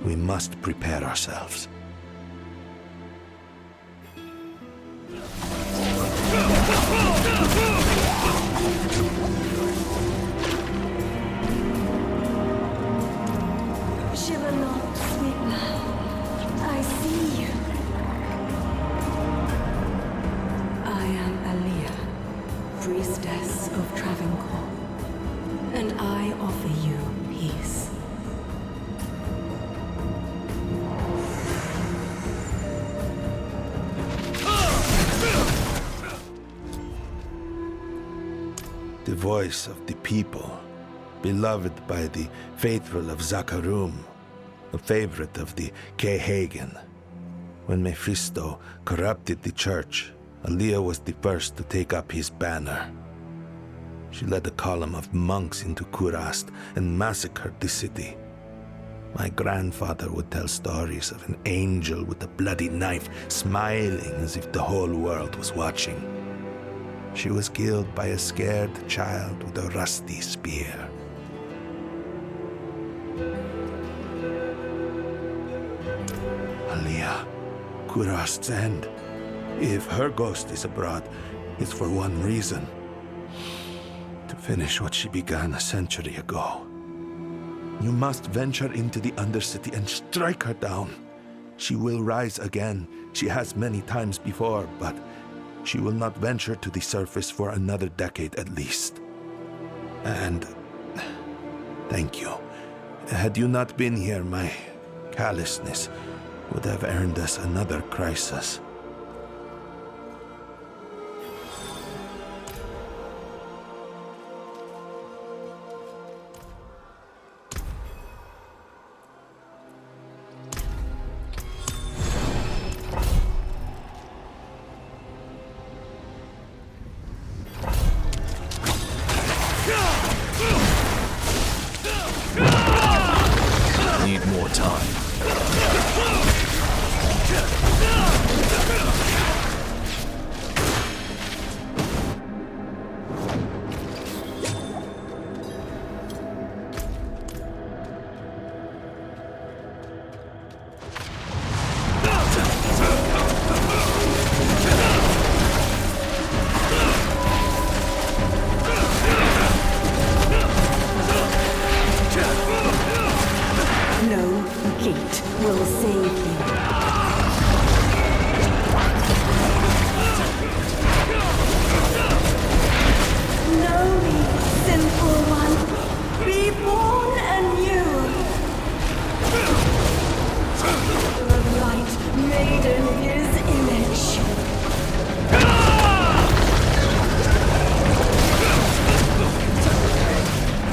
we must prepare ourselves. Shiver not, sweet love. I see you. I am Aliyah, priestess of Travincal, and I offer you peace. The voice of the people, beloved by the faithful of Zakarum, a favorite of the Kehagen. When Mephisto corrupted the church, Aliyah was the first to take up his banner. She led a column of monks into Kurast and massacred the city. My grandfather would tell stories of an angel with a bloody knife smiling as if the whole world was watching. She was killed by a scared child with a rusty spear. Aliyah, Kurast's end. If her ghost is abroad, it's for one reason. To finish what she began a century ago. You must venture into the Undercity and strike her down. She will rise again. She has many times before, but she will not venture to the surface for another decade at least. And thank you. Had you not been here, my callousness would have earned us another crisis.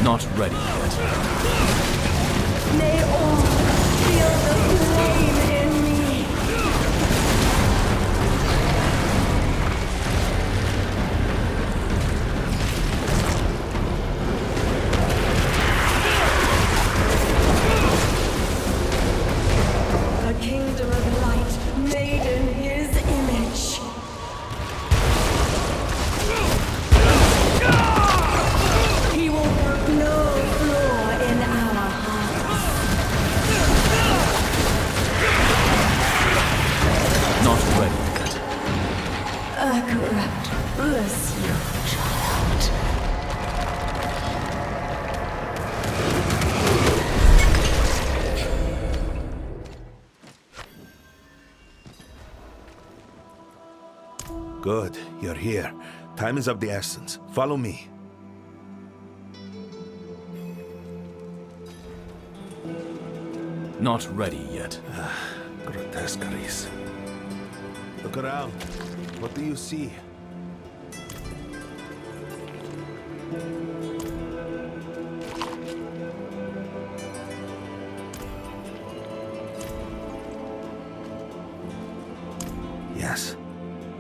Not ready yet. May all feel the flame in me. A kingdom of light made in his image. He will work no flaw in our hearts. Not ready yet. Akarath, bless you, child. Good, you're here. Time is of the essence. Follow me. Not ready yet. Grotesqueries. Look around. What do you see? Yes.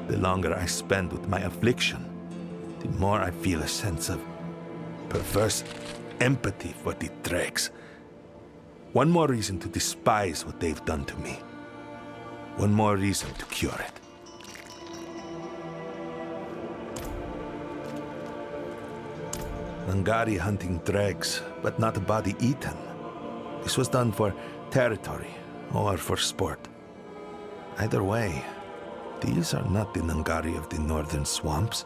The longer I spend with my affliction, the more I feel a sense of perverse empathy for the dregs. One more reason to despise what they've done to me. One more reason to cure it. Nangari hunting dregs, but not a body eaten. This was done for territory or for sport. Either way, these are not the Nangari of the northern swamps.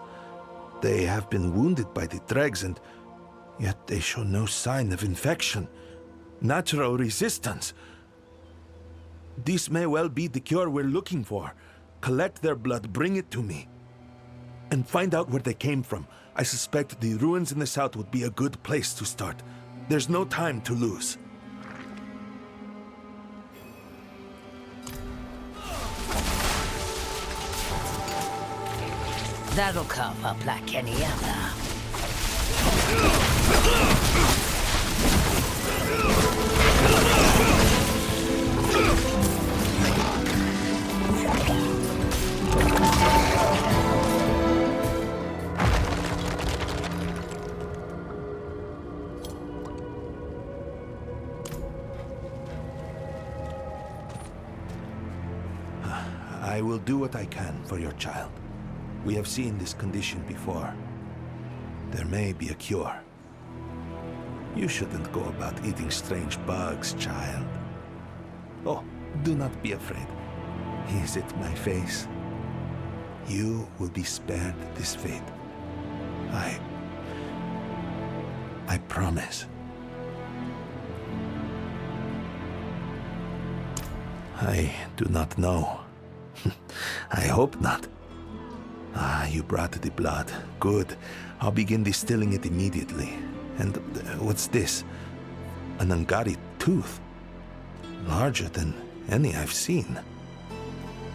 They have been wounded by the dregs, and yet they show no sign of infection. Natural resistance. This may well be the cure we're looking for. Collect their blood, bring it to me. And find out where they came from. I suspect the ruins in the south would be a good place to start. There's no time to lose. That'll come up like any other. I will do what I can for your child. We have seen this condition before. There may be a cure. You shouldn't go about eating strange bugs, child. Oh, do not be afraid. Is it my face? You will be spared this fate. I promise. I do not know. I hope not. You brought the blood. Good. I'll begin distilling it immediately. And what's this? A Nangari tooth. Larger than any I've seen.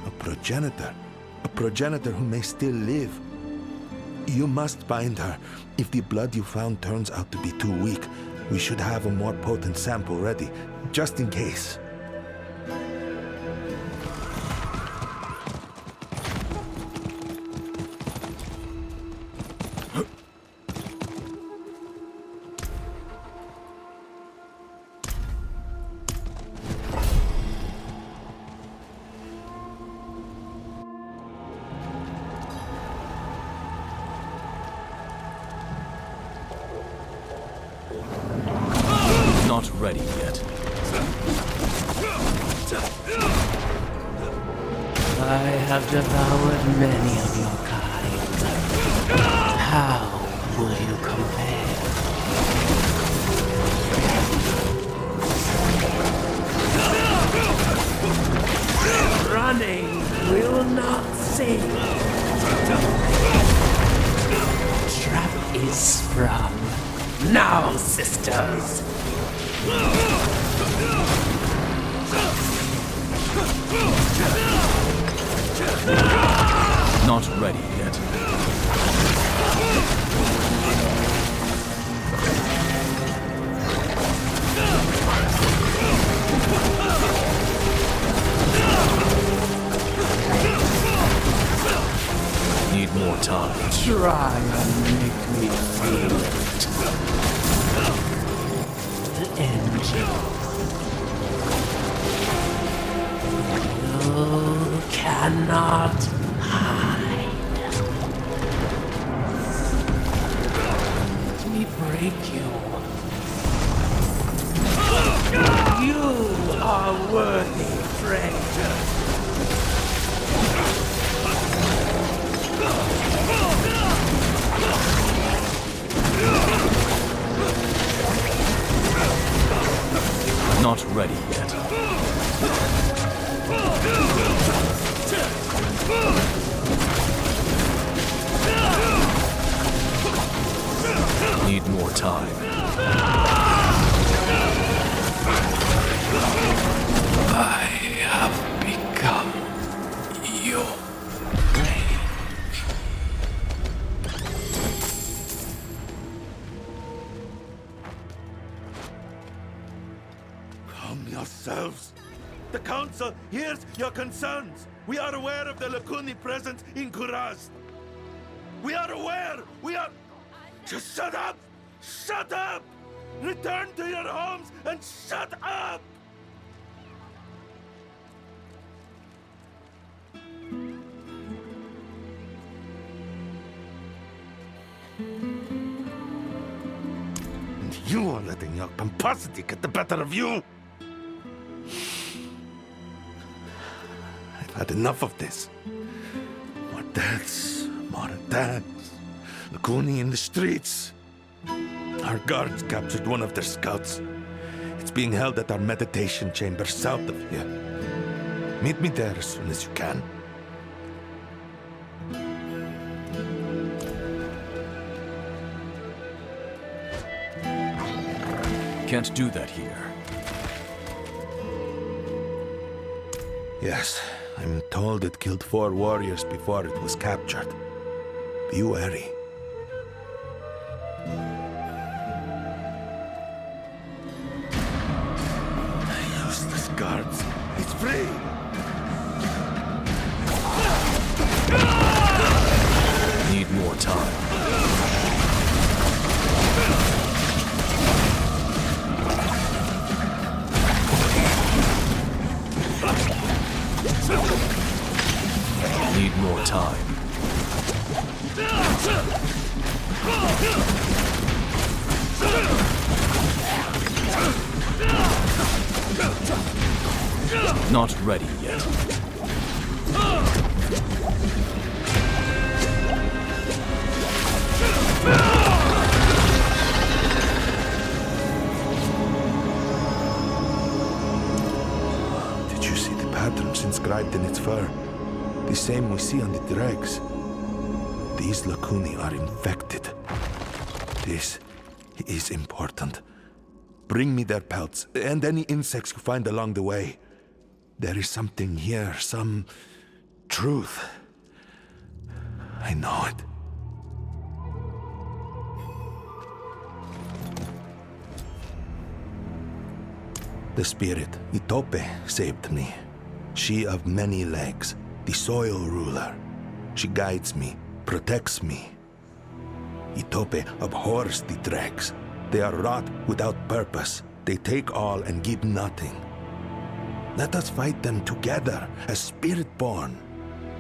A progenitor. A progenitor who may still live. You must find her. If the blood you found turns out to be too weak, we should have a more potent sample ready, just in case. Not ready yet. I have devoured many of your kind. How will you compare? Running will not save. Trap is sprung. Now, sisters! Not ready yet. Need more time. Try and make me feel it. The engine. You cannot hide. Let me break you. You are worthy, friend. Not ready yet. Need more time. I have become your prey. Calm yourselves. The Council hears your concerns. We are aware of the Lakuni presence in Kurast. We are aware! We are... Just shut up! Shut up! Return to your homes and shut up! And you are letting your pomposity get the better of you! I've had enough of this. More deaths, more attacks. Lakuni in the streets. Our guards captured one of their scouts. It's being held at our meditation chamber south of here. Meet me there as soon as you can. Can't do that here. Yes, I'm told it killed 4 warriors before it was captured. Be wary. Useless guards. It's free! Need more time. Need more time. Not ready yet. Did you see the patterns inscribed in its fur? The same we see on the dregs. These Lakuni are infected. This is important. Bring me their pelts, and any insects you find along the way. There is something here, some truth. I know it. The spirit, Itope, saved me. She of many legs, the soil ruler. She guides me, protects me. Itope abhors the dregs. They are wrought without purpose. They take all and give nothing. Let us fight them together as Spiritborn.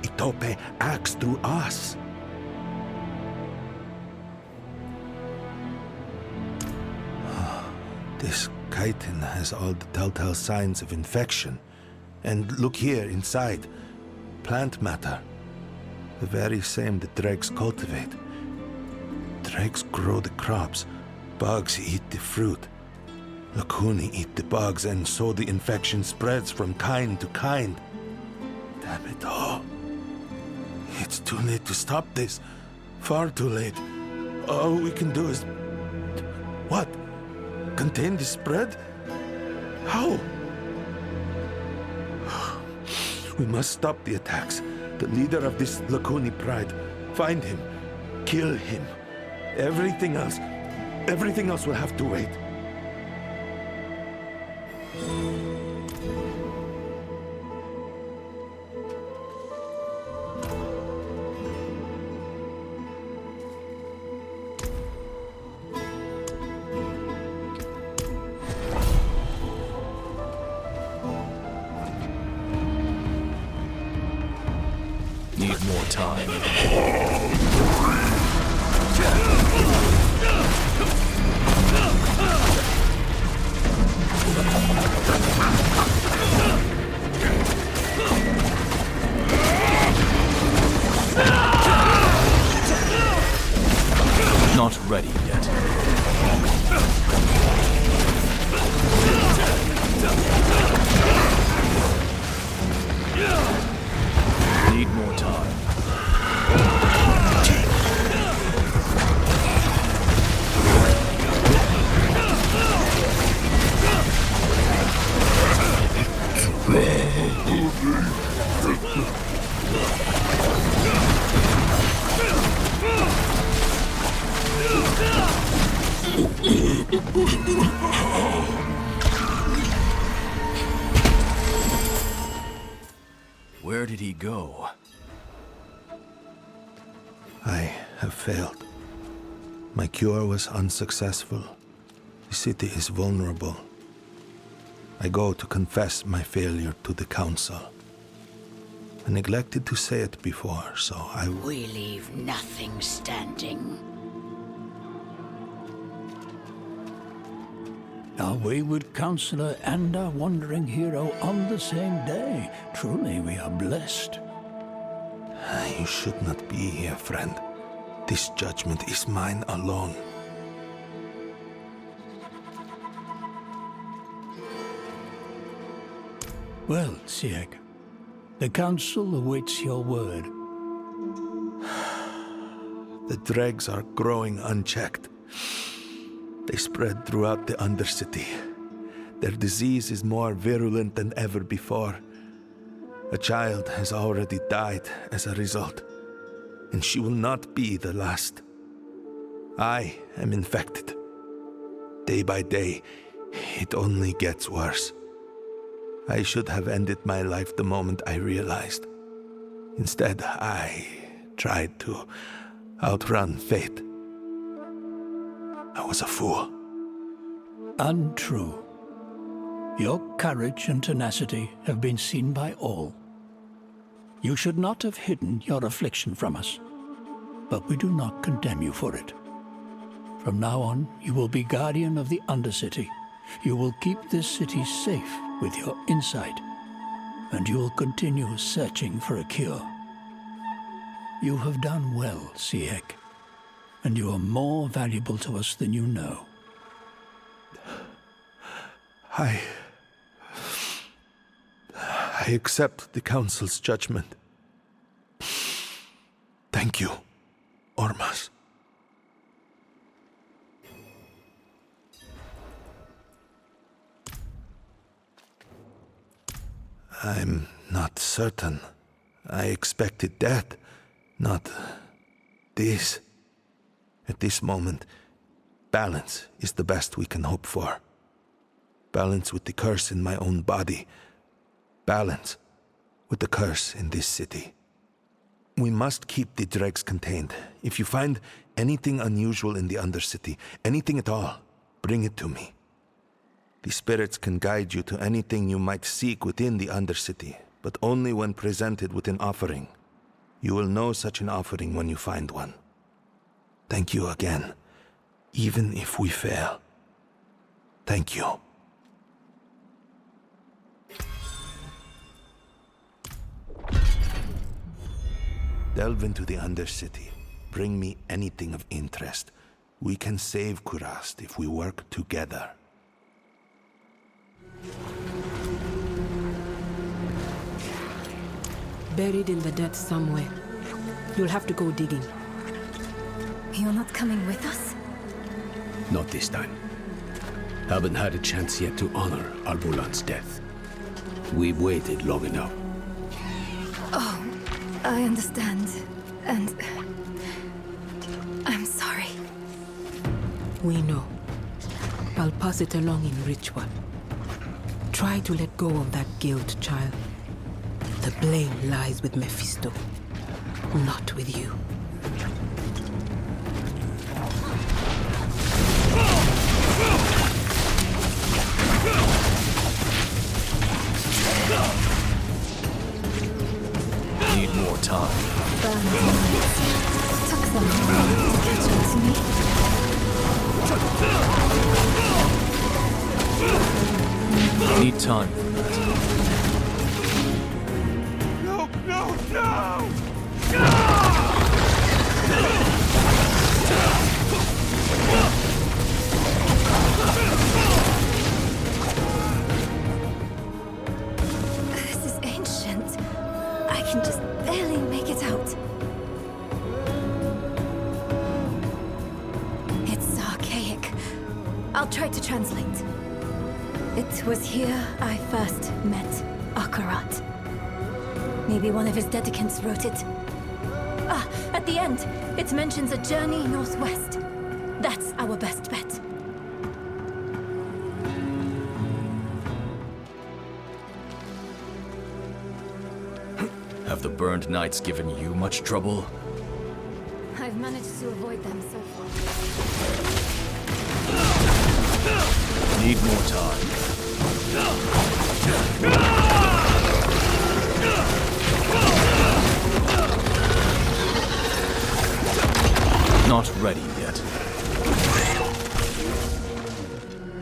Itope acts through us. This chitin has all the telltale signs of infection. And look here, inside. Plant matter. The very same the dregs cultivate. Dregs grow the crops. Bugs eat the fruit. Lakuni eat the bugs, and so the infection spreads from kind to kind. Damn it all. It's too late to stop this. Far too late. All we can do is... What? Contain the spread? How? We must stop the attacks. The leader of this Lakuni pride. Find him. Kill him. Everything else will have to wait. time. Not ready yet. Need more time. Where did he go? I have failed. My cure was unsuccessful. The city is vulnerable. I go to confess my failure to the Council. I neglected to say it before, so I... We leave nothing standing. Our wayward counselor and our wandering hero on the same day. Truly, we are blessed. You should not be here, friend. This judgment is mine alone. Well, Sihek, the Council awaits your word. The dregs are growing unchecked. They spread throughout the Undercity. Their disease is more virulent than ever before. A child has already died as a result, and she will not be the last. I am infected. Day by day, it only gets worse. I should have ended my life the moment I realized. Instead, I tried to outrun fate. I was a fool. Untrue. Your courage and tenacity have been seen by all. You should not have hidden your affliction from us, but we do not condemn you for it. From now on, you will be guardian of the Undercity. You will keep this city safe with your insight, and you will continue searching for a cure. You have done well, Sihek, and you are more valuable to us than you know. I accept the Council's judgment. Thank you, Ormas. I'm not certain. I expected that, not this. At this moment, balance is the best we can hope for. Balance with the curse in my own body. Balance with the curse in this city. We must keep the dregs contained. If you find anything unusual in the Undercity, anything at all, bring it to me. The spirits can guide you to anything you might seek within the Undercity, but only when presented with an offering. You will know such an offering when you find one. Thank you again, even if we fail. Thank you. Delve into the Undercity. Bring me anything of interest. We can save Kurast if we work together. Buried in the depths somewhere. You'll have to go digging. You're not coming with us? Not this time. Haven't had a chance yet to honor Albulan's death. We've waited long enough. Oh, I understand. And... I'm sorry. We know. I'll pass it along in ritual. Try to let go of that guilt, child. The blame lies with Mephisto, not with you. Need more time. Burn Need time for that. No, no, no! This is ancient. I can just barely make it out. It's archaic. I'll try to translate. It was here I first met Akarath. Maybe one of his dedicants wrote it. Ah, at the end, it mentions a journey northwest. That's our best bet. Have the Burned Knights given you much trouble? I've managed to avoid them so far. Need more time. Not ready yet.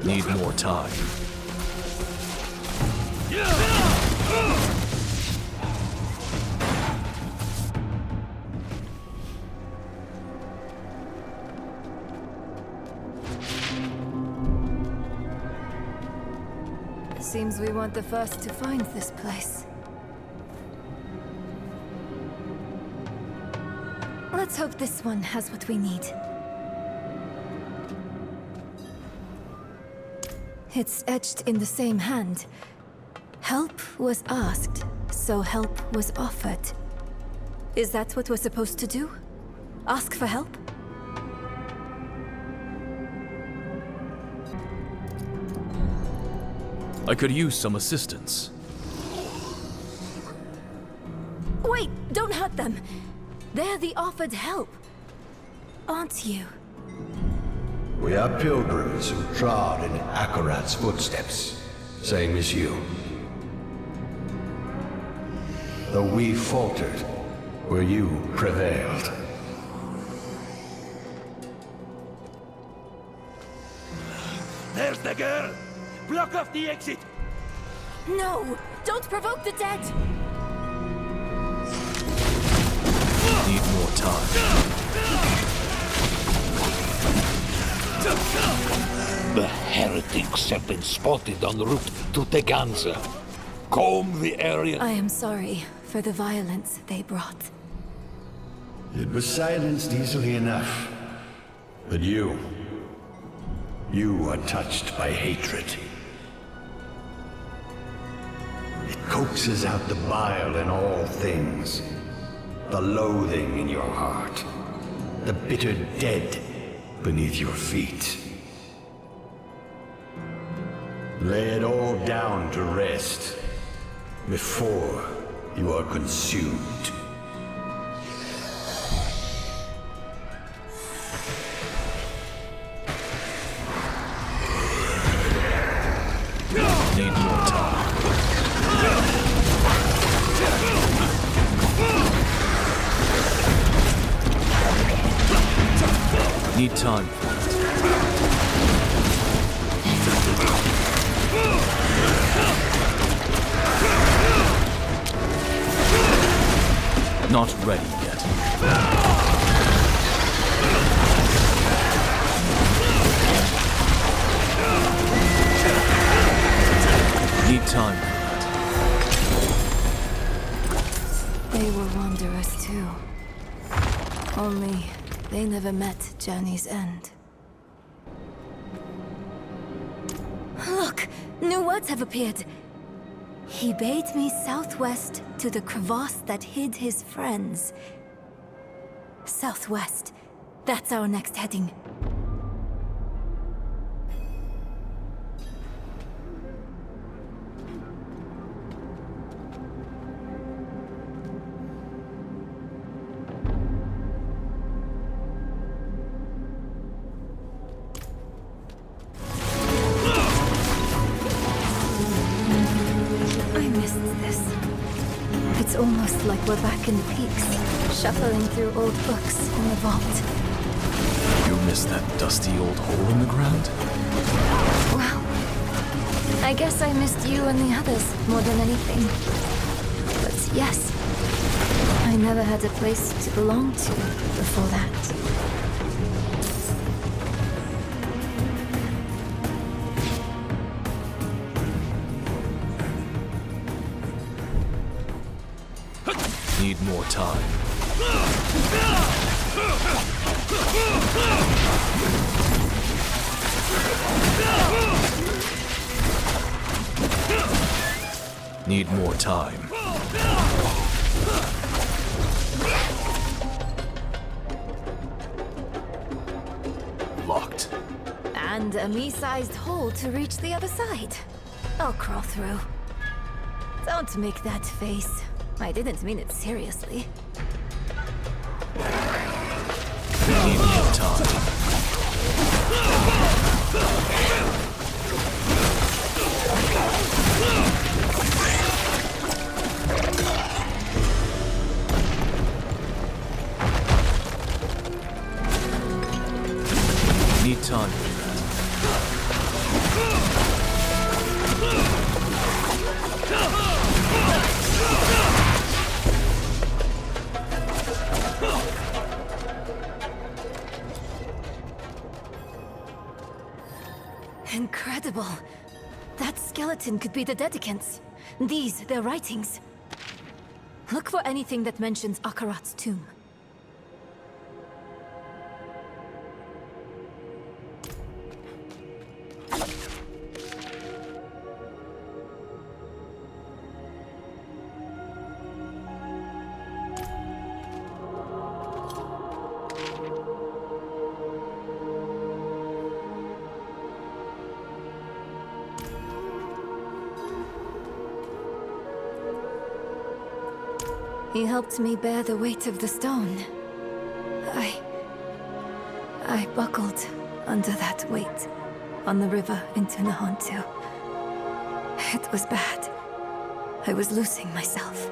Need more time. Seems we weren't the first to find this place. Let's hope this one has what we need. It's etched in the same hand. Help was asked, so help was offered. Is that what we're supposed to do? Ask for help? I could use some assistance. Wait, don't hurt them. They're the offered help, aren't you? We are pilgrims who trod in Akarath's footsteps, same as you. Though we faltered, where you prevailed. There's the girl! Block off the exit! No! Don't provoke the dead! Need more time. The heretics have been spotted en route to Teganza. Comb the area. I am sorry for the violence they brought. It was silenced easily enough. But you are touched by hatred. It coaxes out the bile in all things. The loathing in your heart. The bitter dead beneath your feet. Lay it all down to rest before you are consumed. Need more time. Need time for that. Not ready yet. Need time for that. They were wanderers too. Only they never met Journey's End. Look! New words have appeared! He bade me southwest to the crevasse that hid his friends. Southwest. That's our next heading. It's almost like we're back in the peaks, shuffling through old books in the vault. You miss that dusty old hole in the ground? Well, I guess I missed you and the others more than anything. But yes, I never had a place to belong to before that. Need more time. Need more time. Locked. And a me-sized hole to reach the other side. I'll crawl through. Don't make that face. I didn't mean it seriously. Need more time. Need time for that. Incredible. That skeleton could be the Dedicants. These, their writings. Look for anything that mentions Akarath's tomb. He helped me bear the weight of the stone. I buckled under that weight on the river into Nahontu. It was bad. I was losing myself.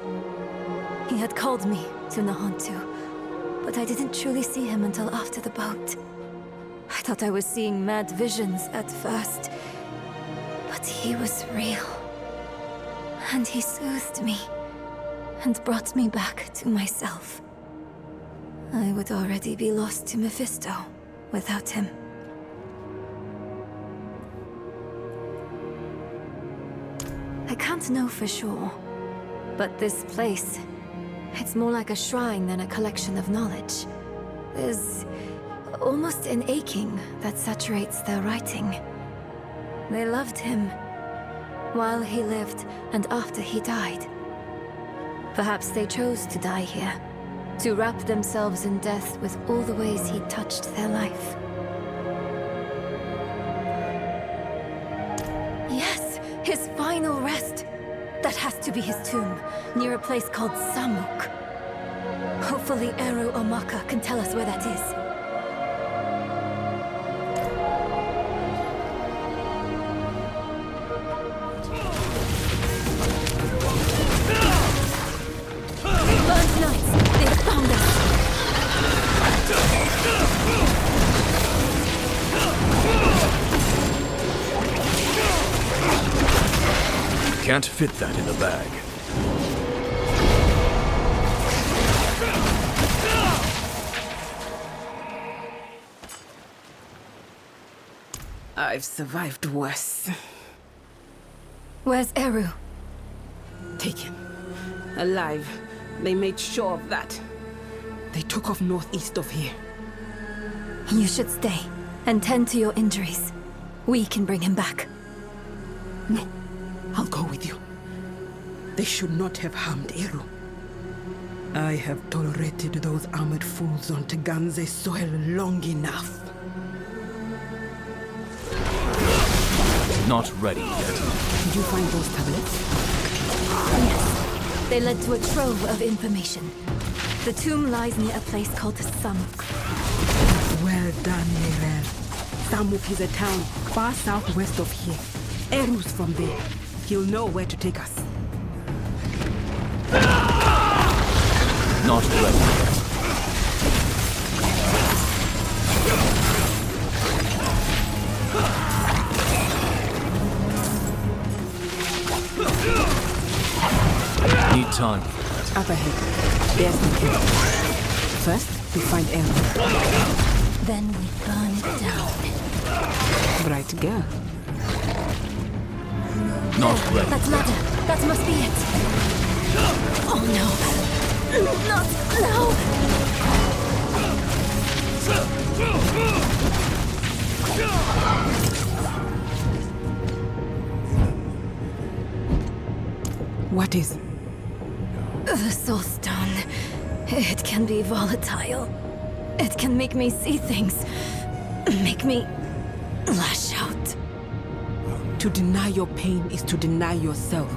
He had called me to Nahontu, but I didn't truly see him until after the boat. I thought I was seeing mad visions at first, but he was real. And he soothed me and brought me back to myself. I would already be lost to Mephisto without him. I can't know for sure, but this place, it's more like a shrine than a collection of knowledge. There's almost an aching that saturates their writing. They loved him while he lived and after he died. Perhaps they chose to die here, to wrap themselves in death with all the ways he touched their life. Yes, his final rest. That has to be his tomb, near a place called Samuk. Hopefully Eru or Maka can tell us where that is. Can't fit that in a bag. I've survived worse. Where's Eru? Taken. Alive. They made sure of that. They took off northeast of here. You should stay and tend to your injuries. We can bring him back. No. I'll go with you. They should not have harmed Eru. I have tolerated those armored fools on Teganze soil long enough. Not ready yet. Did you find those tablets? Yes. They led to a trove of information. The tomb lies near a place called Samuk. Well done, Nerel. Samuk is a town far southwest of here. Eru's from there. He'll know where to take us. Not ready yet. time for that. Up ahead, there's the kid. First, we find Eru. Then we burn it down. Bright girl. Not ready. That ladder. That must be it. Oh no. Not now. What is? The Soul Stone. It can be volatile. It can make me see things. Make me lash out. To deny your pain is to deny yourself.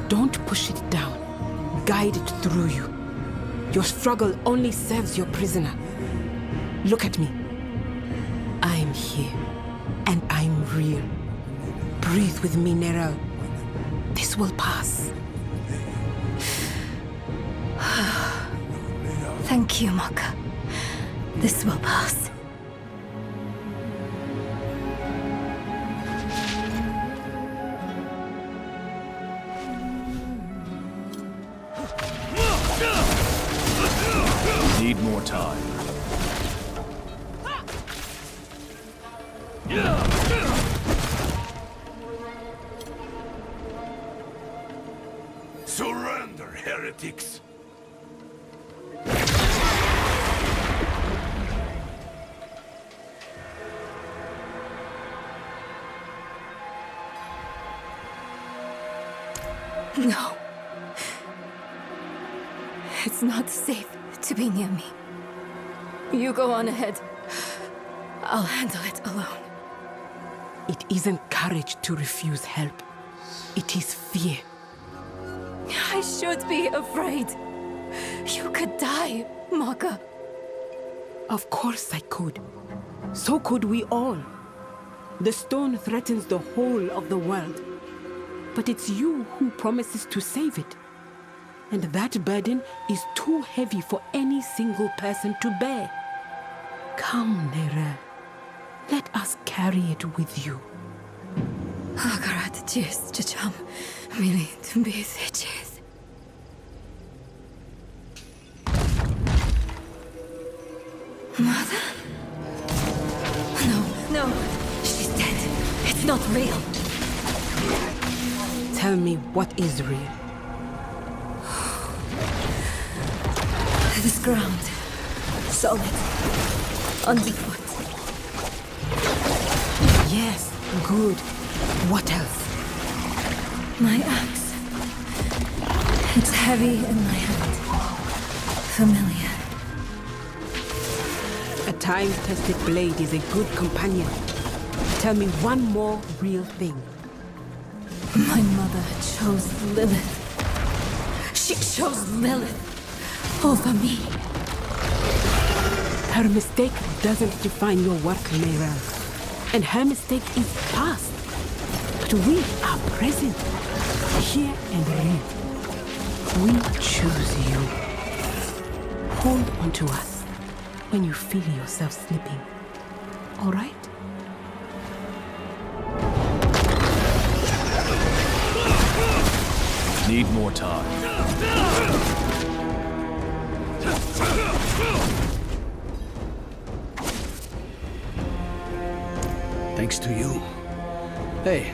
Don't push it down. Guide it through you. Your struggle only serves your prisoner. Look at me. I am here, and I'm real. Breathe with me, Nerel. This will pass. Thank you, Maka. This will pass. Need more time. Surrender, heretics! No. It's not safe to be near me. You go on ahead. I'll handle it alone. It isn't courage to refuse help. It is fear. I should be afraid. You could die, Maka. Of course I could. So could we all. The stone threatens the whole of the world. But it's you who promises to save it. And that burden is too heavy for any single person to bear. Come, Nera. Let us carry it with you. Akarath, cheers, Chacham. Really, to be cheers. Mother? No, she's dead. It's not real. Tell me what is real. This ground. Solid. Underfoot. Yes, good. What else? My axe. It's heavy in my hand. Familiar. A time-tested blade is a good companion. Tell me one more real thing. My mother chose Lilith. She chose Lilith over me. Her mistake doesn't define your work, Mayra. And her mistake is past. But we are present, here and real. We choose you. Hold on to us when you feel yourself slipping. All right? Need more time. Thanks to you. Hey,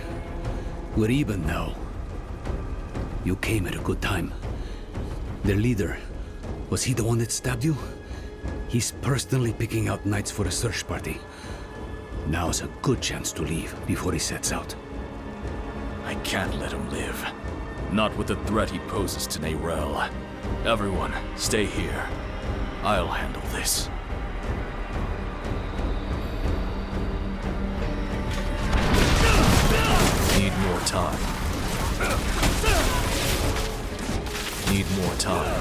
we're even now. You came at a good time. Their leader, was he the one that stabbed you? He's personally picking out knights for a search party. Now's a good chance to leave before he sets out. I can't let him live. Not with the threat he poses to Nerel. Everyone, stay here. I'll handle this. Need more time. Need more time.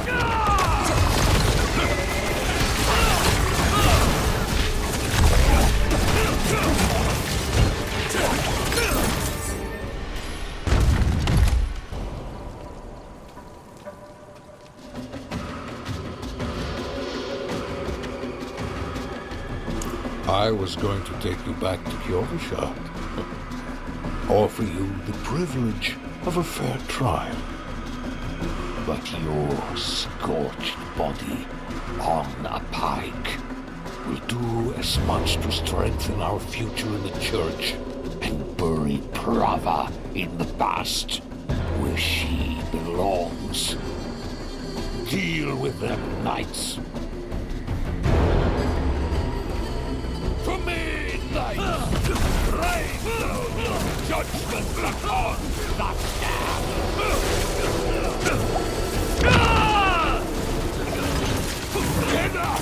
I was going to take you back to Kjolvishad. Offer you the privilege of a fair trial. But your scorched body on a pike will do as much to strengthen our future in the church and bury Prava in the past, where she belongs. Deal with them, knights. To me, knights! Rain down your judgment upon the Get up!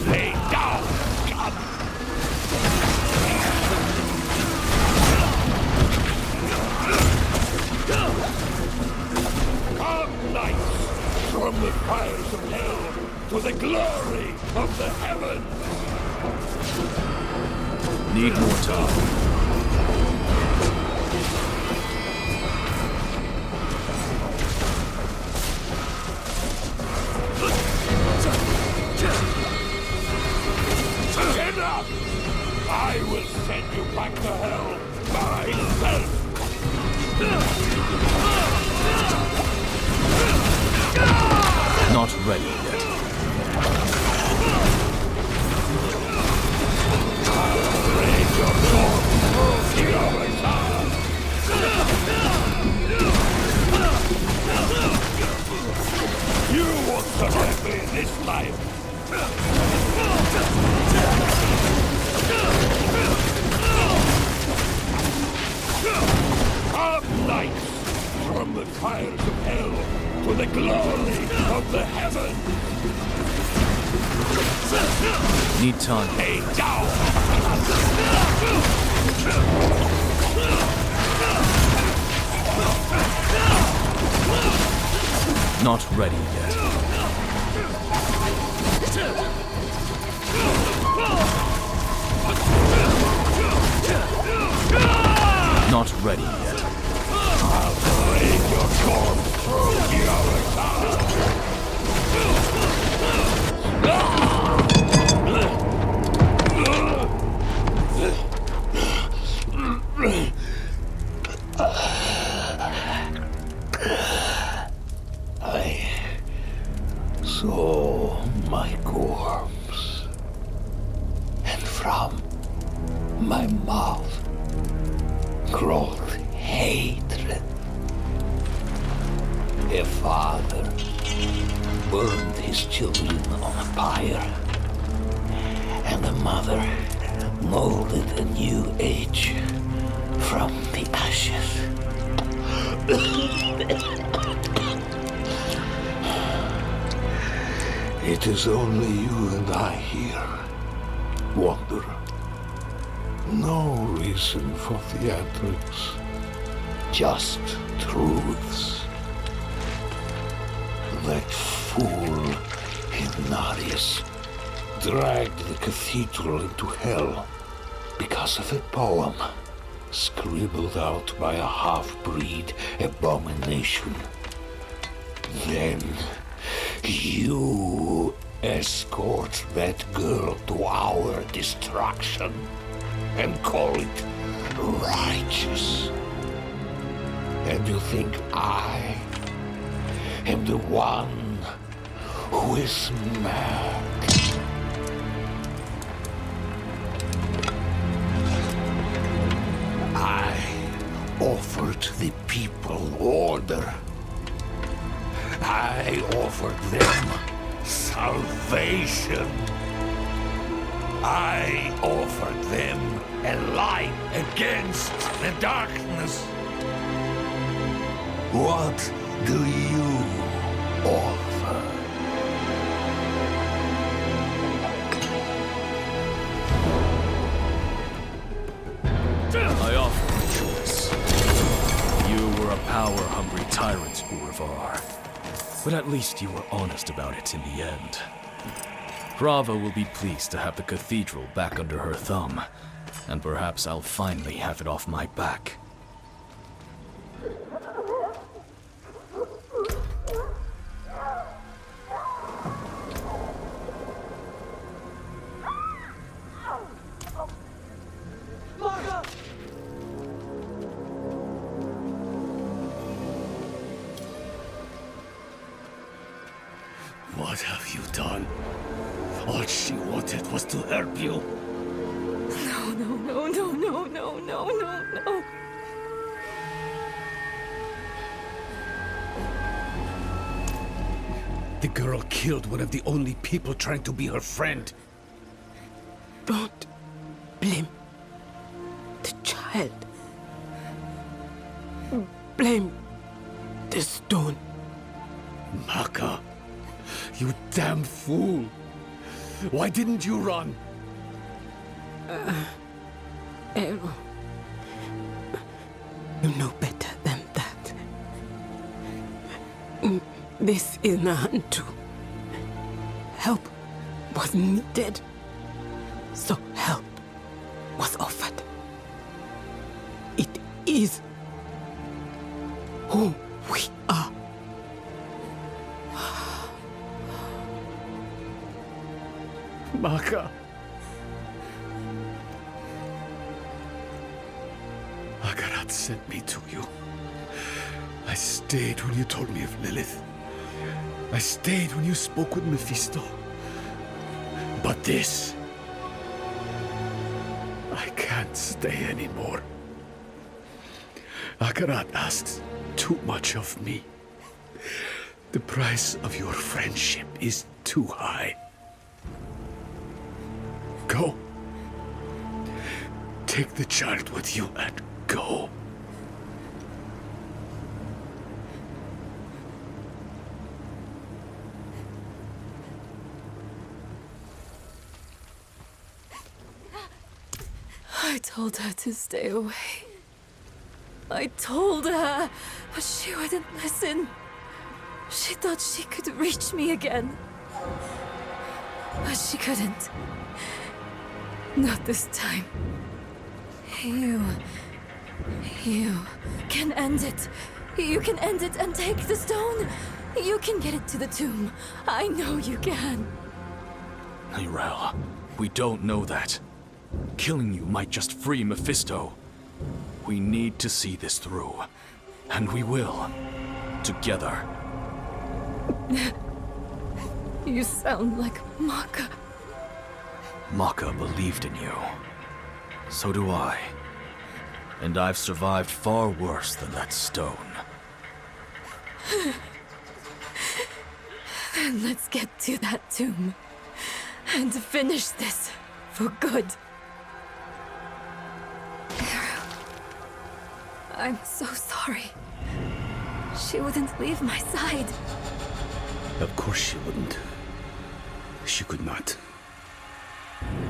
Lay down! Come, knights, from the fires of hell to the glory of the heavens! Need more time. Get up! I will send you back to hell myself! Not ready yet. Raise your sword through the other side! You won't survive me this life! Come, knights, from the fires of hell to the glory of the heavens! Need time. Lay down! Not ready yet. Not ready yet. I'll parade your corpse through the other side! I saw my corpse, and from my mouth crawled hatred. A father burned his children on a pyre, and a mother molded a new age from the ashes. It is only you and I here, Wanderer. No reason for theatrics, just truths. That fool Ignatius dragged the cathedral into hell because of a poem scribbled out by a half-breed abomination. Then you escort that girl to our destruction and call it righteous. And you think I am the one who is mad? I offered the people order. I offered them salvation. I offered them a light against the darkness. What do you offer? I offer a choice. You were a power-hungry tyrant, Uravar. But at least you were honest about it in the end. Prava will be pleased to have the cathedral back under her thumb, and perhaps I'll finally have it off my back. What have you done? All she wanted was to help you. No, no, no, no, no, no, no, no, no. The girl killed one of the only people trying to be her friend. Don't blame the child. Blame the stone. Maka, you damn fool. Why didn't you run? Eru, you know better than that. This is Nahantu. Help was needed, so help was offered. It is who we are. Maka. Akarath sent me to you. I stayed when you told me of Lilith. I stayed when you spoke with Mephisto. But this... I can't stay anymore. Akarath asks too much of me. The price of your friendship is too high. Go. Take the child with you and go. I told her to stay away. I told her, but she wouldn't listen. She thought she could reach me again. But she couldn't. Not this time. You can end it. You can end it and take the stone. You can get it to the tomb. I know you can. Nirel, we don't know that. Killing you might just free Mephisto. We need to see this through. And we will. Together. You sound like Maka. Maka believed in you. So do I. And I've survived far worse than that stone. Then let's get to that tomb. And finish this for good. Eru, I'm so sorry. She wouldn't leave my side. Of course she wouldn't. She could not.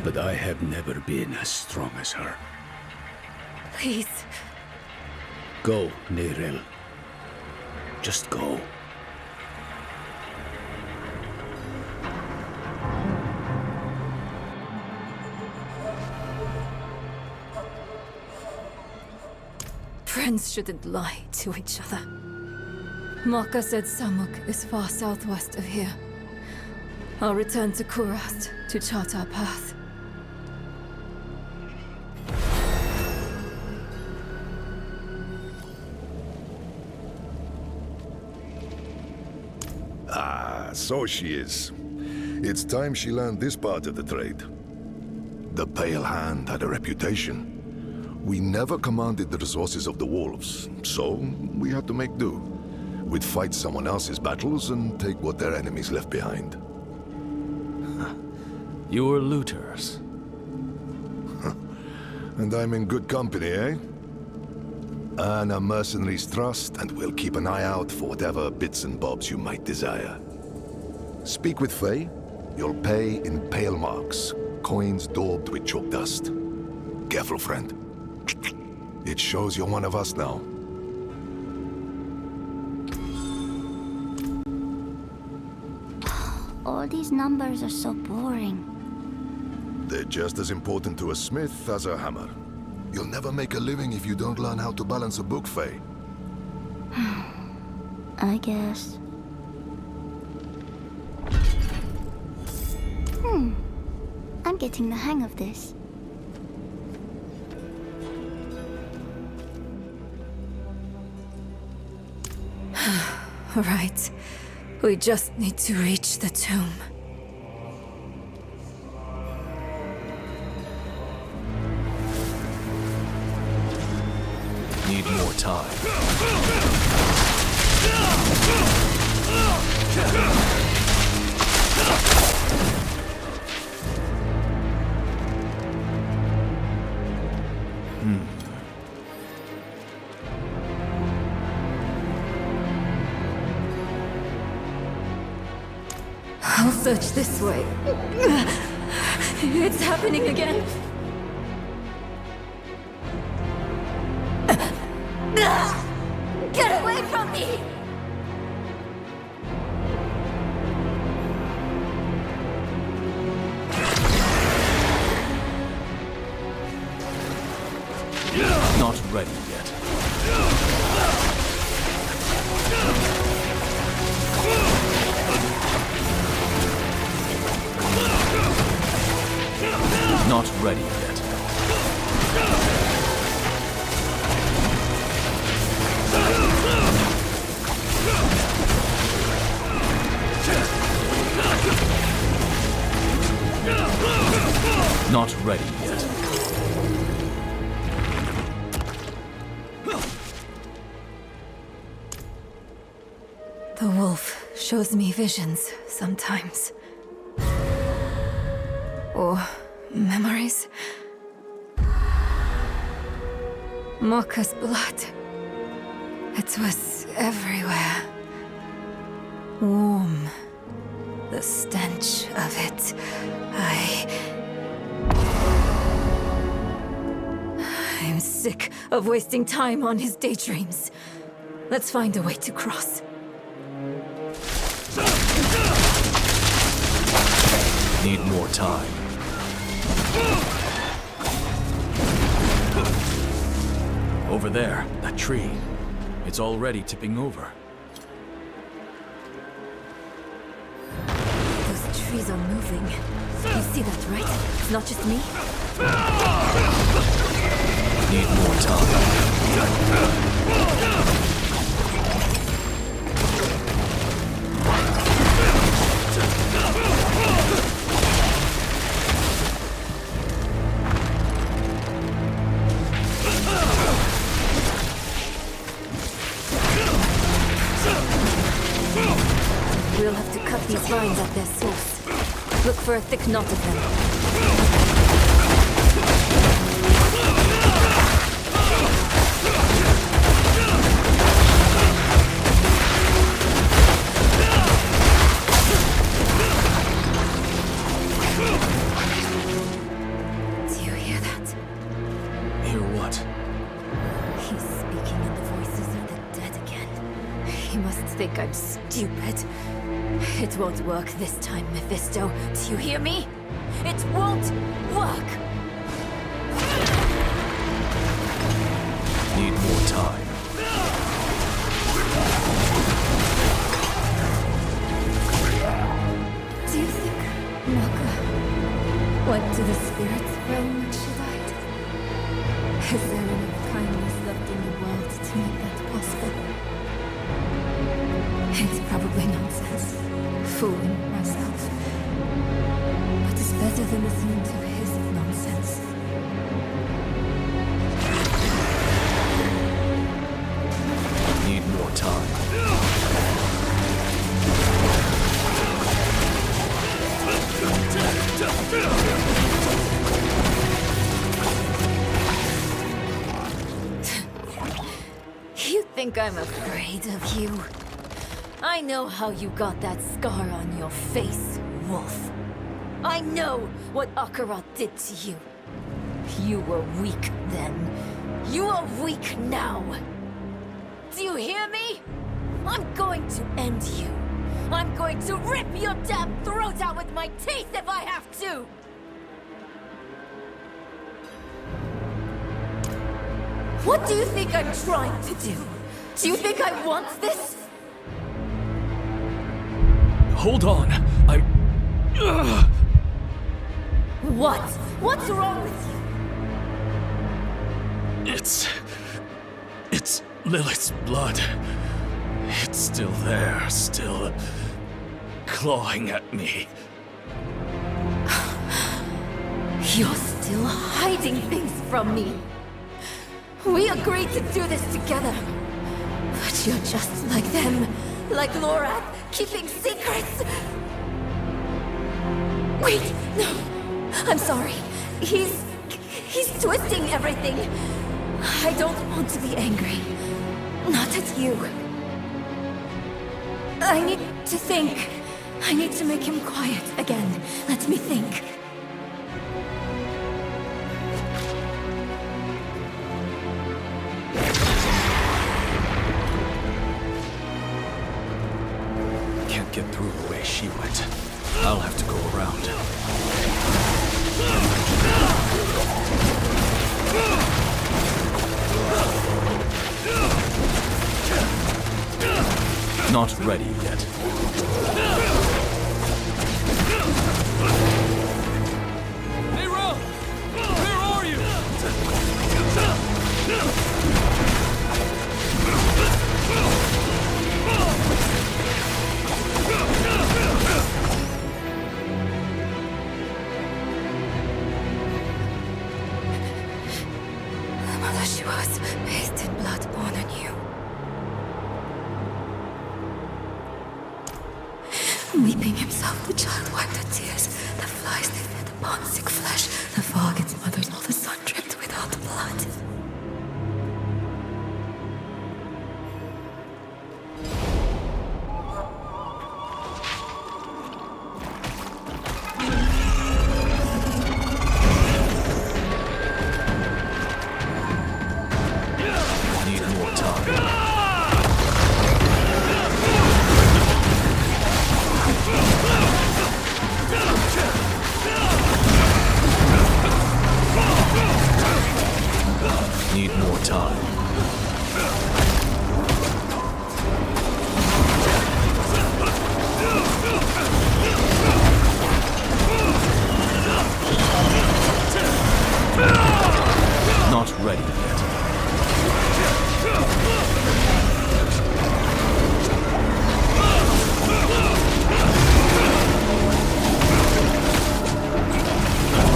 But I have never been as strong as her. Please. Go, Nirel. Just go. Friends shouldn't lie to each other. Maka said Samuk is far southwest of here. I'll return to Kurast to chart our path. Ah, so she is. It's time she learned this part of the trade. The Pale Hand had a reputation. We never commanded the resources of the wolves, so we had to make do. We'd fight someone else's battles and take what their enemies left behind. You were looters. And I'm in good company, eh? Earn a mercenary's trust, and we'll keep an eye out for whatever bits and bobs you might desire. Speak with Faye. You'll pay in pale marks, coins daubed with chalk dust. Careful, friend. It shows you're one of us now. All these numbers are so boring. They're just as important to a smith as a hammer. You'll never make a living if you don't learn how to balance a book, Faye. I guess. I'm getting the hang of this. Right. We just need to reach the tomb. Need more time. I'll search this way. It's happening again. Get away from me! Not ready yet. Not ready yet. Not ready yet. The wolf shows me visions sometimes. Or memories. Mokka's blood. It was everywhere. Warm. The stench of it. I'm sick of wasting time on his daydreams. Let's find a way to cross. Need more time. Over there, that tree. It's already tipping over. Those trees are moving. You see that, right? It's not just me. Need more time. We'll have to cut these vines at their source. Look for a thick knot of them. Do you hear that? Hear what? He's speaking in the voices of the dead again. He must think I'm stupid. It won't work this time, Mephisto. Do you hear me? It won't work! Need more time. Do you think Mokka went to the spirit's realm when she died? Is there enough kindness left in the world to make that possible? It's probably nonsense. Fooling myself. But it's better than listening to his nonsense. Need more time. You think I'm afraid of you? I know how you got that scar on your face, Wolf. I know what Akarath did to you. You were weak then. You are weak now. Do you hear me? I'm going to end you. I'm going to rip your damn throat out with my teeth if I have to! What do you think I'm trying to do? Do you think I want this? Hold on. What? What's wrong with you? It's Lilith's blood. It's still there, still clawing at me. You're still hiding things from me. We agreed to do this together. But you're just like them. Like Lorath, keeping secrets. Wait, no. I'm sorry. He's twisting everything. I don't want to be angry. Not at you. I need to think. I need to make him quiet again. Let me think. Can't get through the way she went. I'll have to go around. Not ready yet. Nero! Where are you? The mother she was, bathed in blood born anew. Weeping himself, the child wiped her tears. The flies they fed upon sick flesh. The fog its mother's all the sun dripped without blood. Need more time. Need more time. Not ready yet.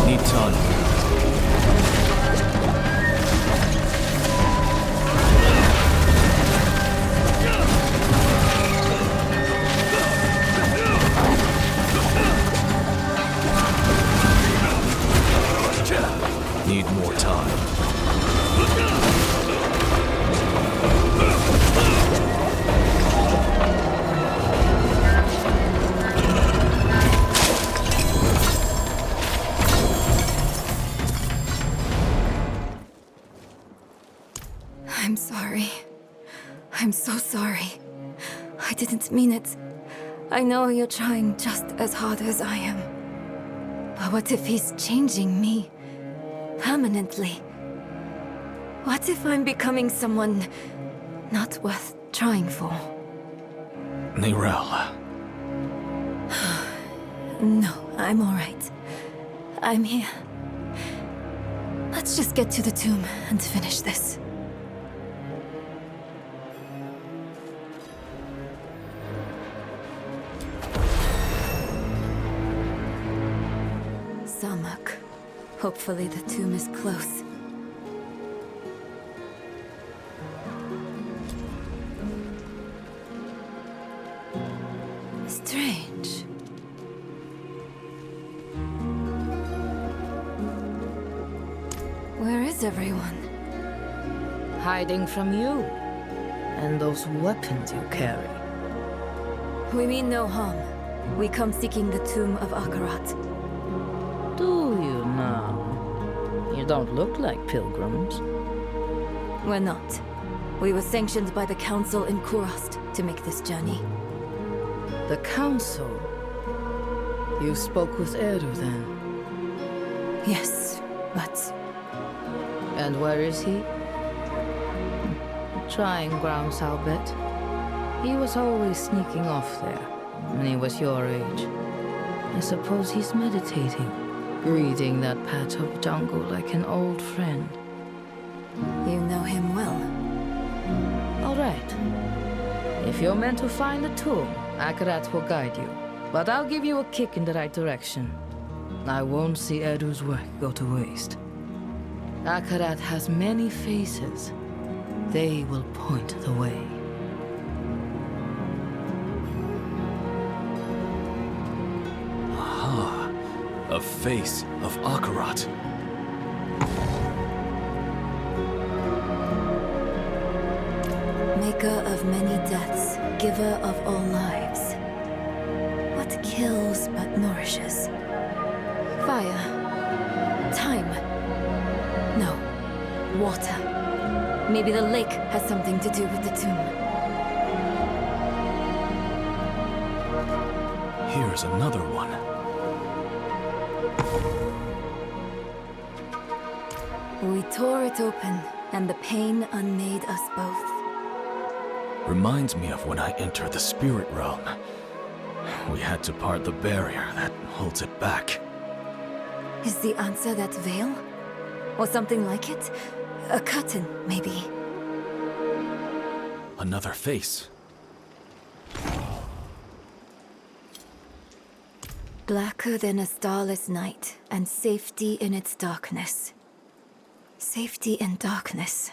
Need time. Need more time. I'm sorry. I'm so sorry. I didn't mean it. I know you're trying just as hard as I am. But what if he's changing me? Permanently? What if I'm becoming someone not worth trying for? Nirel. No, I'm alright. I'm here. Let's just get to the tomb and finish this. Samak. Hopefully the tomb is close. Strange. Where is everyone? Hiding from you. And those weapons you carry. We mean no harm. We come seeking the tomb of Akarath. Do you now? You don't look like pilgrims. We're not. We were sanctioned by the Council in Kurast to make this journey. The Council? You spoke with Eru then? Yes, but... And where is he? Trying grounds, I'll bet. He was always sneaking off there, when he was your age. I suppose he's meditating, reading that patch of jungle like an old friend. You know him well. All right. If you're meant to find the tomb, Akarath will guide you. But I'll give you a kick in the right direction. I won't see Eru's work go to waste. Akarath has many faces. They will point the way. Aha! A face of Akarath. Maker of many deaths, giver of all lives. What kills but nourishes? Fire. Time. No. Water. Maybe the lake has something to do with the tomb. Here's another one. We tore it open, and the pain unmade us both. Reminds me of when I entered the spirit realm. We had to part the barrier that holds it back. Is the answer that veil? Or something like it? A curtain, maybe. Another face. Blacker than a starless night, and safety in its darkness. Safety in darkness.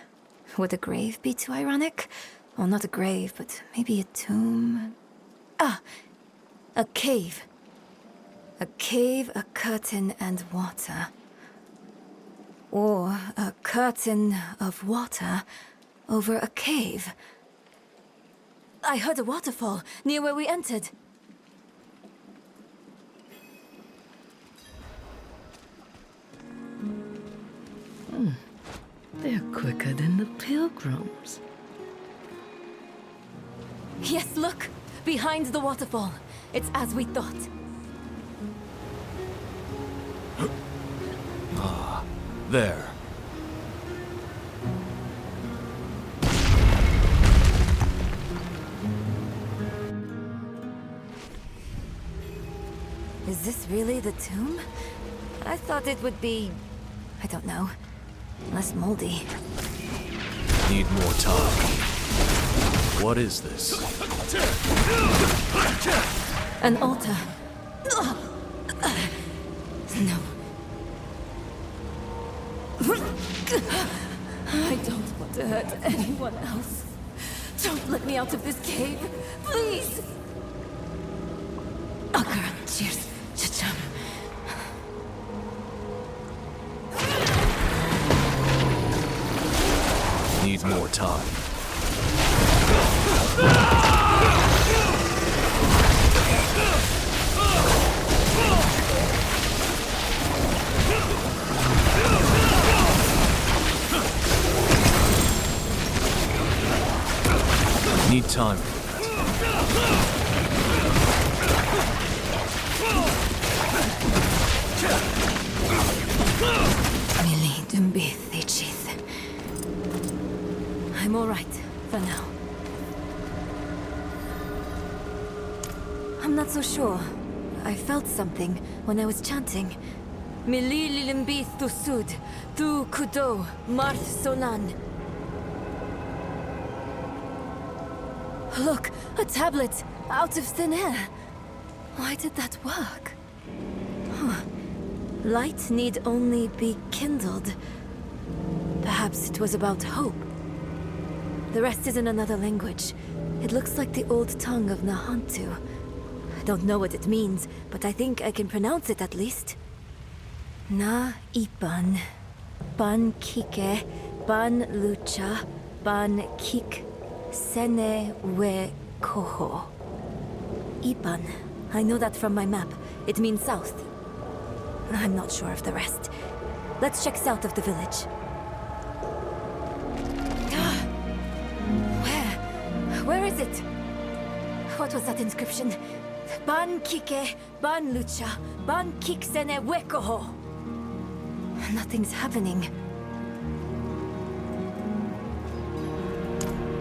Would a grave be too ironic? Well, not a grave, but maybe a tomb. Ah! A cave. A cave, a curtain, and water. Or a curtain of water over a cave. I heard a waterfall near where we entered. They're quicker than the pilgrims. Yes, look! Behind the waterfall. It's as we thought. Ah, there. Is this really the tomb? I thought it would be... I don't know. Less moldy. Need more time. What is this? An altar. No. I don't want to hurt anyone else. Don't let me out of this cave, please! Akarath, cheers. Cha-cham. Need more time. Need time for I'm all right, for now. I'm not so sure. I felt something when I was chanting. Mili lilimbi thusud, tu kudo, marth solan. Look, a tablet, out of thin air. Why did that work? Huh. Light need only be kindled. Perhaps it was about hope. The rest is in another language. It looks like the old tongue of Nahantu. I don't know what it means, but I think I can pronounce it at least. Na ipan, ban kike, ban lucha, ban kik, sene we koho. Ipan. I know that from my map. It means south. I'm not sure of the rest. Let's check south of the village. Where is it? What was that inscription? Ban kike, ban lucha, ban kik sene wekoho. Nothing's happening.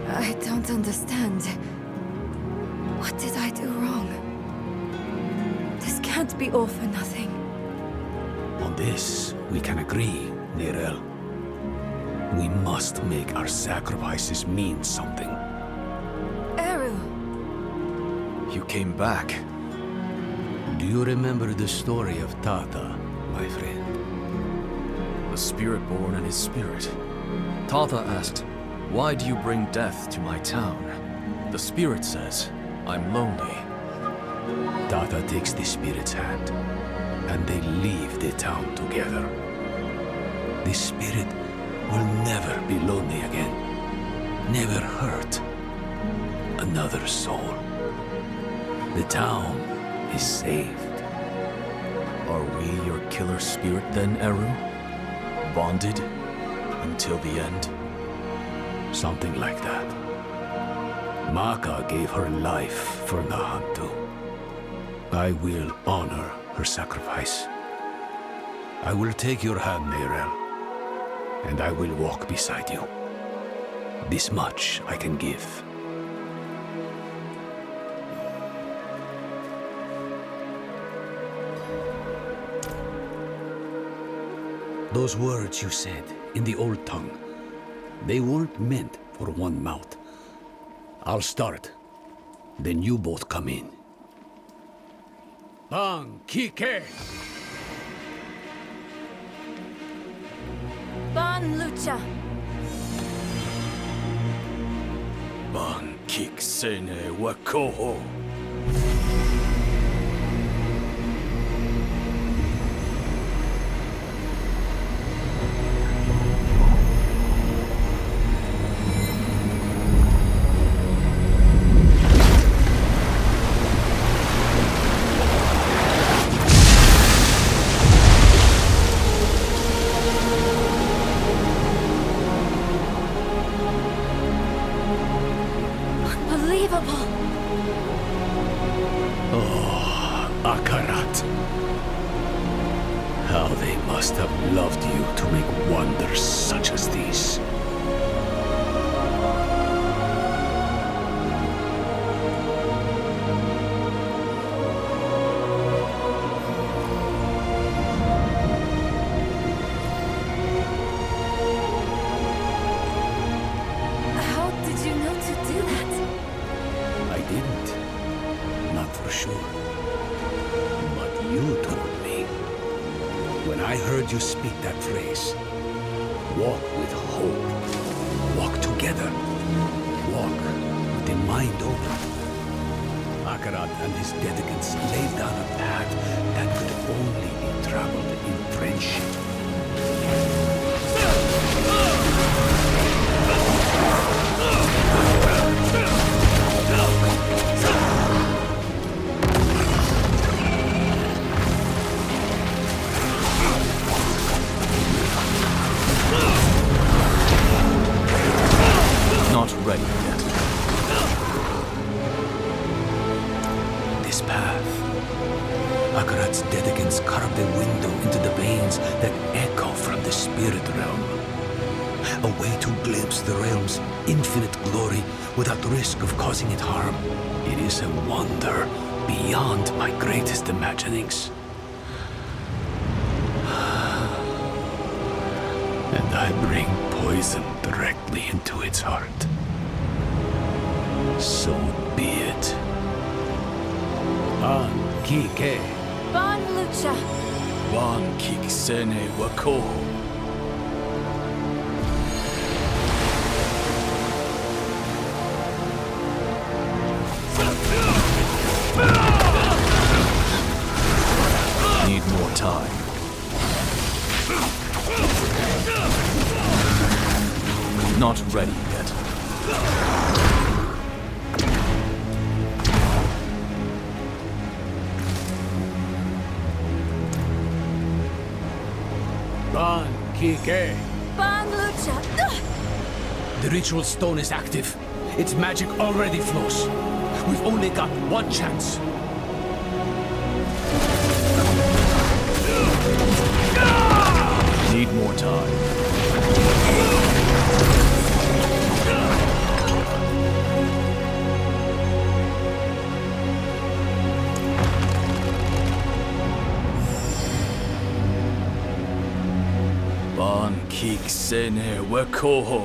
I don't understand. What did I do wrong? This can't be all for nothing. On this, we can agree, Nirel. We must make our sacrifices mean something. Eru! You came back. Do you remember the story of Tata, my friend? The Spiritborn and his spirit. Tata asked, "Why do you bring death to my town?" The spirit says, "I'm lonely." Tata takes the spirit's hand, and they leave the town together. The spirit will never be lonely again. Never hurt another soul. The town is saved. Are we your killer spirit then, Eru? Bonded until the end? Something like that. Maka gave her life for Nahantu. I will honor her sacrifice. I will take your hand, Neyrel, and I will walk beside you. This much I can give. Those words you said in the old tongue, they weren't meant for one mouth. I'll start, then you both come in. Bang Kike! Ban Lucha! Ban Kik Sene Wakoho! Akarath. How they must have loved you to make wonders such as these. How did you know to do that? I didn't. Not for sure. But you told me. When I heard you speak that phrase, walk with hope. Walk together. Walk with the mind open. Akarath and his dedicants laid down a path that could only be traveled in friendship. Not ready yet. This path. Akarath's dedicants carved a window into the veins that echo from the spirit realm. A way to glimpse the realm's infinite glory without risk of causing it harm. It is a wonder beyond my greatest imaginings. And I bring poison directly into its heart. So be it. Ban Kike. Ban Lucha! Ban Kik Sene Wakoho. Need more time. Not ready yet. Ban Kike. Ban Lucha! The ritual stone is active. Its magic already flows. We've only got one chance. Need more time. Ban Kik Sene Wakoho.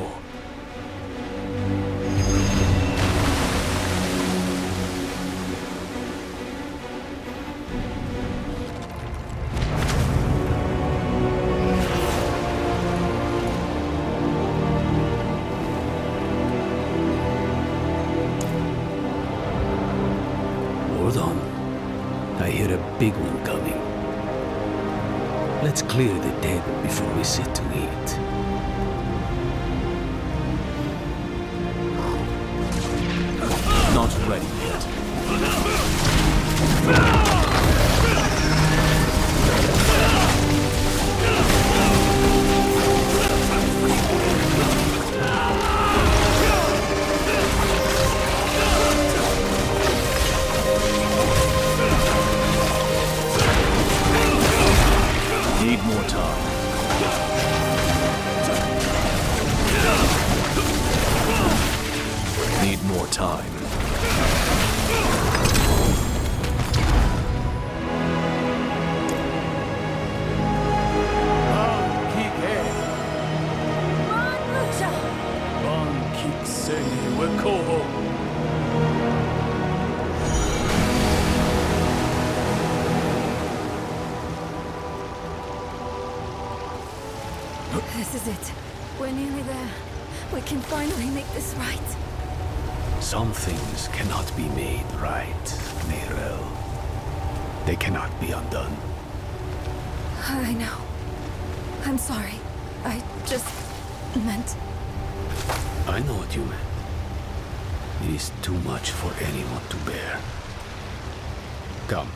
Let's clear the table before we sit to eat. Not ready yet. Need more time. Need more time. This is it. We're nearly there. We can finally make this right. Some things cannot be made right, Neyrelle. They cannot be undone. I know. I'm sorry. I just meant... I know what you meant. It is too much for anyone to bear. Come.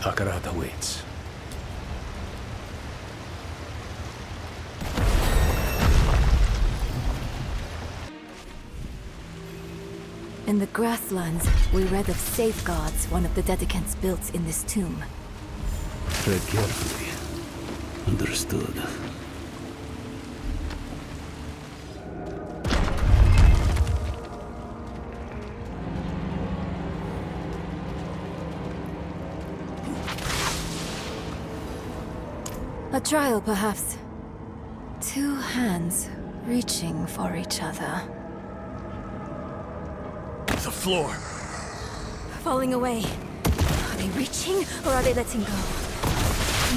Akarath awaits. In the grasslands, we read of safeguards one of the Dedicants built in this tomb. Tread carefully. Understood. A trial, perhaps. Two hands reaching for each other. The floor. Falling away. Are they reaching, or are they letting go?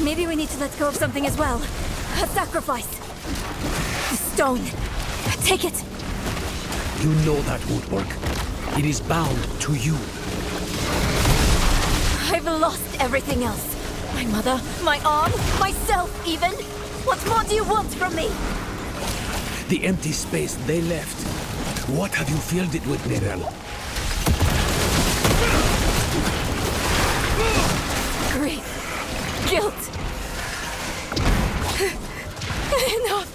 Maybe we need to let go of something as well. A sacrifice. The stone. Take it. You know that won't work. It is bound to you. I've lost everything else. My mother, my arm, myself even. What more do you want from me? The empty space they left. What have you filled it with, Neyrelle? Grief. Guilt. Enough.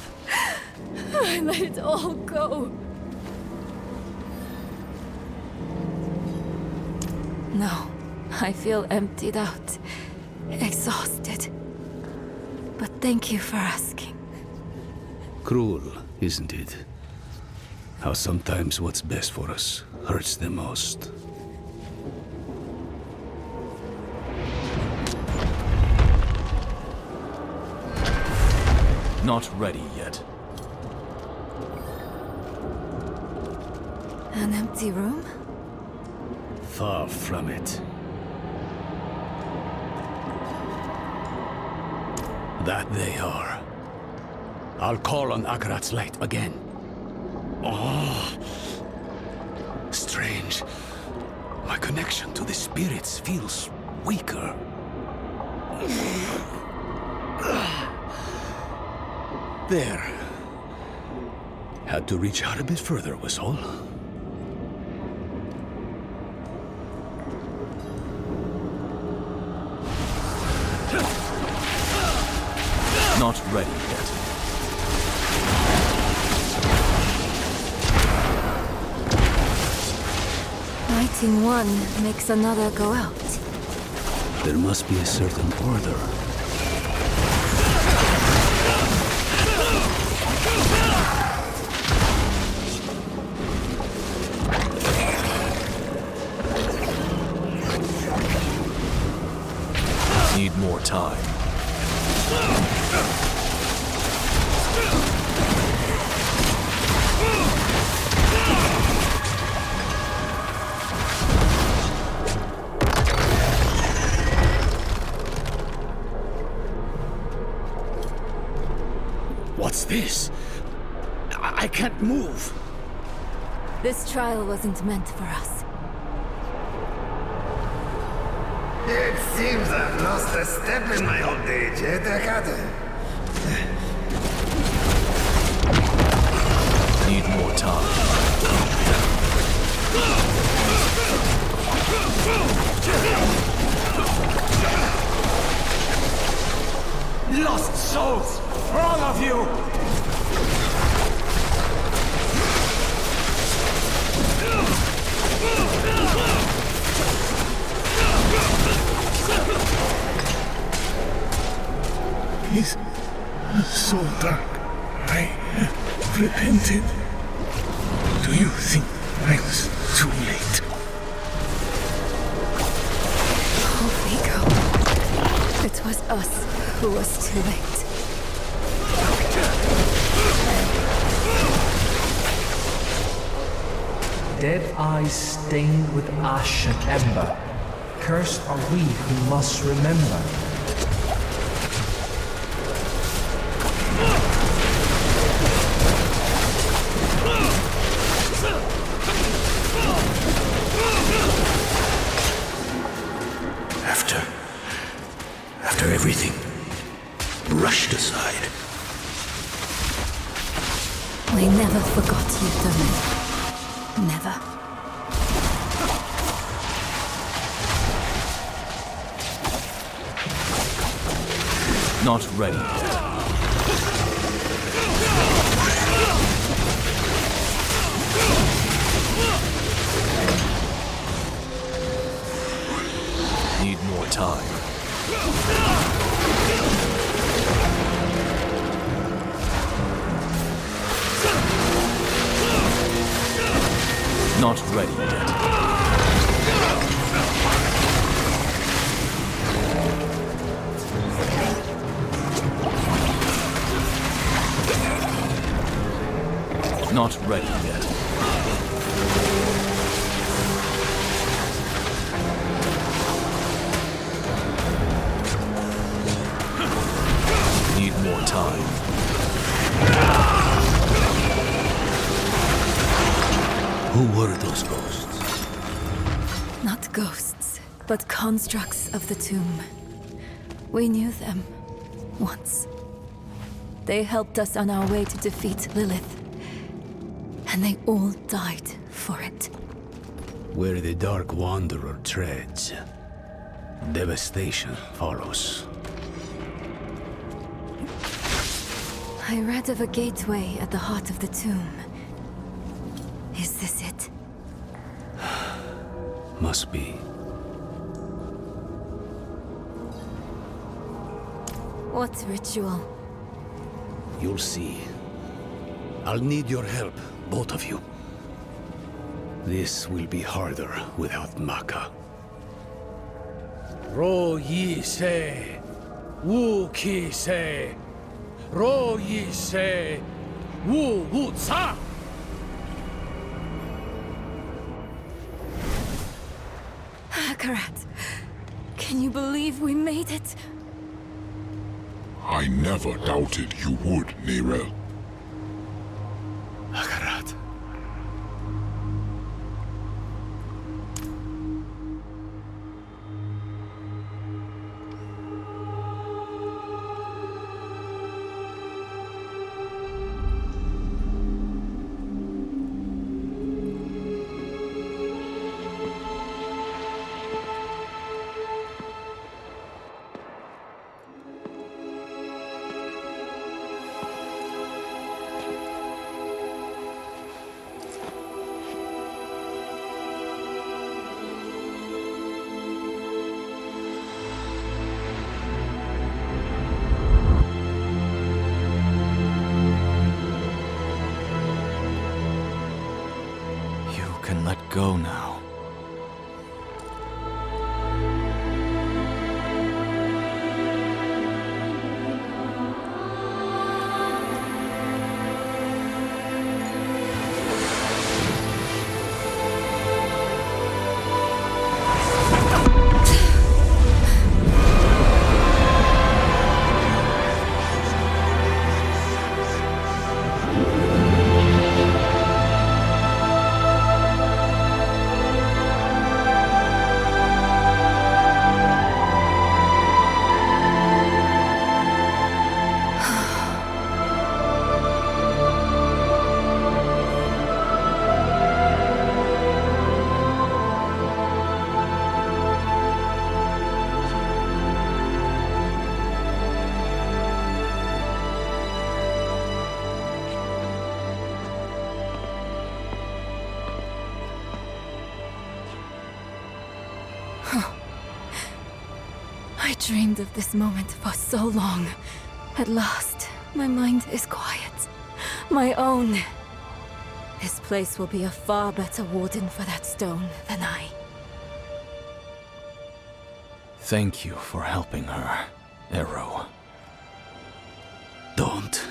I let it all go. No, I feel emptied out. Exhausted. But thank you for asking. Cruel, isn't it? How sometimes what's best for us hurts the most. Not ready yet. An empty room? Far from it. That they are. I'll call on Akarath's light again. Oh, strange. My connection to the spirits feels weaker. There. Had to reach out a bit further, was all. Not ready yet. Lighting one makes another go out. There must be a certain order. Need more time. What's this? I can't move. This trial wasn't meant for us. It seems I've lost a step in my old age, eh, Dakata? Need more time. Lost souls! All of you! It's so dark. I repented. Do you think I was too late? Oh, Vigo. It was us who was too late. Dead eyes stained with ash and ember. Cursed are we who must remember. After everything brushed aside. We never forgot you, Domin. Never. Not ready yet. Need more time. Not ready yet. Not ready yet. Need more time. Who were those ghosts? Not ghosts, but constructs of the tomb. We knew them once. They helped us on our way to defeat Lilith. And they all died for it. Where the Dark Wanderer treads, devastation follows. I read of a gateway at the heart of the tomb. Is this it? Must be. What ritual? You'll see. I'll need your help, both of you. This will be harder without Maka. Ro yi se, wu ki se, ro yi se, wu wu sa. Akarath, can you believe we made it? I never doubted you would, Nerel. Akarath. Go now. dreamed of this moment for so long. At last, my mind is quiet. My own. This place will be a far better warden for that stone than I. Thank you for helping her, Arrow. Don't.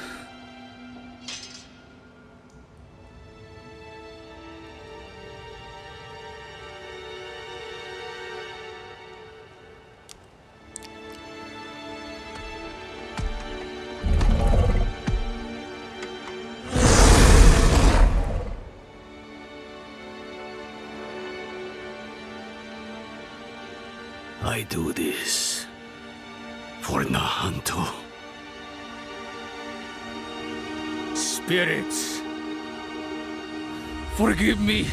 I do this for Nahantu. Spirits, forgive me.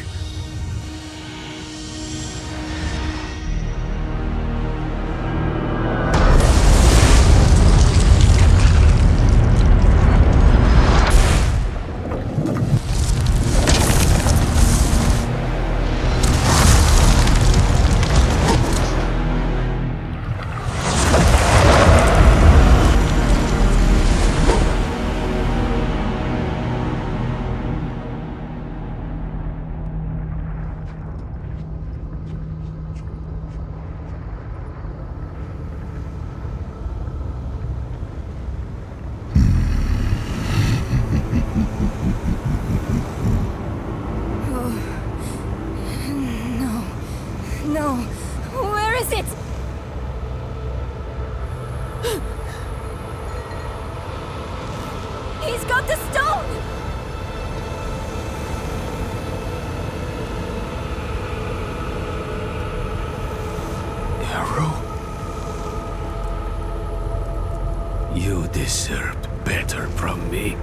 You deserved better from me.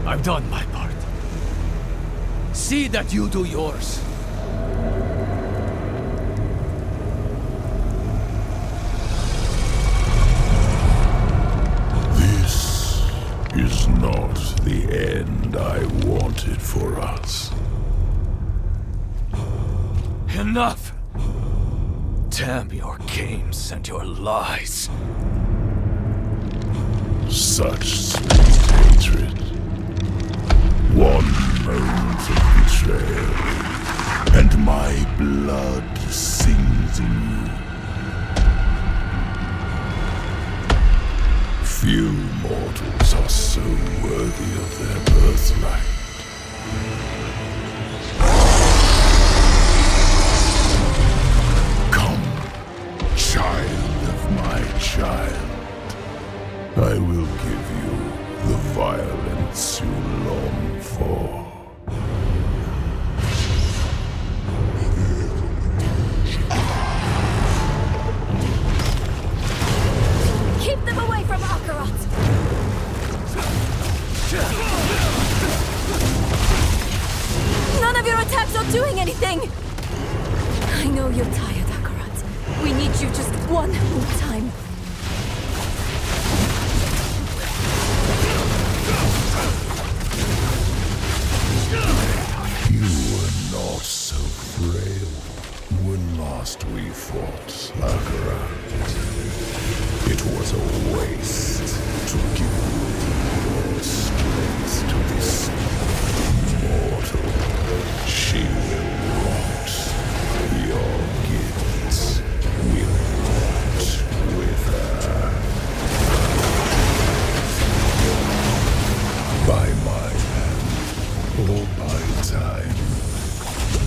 I've done my part. See that you do yours. This is not the end I wanted for us. Enough! Damn your games and your lies. Such sweet hatred. One moment of betrayal, and my blood sings anew. Few mortals are so worthy of their birthright. Child of my child, I will give you the violence you long for. Keep them away from Akarath! None of your attacks are doing anything! I know you're tired, Akarath. We need you just one more time. You were not so frail when last we fought, Akarath. It was a waste to give your strength to this mortal. She will rot. Your gifts will rot with her. By my hand, or by time,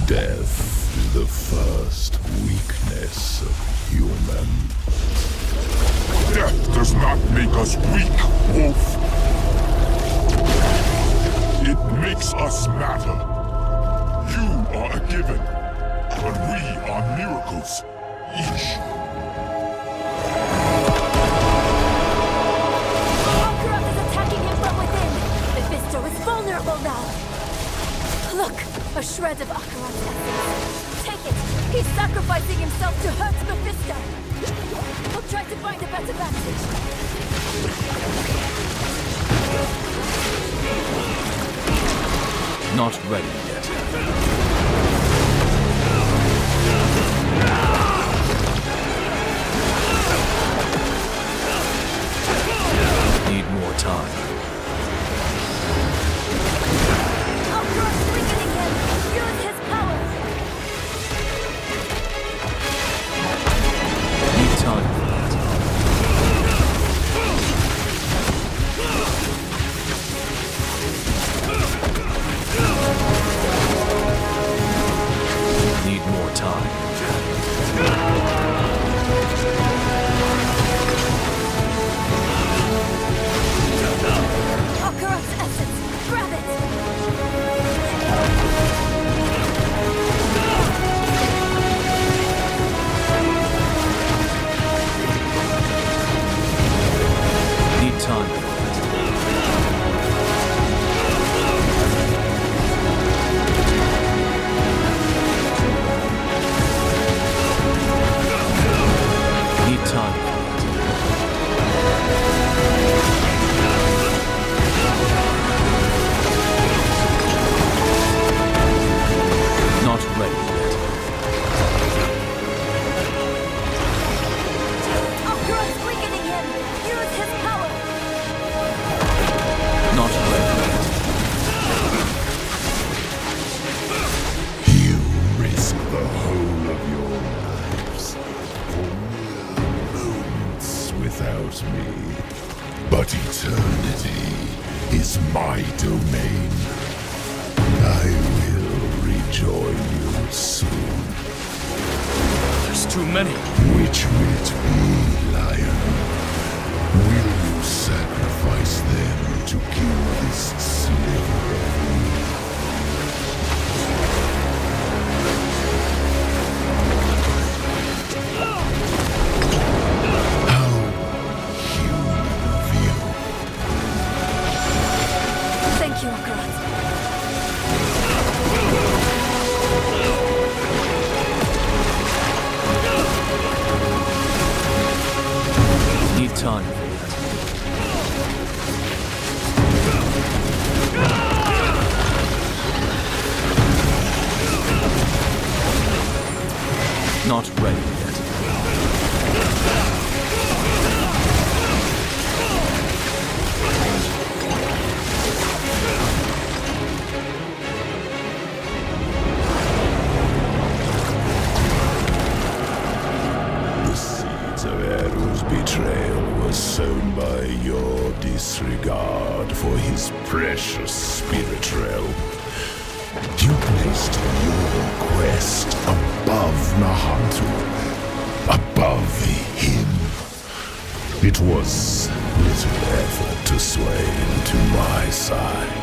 death is the first weakness of human. Death does not make us weak, Wolf. It makes us matter. You are a given, but we are miracles, each. Akarath is attacking him from within! Mephisto is vulnerable now! Look! A shred of Akarath's essence. Take it! He's sacrificing himself to hurt Mephisto! I'll try to find a better vantage. Not ready yet. time. Not ready yet. Akarath's weakening him! Use his power! Not ready yet. You risk the whole of your lives for mere moments without me. But eternity is my domain. I will rejoin you soon. There's too many. Which will it be, Lion? Will you sacrifice them to kill this sliver of me? How human of you. Thank you, Akarath. Need time. Not ready yet. The seeds of Eru's betrayal were sown by your disregard for his precious spirit realm. You placed your quest above Nahantu, above him. It was little effort to sway him to my side.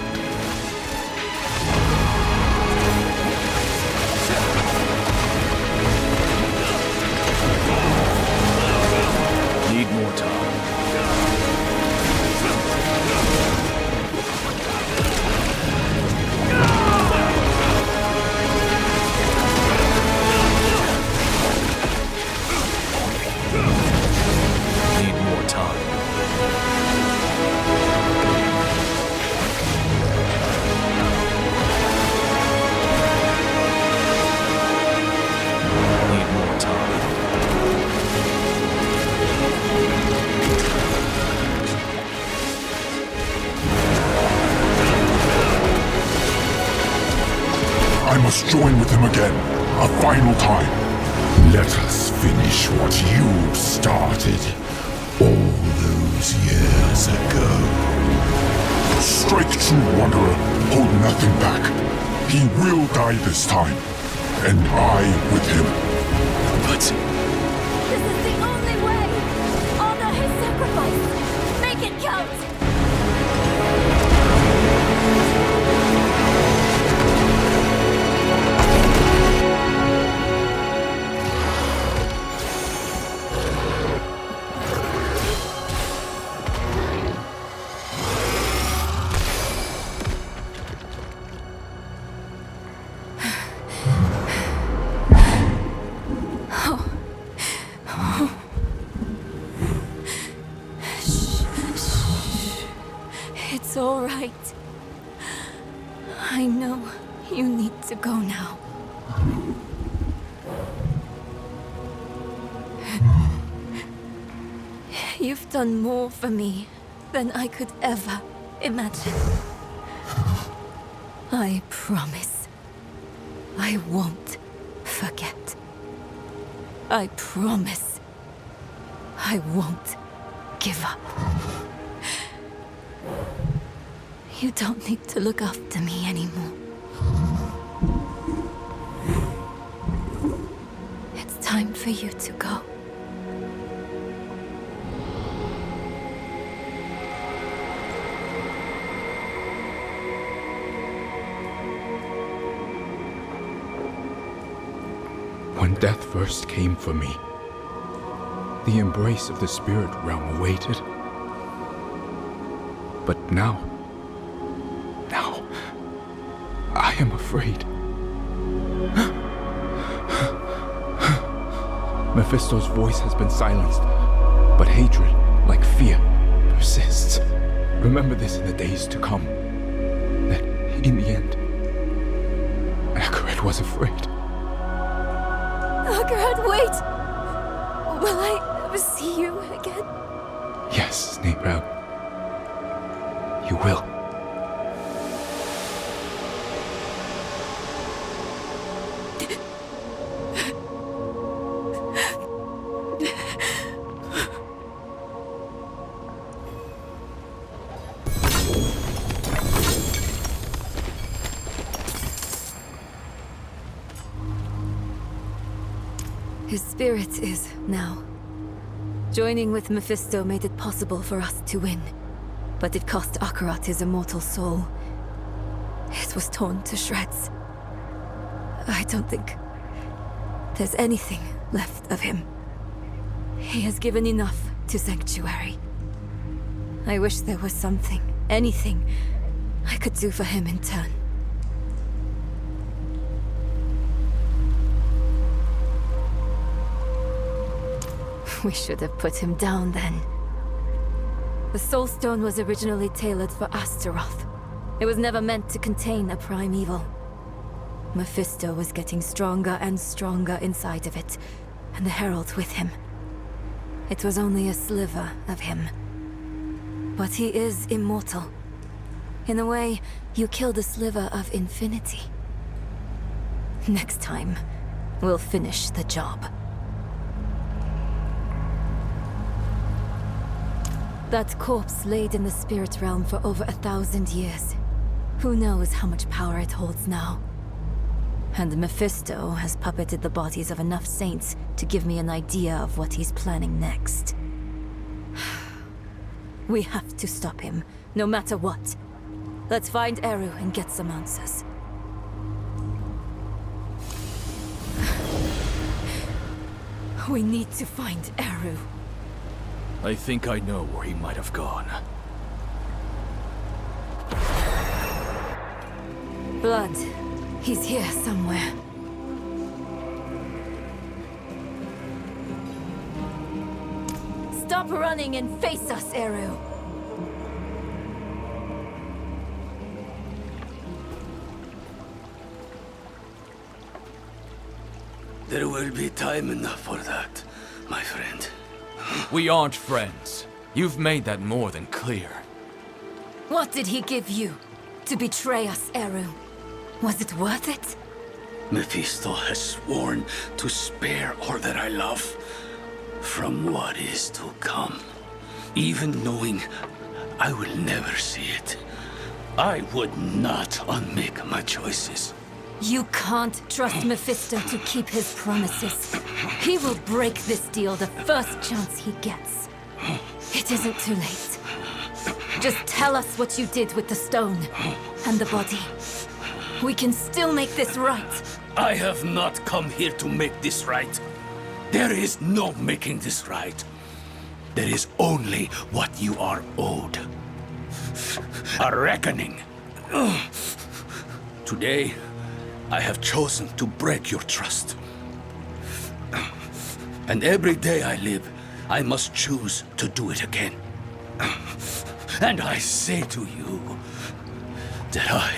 Need more time. Need more time. Need more time. I must join with him again, a final time. Let us finish what you started all those years ago. Strike true, Wanderer. Hold nothing back. He will die this time, and I with him. But This is the only way! Honor his sacrifice! Make it count! It's all right. I know you need to go now. You've done more for me than I could ever imagine. I promise I won't forget. I promise I won't give up. You don't need to look after me anymore. It's time for you to go. When death first came for me, the embrace of the spirit realm awaited. But now, I am afraid. Mephisto's voice has been silenced, but hatred, like fear, persists. Remember this in the days to come. That, in the end, Akarath was afraid. Akarath, wait! Will I ever see you again? Yes, Nameless. You will. His spirit is now. Joining with Mephisto made it possible for us to win. But it cost Akarath his immortal soul. It was torn to shreds. I don't think there's anything left of him. He has given enough to Sanctuary. I wish there was something, anything, I could do for him in turn. We should have put him down then. The Soul Stone was originally tailored for Astaroth. It was never meant to contain a primeval. Mephisto was getting stronger and stronger inside of it, and the Herald with him. It was only a sliver of him. But he is immortal. In a way, you killed a sliver of infinity. Next time, we'll finish the job. That corpse laid in the spirit realm for over 1,000 years. Who knows how much power it holds now? And Mephisto has puppeted the bodies of enough saints to give me an idea of what he's planning next. We have to stop him, no matter what. Let's find Eru and get some answers. We need to find Eru. I think I know where he might have gone. Blood. He's here somewhere. Stop running and face us, Eru. There will be time enough for that, my friend. We aren't friends. You've made that more than clear. What did he give you to betray us, Eru? Was it worth it? Mephisto has sworn to spare all that I love from what is to come. Even knowing I will never see it, I would not unmake my choices. You can't trust Mephisto to keep his promises. He will break this deal the first chance he gets. It isn't too late. Just tell us what you did with the stone and the body. We can still make this right. I have not come here to make this right. There is no making this right. There is only what you are owed. A reckoning. Today, I have chosen to break your trust. And every day I live, I must choose to do it again. And I say to you that I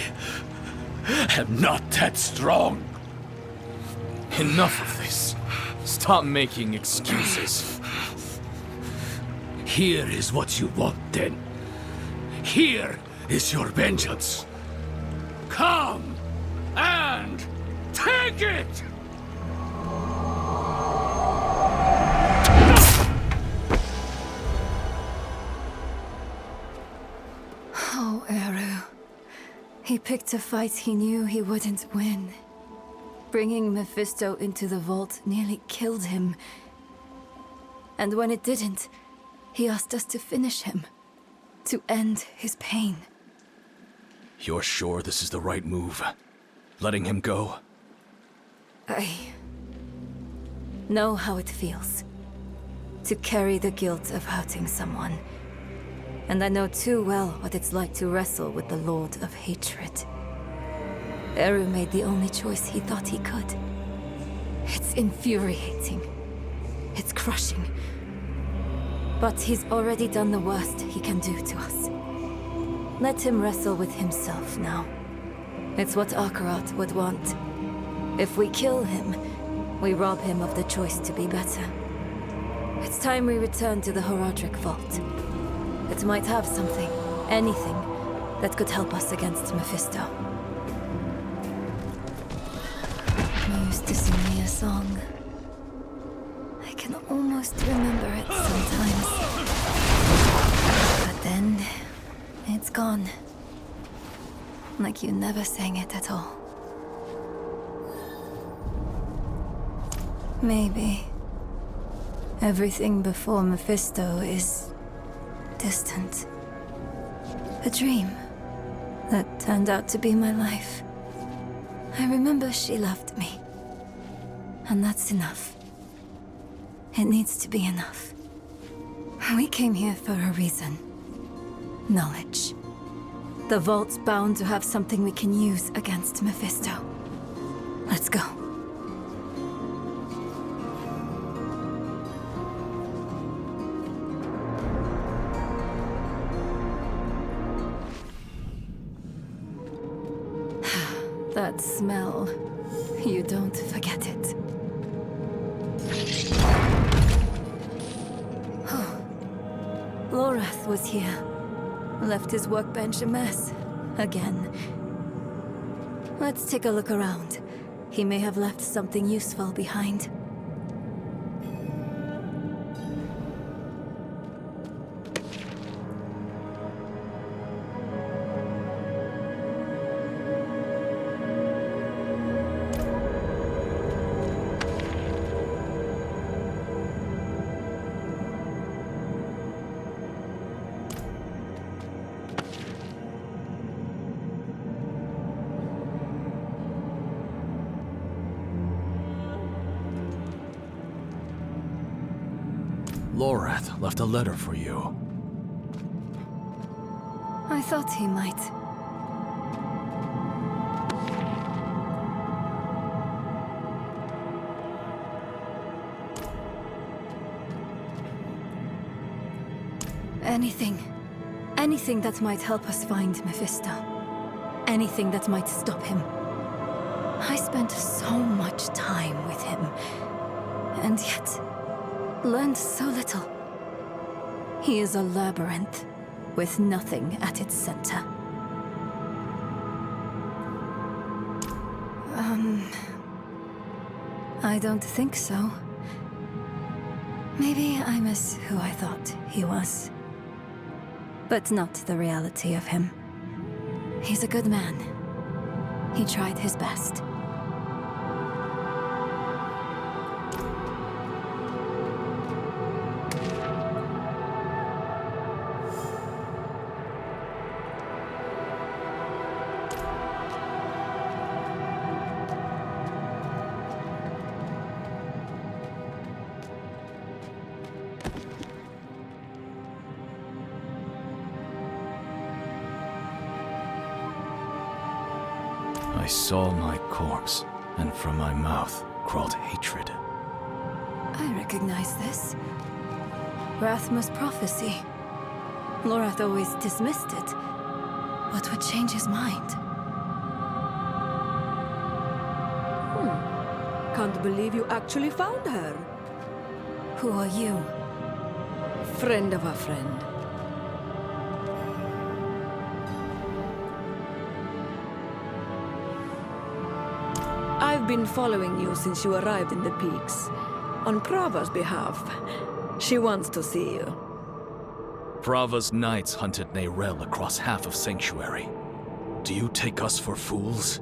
am not that strong. Enough of this. Stop making excuses. Here is what you want, then. Here is your vengeance. Come and take it! Oh, Eru. He picked a fight he knew he wouldn't win. Bringing Mephisto into the vault nearly killed him. And when it didn't, he asked us to finish him. To end his pain. You're sure this is the right move? Letting him go? I know how it feels. To carry the guilt of hurting someone. And I know too well what it's like to wrestle with the Lord of Hatred. Eru made the only choice he thought he could. It's infuriating. crushing. But he's already done the worst he can do to us. Let him wrestle with himself now. It's what Akarath would want. If we kill him, we rob him of the choice to be better. It's time we return to the Horadric Vault. It might have something, anything, that could help us against Mephisto. He used to sing me a song. I can almost remember it sometimes. But then, it's gone. Like you never sang it at all. Maybe everything before Mephisto is distant. A dream that turned out to be my life. I remember she loved me. And that's enough. It needs to be enough. We came here for a reason. Knowledge. The Vault's bound to have something we can use against Mephisto. Let's go. That smell. You don't forget it. Lorath was here. Left his workbench a mess. Again. Let's take a look around. He may have left something useful behind. Lorath left a letter for you. I thought he might. Anything that might help us find Mephisto. Anything that might stop him. I spent so much time with him, and yet learned so little. He is a labyrinth, with nothing at its center. I don't think so. Maybe I'm as who I thought he was. But not the reality of him. He's a good man. He tried his best. I saw my corpse, and from my mouth crawled hatred. I recognize this. Rathma's prophecy. Lorath always dismissed it. What would change his mind? Can't believe you actually found her. Who are you? Friend of a friend. I've been following you since you arrived in the peaks. On Prava's behalf. She wants to see you. Prava's knights hunted Nerel across half of Sanctuary. Do you take us for fools?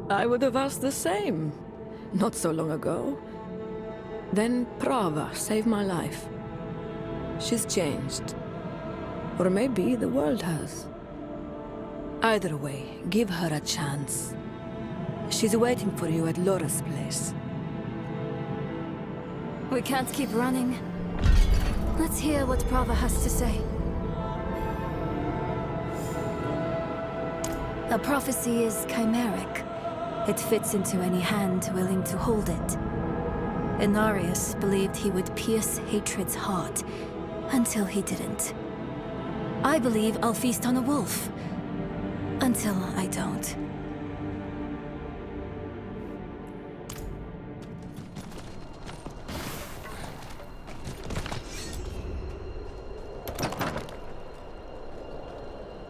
I would have asked the same. Not so long ago. Then Prava saved my life. She's changed. Or maybe the world has. Either way, give her a chance. She's waiting for you at Lora's place. We can't keep running. Let's hear what Prava has to say. A prophecy is chimeric. It fits into any hand willing to hold it. Inarius believed he would pierce hatred's heart, until he didn't. I believe I'll feast on a wolf, until I don't.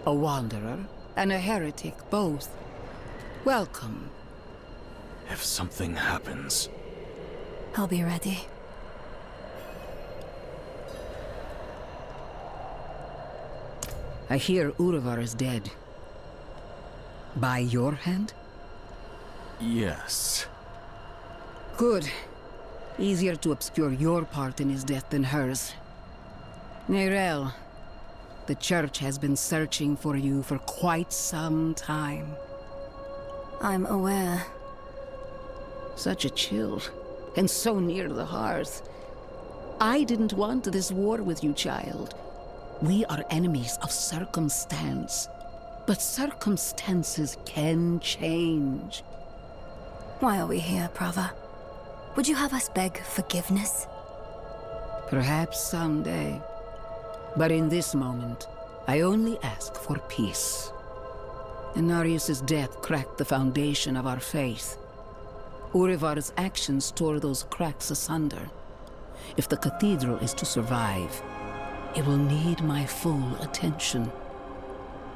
A wanderer and a heretic both. Welcome. If something happens... I'll be ready. I hear Uravar is dead. By your hand? Yes. Good. Easier to obscure your part in his death than hers. Neyrelle, the Church has been searching for you for quite some time. I'm aware. Such a chill, and so near the hearth. I didn't want this war with you, child. We are enemies of circumstance. But circumstances can change. Why are we here, brother? Would you have us beg forgiveness? Perhaps someday. But in this moment, I only ask for peace. Inarius' death cracked the foundation of our faith. Urivar's actions tore those cracks asunder. If the cathedral is to survive, it will need my full attention.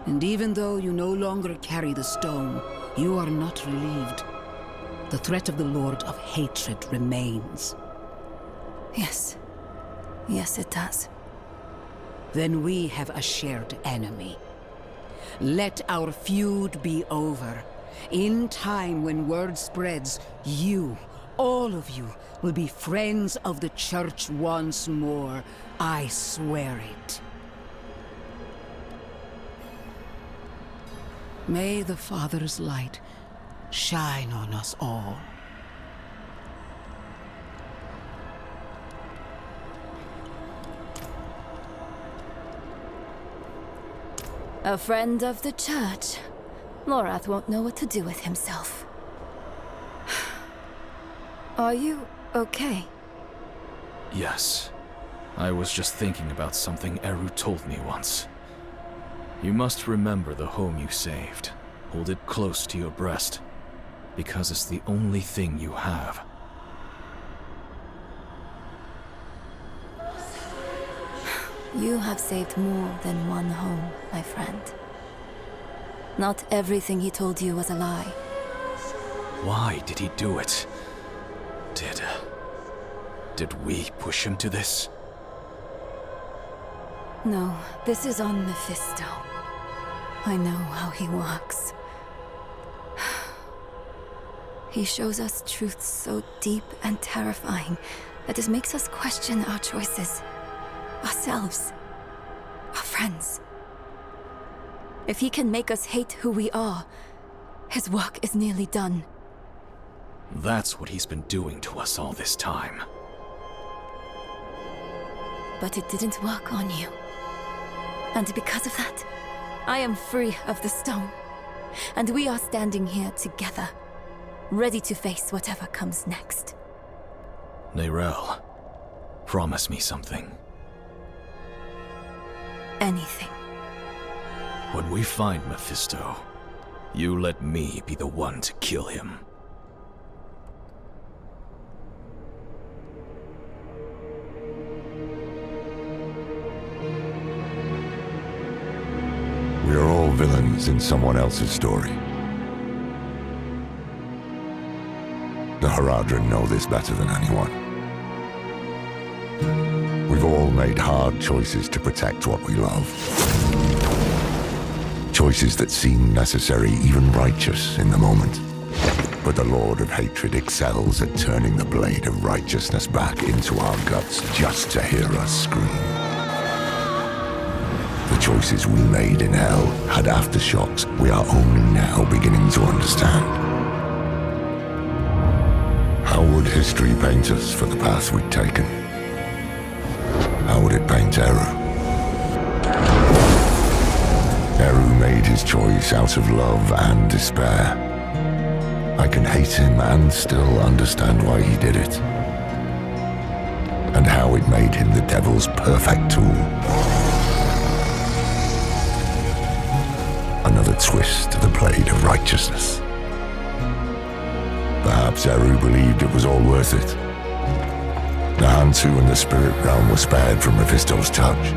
And even though you no longer carry the stone, you are not relieved. The threat of the Lord of Hatred remains. Yes. Yes, it does. Then we have a shared enemy. Let our feud be over. In time, when word spreads, you, all of you, will be friends of the Church once more. I swear it. May the Father's light shine on us all. A friend of the Church. Lorath won't know what to do with himself. Are you okay? Yes. I was just thinking about something Eru told me once. You must remember the home you saved. Hold it close to your breast, because it's the only thing you have. You have saved more than one home, my friend. Not everything he told you was a lie. Why did he do it? Did we push him to this? No, this is on Mephisto. I know how he works. He shows us truths so deep and terrifying that it makes us question our choices. Ourselves. Our friends. If he can make us hate who we are, his work is nearly done. That's what he's been doing to us all this time. But it didn't work on you. And because of that, I am free of the stone. And we are standing here together, ready to face whatever comes next. Neyrelle, promise me something. Anything. When we find Mephisto, you let me be the one to kill him. We are all villains in someone else's story. The Haradrim know this better than anyone. We've all made hard choices to protect what we love. Choices that seem necessary, even righteous in the moment. But the Lord of Hatred excels at turning the blade of righteousness back into our guts just to hear us scream. The choices we made in hell had aftershocks we are only now beginning to understand. How would history paint us for the path we'd taken? How would it paint Eru? Eru made his choice out of love and despair. I can hate him and still understand why he did it. how it made him the devil's perfect tool. Another twist to the blade of righteousness. Perhaps Eru believed it was all worth it. The Hantu and the spirit realm were spared from Mephisto's touch.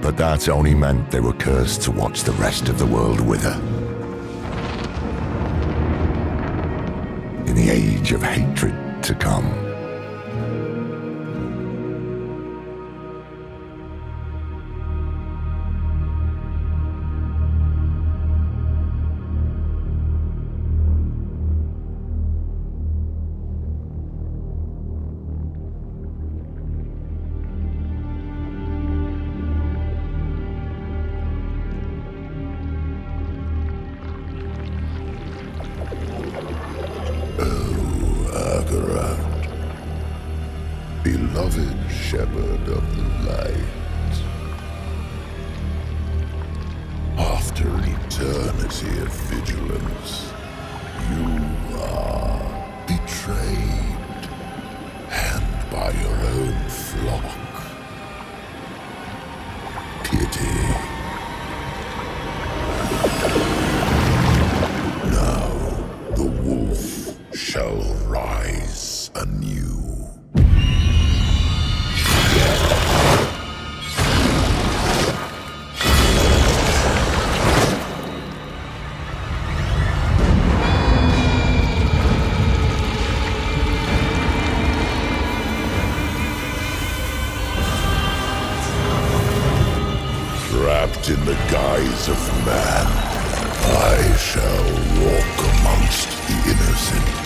But that only meant they were cursed to watch the rest of the world wither. In the age of hatred to come. Beloved shepherd of the light, after eternity of vigilance, you are betrayed, and by your own flock. Pity. Now the wolf shall rise anew. Wrapped in the guise of man, I shall walk amongst the innocent.